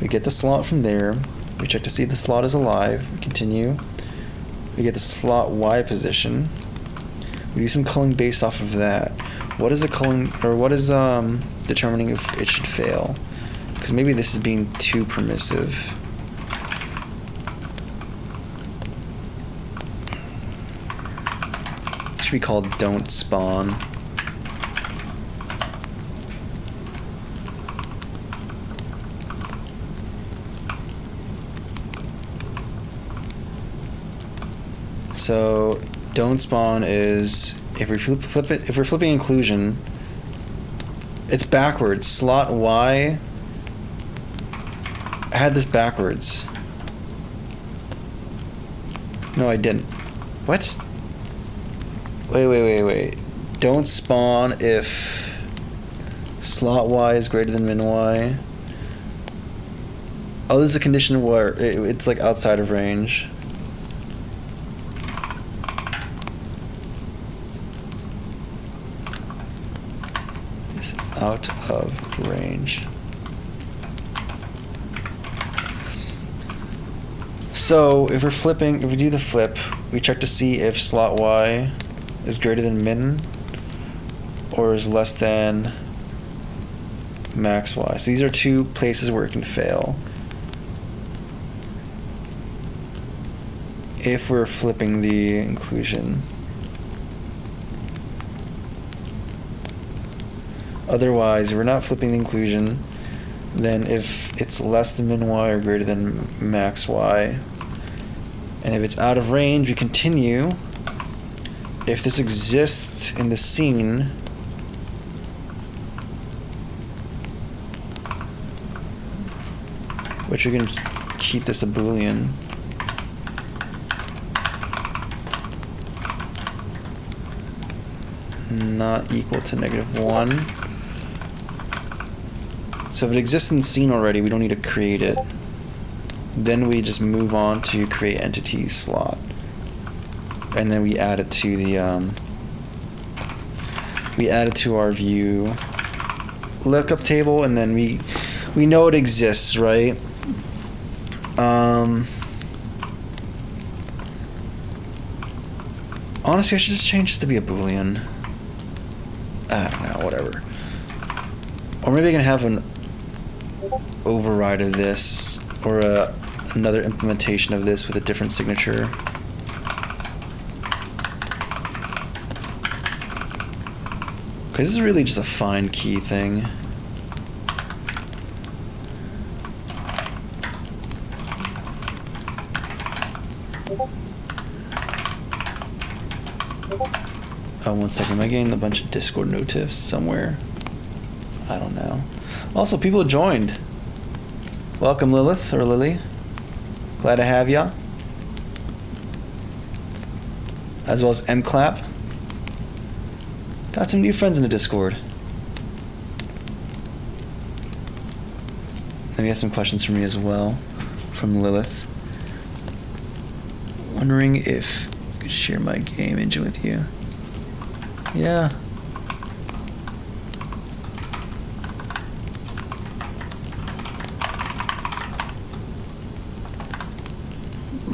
We get the slot from there. We check to see if the slot is alive. We continue. We get the slot Y position. We do some culling based off of that. What is the culling, or what is determining if it should fail? Because maybe this is being too permissive. It should be called don't spawn. So don't spawn is if we flip it, if we're flipping inclusion, it's backwards. Slot Y, I had this backwards. No, I didn't. What? Wait. Don't spawn if slot Y is greater than min Y. Oh, this is a condition where it's like outside of range. It's out of range. So if we're flipping, if we do the flip, we check to see if slot Y is greater than min or is less than max Y. So these are two places where it can fail. If we're flipping the inclusion. Otherwise, if we're not flipping the inclusion, then if it's less than min Y or greater than max Y, and if it's out of range, we continue. If this exists in the scene, which we're going to keep this a Boolean. Not equal to -1. So if it exists in the scene already, we don't need to create it. Then we just move on to create entity slot. And then we add it to the, we add it to our view lookup table, and then we know it exists, right? Honestly, I should just change this to be a Boolean. I don't know, whatever. Or maybe I can have an override of this, or another implementation of this with a different signature. Okay, this is really just a find key thing. Oh, 1 second. Am I getting a bunch of Discord notifs somewhere? I don't know. Also, people joined. Welcome, Lilith or Lily. Glad to have ya. As well as MClap. Got some new friends in the Discord. And we have some questions for me as well from Lilith. Wondering if I could share my game engine with you. Yeah.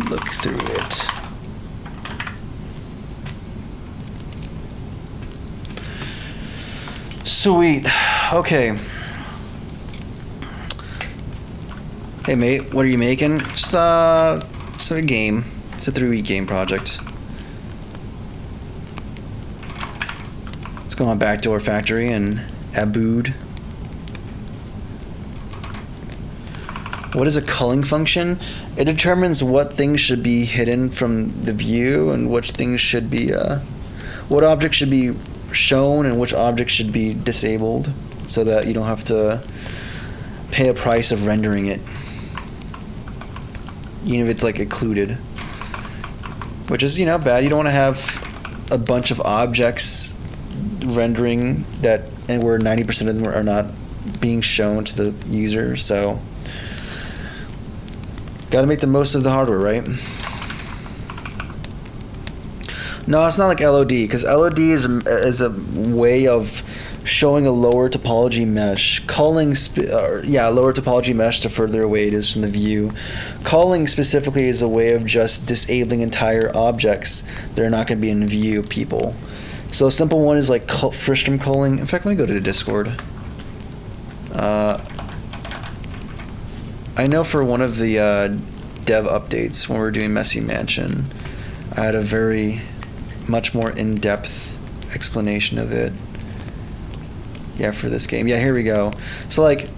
Look through it. Sweet. Okay. Hey mate, what are you making? Just a game. It's a 3-week game project. Let's go on Backdoor Factory and Abood. What is a culling function? It determines what things should be hidden from the view and which things should be, what objects should be shown and which objects should be disabled so that you don't have to pay a price of rendering it. Even if it's like occluded. Which is, bad. You don't want to have a bunch of objects rendering that, and where 90% of them are not being shown to the user, so gotta make the most of the hardware, right? No, it's not like LOD, because LOD is a way of showing a lower topology mesh. Culling, lower topology mesh the further away it is from the view. Culling specifically is a way of just disabling entire objects that are not going to be in view of people. So a simple one is like Fristrom culling. In fact, let me go to the Discord. I know for one of the dev updates when we were doing Messy Mansion, I had a much more in-depth explanation of it. Yeah, for this game. Yeah, here we go. So like,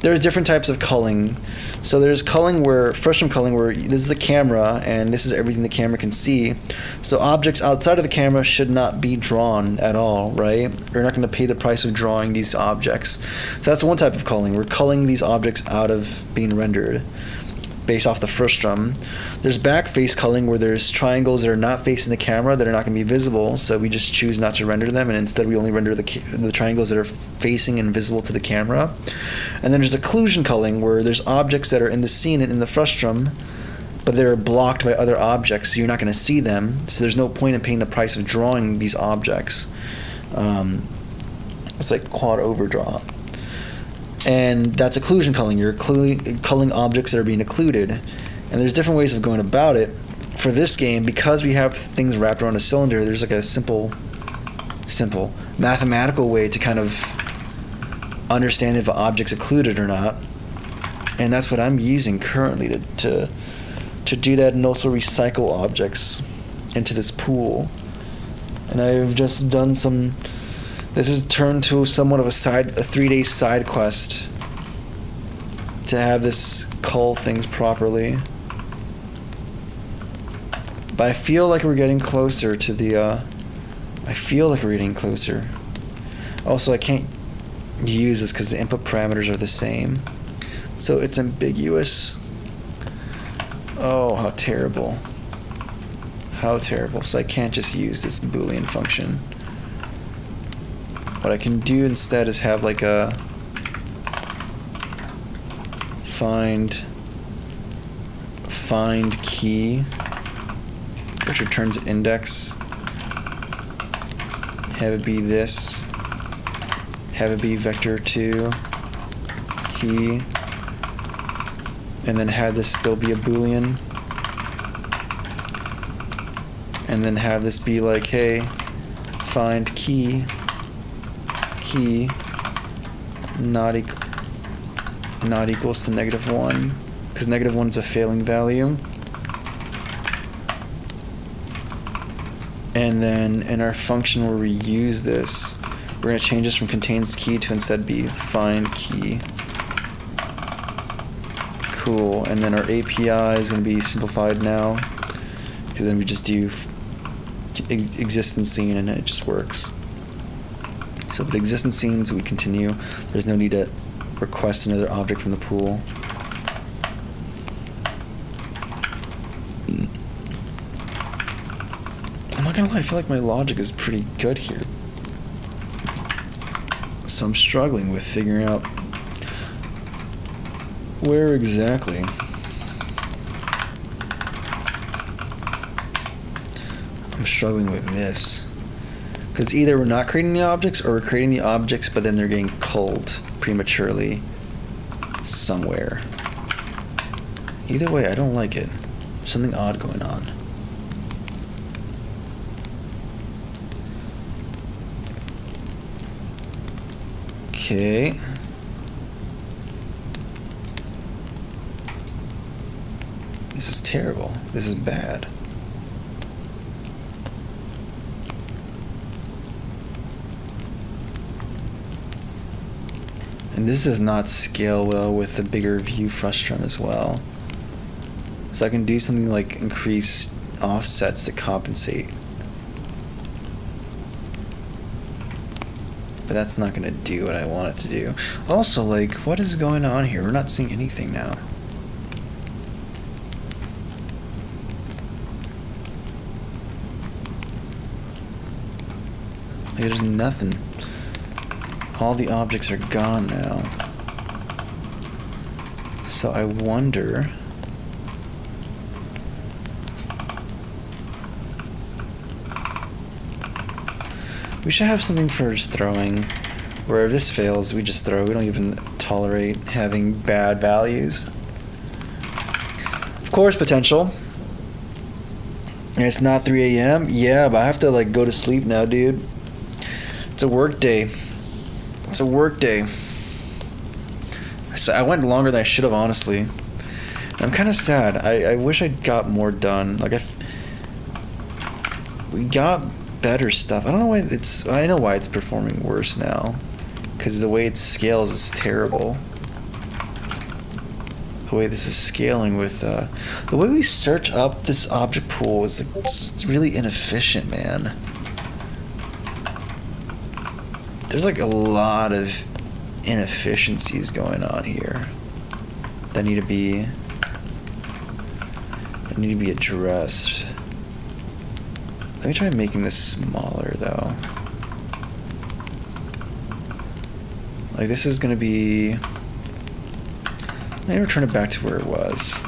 there's different types of culling. So there's culling Fristrom culling where this is the camera and this is everything the camera can see. So objects outside of the camera should not be drawn at all, right? You're not going to pay the price of drawing these objects. So that's one type of culling. We're culling these objects out of being rendered based off the Fristrom. There's back face culling where there's triangles that are not facing the camera that are not going to be visible, so we just choose not to render them, and instead we only render the triangles that are facing and visible to the camera. And then there's occlusion culling where there's objects that are in the scene and in the Fristrom, but they're blocked by other objects, so you're not going to see them, so there's no point in paying the price of drawing these objects. It's like quad overdraw. And that's occlusion culling. You're culling objects that are being occluded. And there's different ways of going about it. For this game, because we have things wrapped around a cylinder, there's like a simple mathematical way to kind of understand if an object's occluded or not. And that's what I'm using currently to do that, and also recycle objects into this pool. And I've just done some... This has turned to somewhat of a 3-day side quest to have this cull things properly. But I feel like we're getting closer to the, Also, I can't use this because the input parameters are the same. So it's ambiguous. Oh, how terrible. How terrible. So I can't just use this Boolean function. What I can do instead is have like a find key, which returns index. Have it be this. Have it be vector2 key, and then have this still be a Boolean, and then have this be like, hey, find key not equals to -1, because -1 is a failing value. And then in our function where we use this, we're going to change this from contains key to instead be find key. Cool. And then our API is going to be simplified now. because then we just do existence scene and it just works. So if it existence scenes, we continue. There's no need to request another object from the pool. I'm not gonna lie, I feel like my logic is pretty good here. So I'm struggling with figuring out where exactly. I'm struggling with this. Because either we're not creating the objects or we're creating the objects but then they're getting culled prematurely somewhere. Either way, I don't like it. Something odd going on. Okay. This is terrible. This is bad. And this does not scale well with the bigger view frustum as well. So I can do something like increase offsets to compensate. But that's not going to do what I want it to do. Also, like, what is going on here? We're not seeing anything now. Like, there's nothing. All the objects are gone now. So I wonder... We should have something for just throwing, where if this fails, we just throw. We don't even tolerate having bad values. Of course, potential. And it's not 3 a.m. Yeah, but I have to like go to sleep now, dude. It's a work day. It's a work day. So I went longer than I should have, honestly. And I'm kind of sad. I wish I got more done. Like we got better stuff. I don't know why it's... I know why it's performing worse now. Because the way it scales is terrible. The way this is scaling with... the way we search up this object pool is like, it's really inefficient, man. There's like a lot of inefficiencies going on here that need to be addressed. Let me try making this smaller, though. Like, this is gonna be... Maybe return it back to where it was.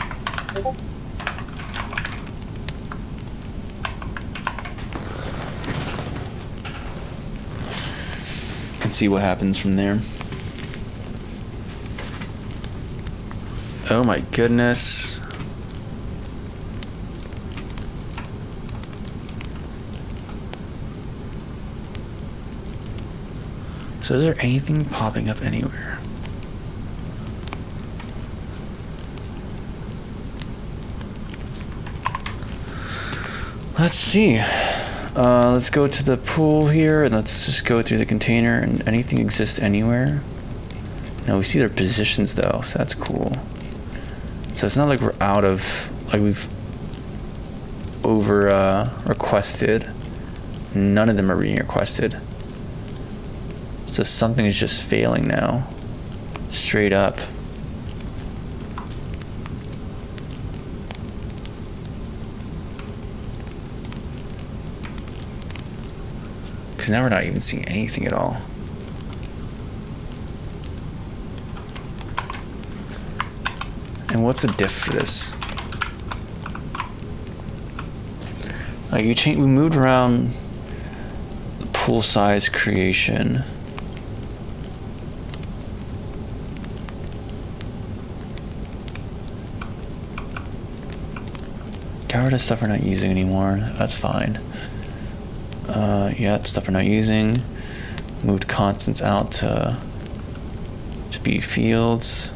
And see what happens from there. Oh my goodness. So is there anything popping up anywhere? Let's see. Let's go to the pool here and let's just go through the container and anything exists anywhere. No, we see their positions though, so that's cool. So it's not like we're out of, like we've over requested. None of them are being requested. So something is just failing now. Straight up. Because now we're not even seeing anything at all. And what's the diff for this? Like we moved around the pool size creation. Got rid of stuff we're not using anymore. That's fine. Yeah, stuff we're not using. Moved constants out to be fields.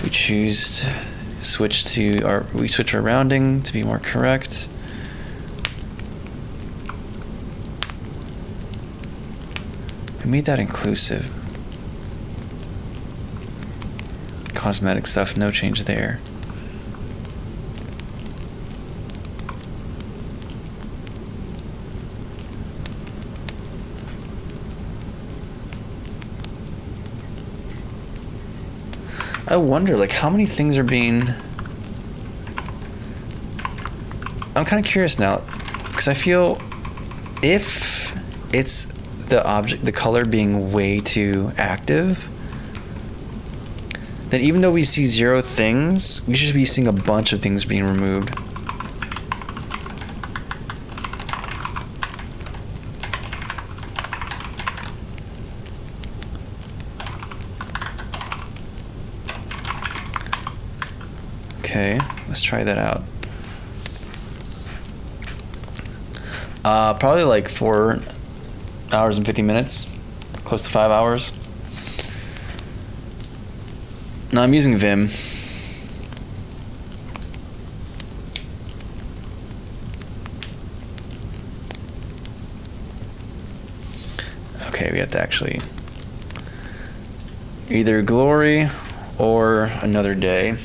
We switch our rounding to be more correct. We made that inclusive. Cosmetic stuff, no change there. I wonder, like, how many things are being... I'm kind of curious now, because I feel if it's the object, the color being way too active, then even though we see 0 things, we should be seeing a bunch of things being removed. Okay, let's try that out. Probably like 4 hours and 50 minutes, close to 5 hours. No, I'm using Vim. Okay, we have to actually either Glory or Another Day.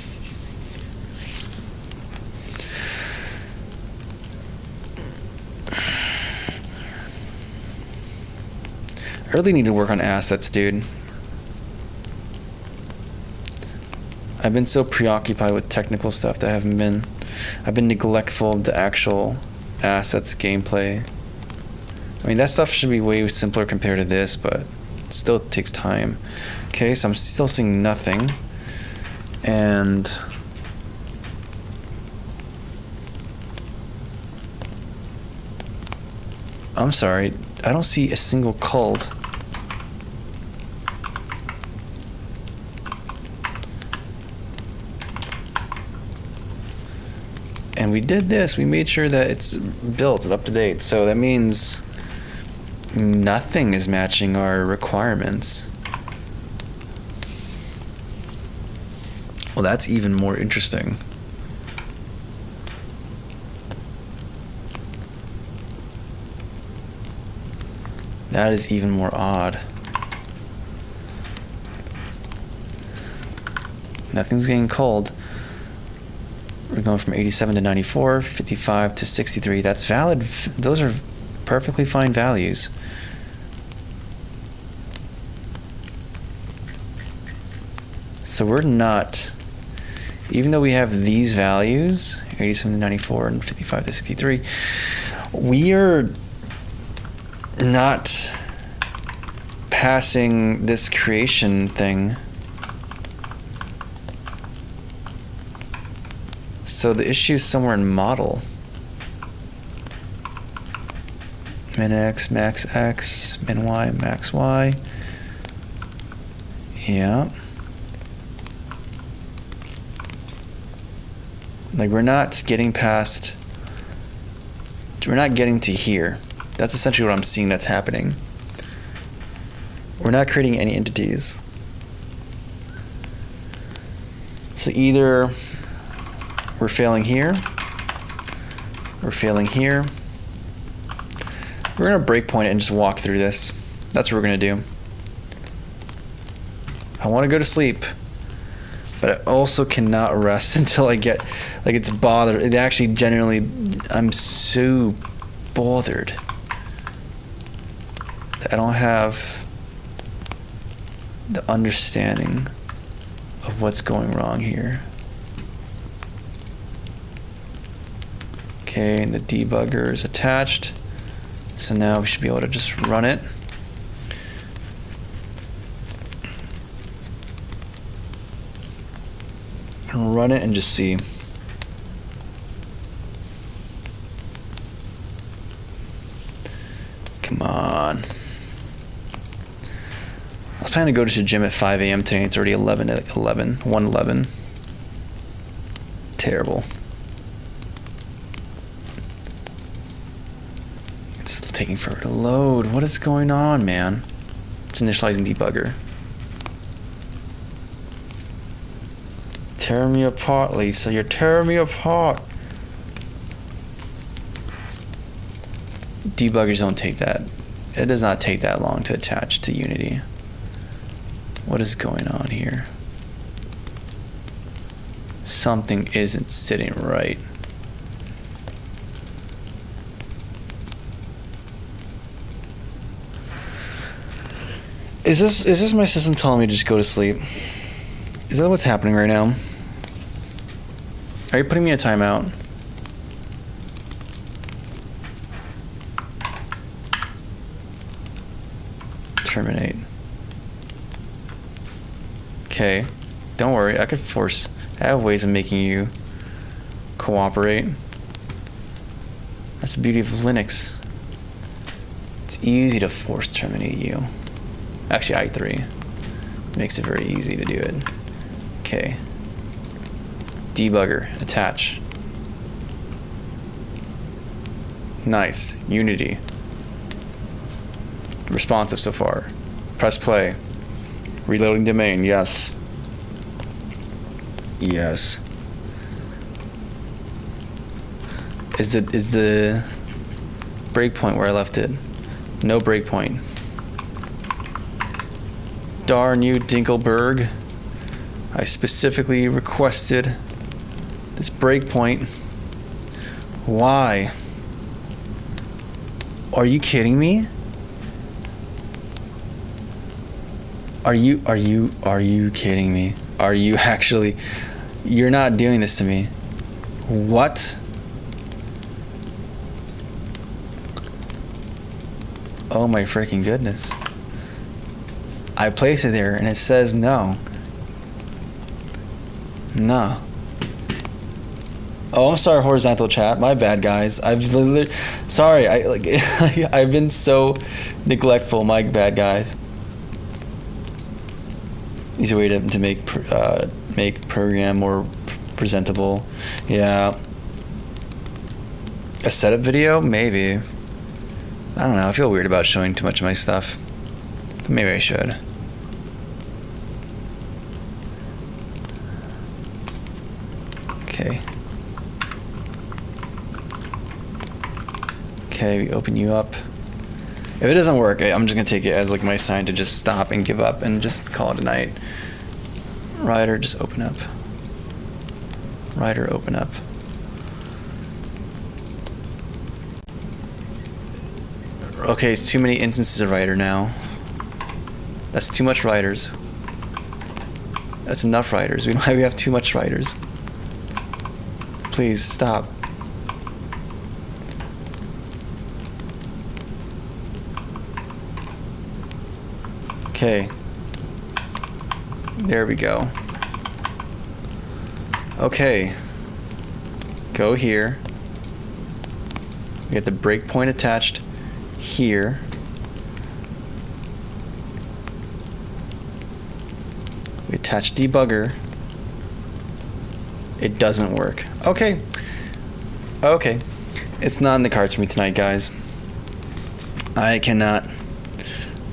I really need to work on assets, dude. I've been so preoccupied with technical stuff that I've been neglectful of the actual assets gameplay. I mean, that stuff should be way simpler compared to this, but it still takes time. Okay, so I'm still seeing nothing. And I'm sorry, I don't see a single cult. And we did this, we made sure that it's built and up to date. So that means nothing is matching our requirements. Well, that's even more interesting. That is even more odd. Nothing's getting cold. We're going from 87 to 94, 55 to 63. That's valid. Those are perfectly fine values. So we're not, even though we have these values, 87 to 94 and 55 to 63, we are not passing this creation thing. So the issue is somewhere in model. Min X, max X, min Y, max Y. Yeah. Like we're not getting past, we're not getting to here. That's essentially what I'm seeing that's happening. We're not creating any entities. So either we're failing here, we're failing here. We're gonna breakpoint it and just walk through this. That's what we're gonna do. I wanna go to sleep, but I also cannot rest until I get, like it's bothered. It actually genuinely, I'm so bothered that I don't have the understanding of what's going wrong here. Okay, and the debugger is attached. So now we should be able to just run it. And run it and just see. Come on. I was planning to go to the gym at 5 a.m. today. It's already 1:11. Terrible. It's taking forever to load. What is going on, man? It's initializing debugger. Tear me apart, Lisa. You're tearing me apart. Debuggers don't take that. It does not take that long to attach to Unity. What is going on here? Something isn't sitting right. Is this my system telling me to just go to sleep? Is that what's happening right now? Are you putting me in a timeout? Terminate. Okay. Don't worry. I have ways of making you cooperate. That's the beauty of Linux. It's easy to force terminate you. Actually, i3 makes it very easy to do it. Okay. Debugger, attach. Nice. Unity. Responsive so far. Press play. Reloading domain, yes. Yes. Is the breakpoint where I left it? No breakpoint. Darn you, Dinkelberg. I specifically requested this breakpoint. Why? Are you kidding me? Are you kidding me? Are you actually? You're not doing this to me. What? Oh my freaking goodness. I place it there and it says no. No. Oh, I'm sorry, horizontal chat. My bad, guys. Sorry. I've been so neglectful. My bad, guys. Easy way to make program more presentable. Yeah. A setup video, maybe. I don't know. I feel weird about showing too much of my stuff. But maybe I should. Okay. Okay, we open you up. If it doesn't work, I'm just gonna take it as like my sign to just stop and give up and just call it a night. Rider, just open up. Rider, open up. Okay, it's too many instances of Rider now. That's too much Riders. That's enough Riders. We have too much Riders. Please stop. Okay. There we go. Okay. Go here. We get the breakpoint attached here. We attach debugger. It doesn't work. Okay. Okay. It's not in the cards for me tonight, guys. I cannot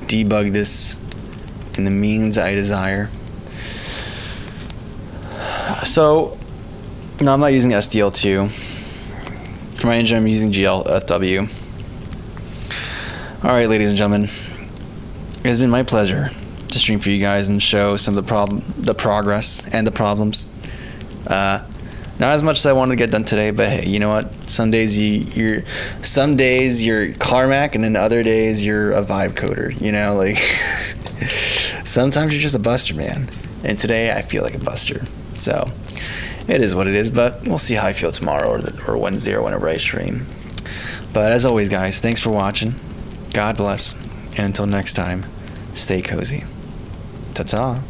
debug this in the means I desire. So, no, I'm not using SDL2. For my engine, I'm using GLFW. Alright, ladies and gentlemen. It has been my pleasure to stream for you guys and show some of the progress and the problems. Not as much as I wanted to get done today, but hey, you know what? Some days you're Carmack, and then other days you're a vibe coder. You know, like sometimes you're just a buster, man. And today I feel like a buster. So it is what it is. But we'll see how I feel tomorrow or Wednesday or whenever I stream. But as always, guys, thanks for watching. God bless, and until next time, stay cozy. Ta-ta.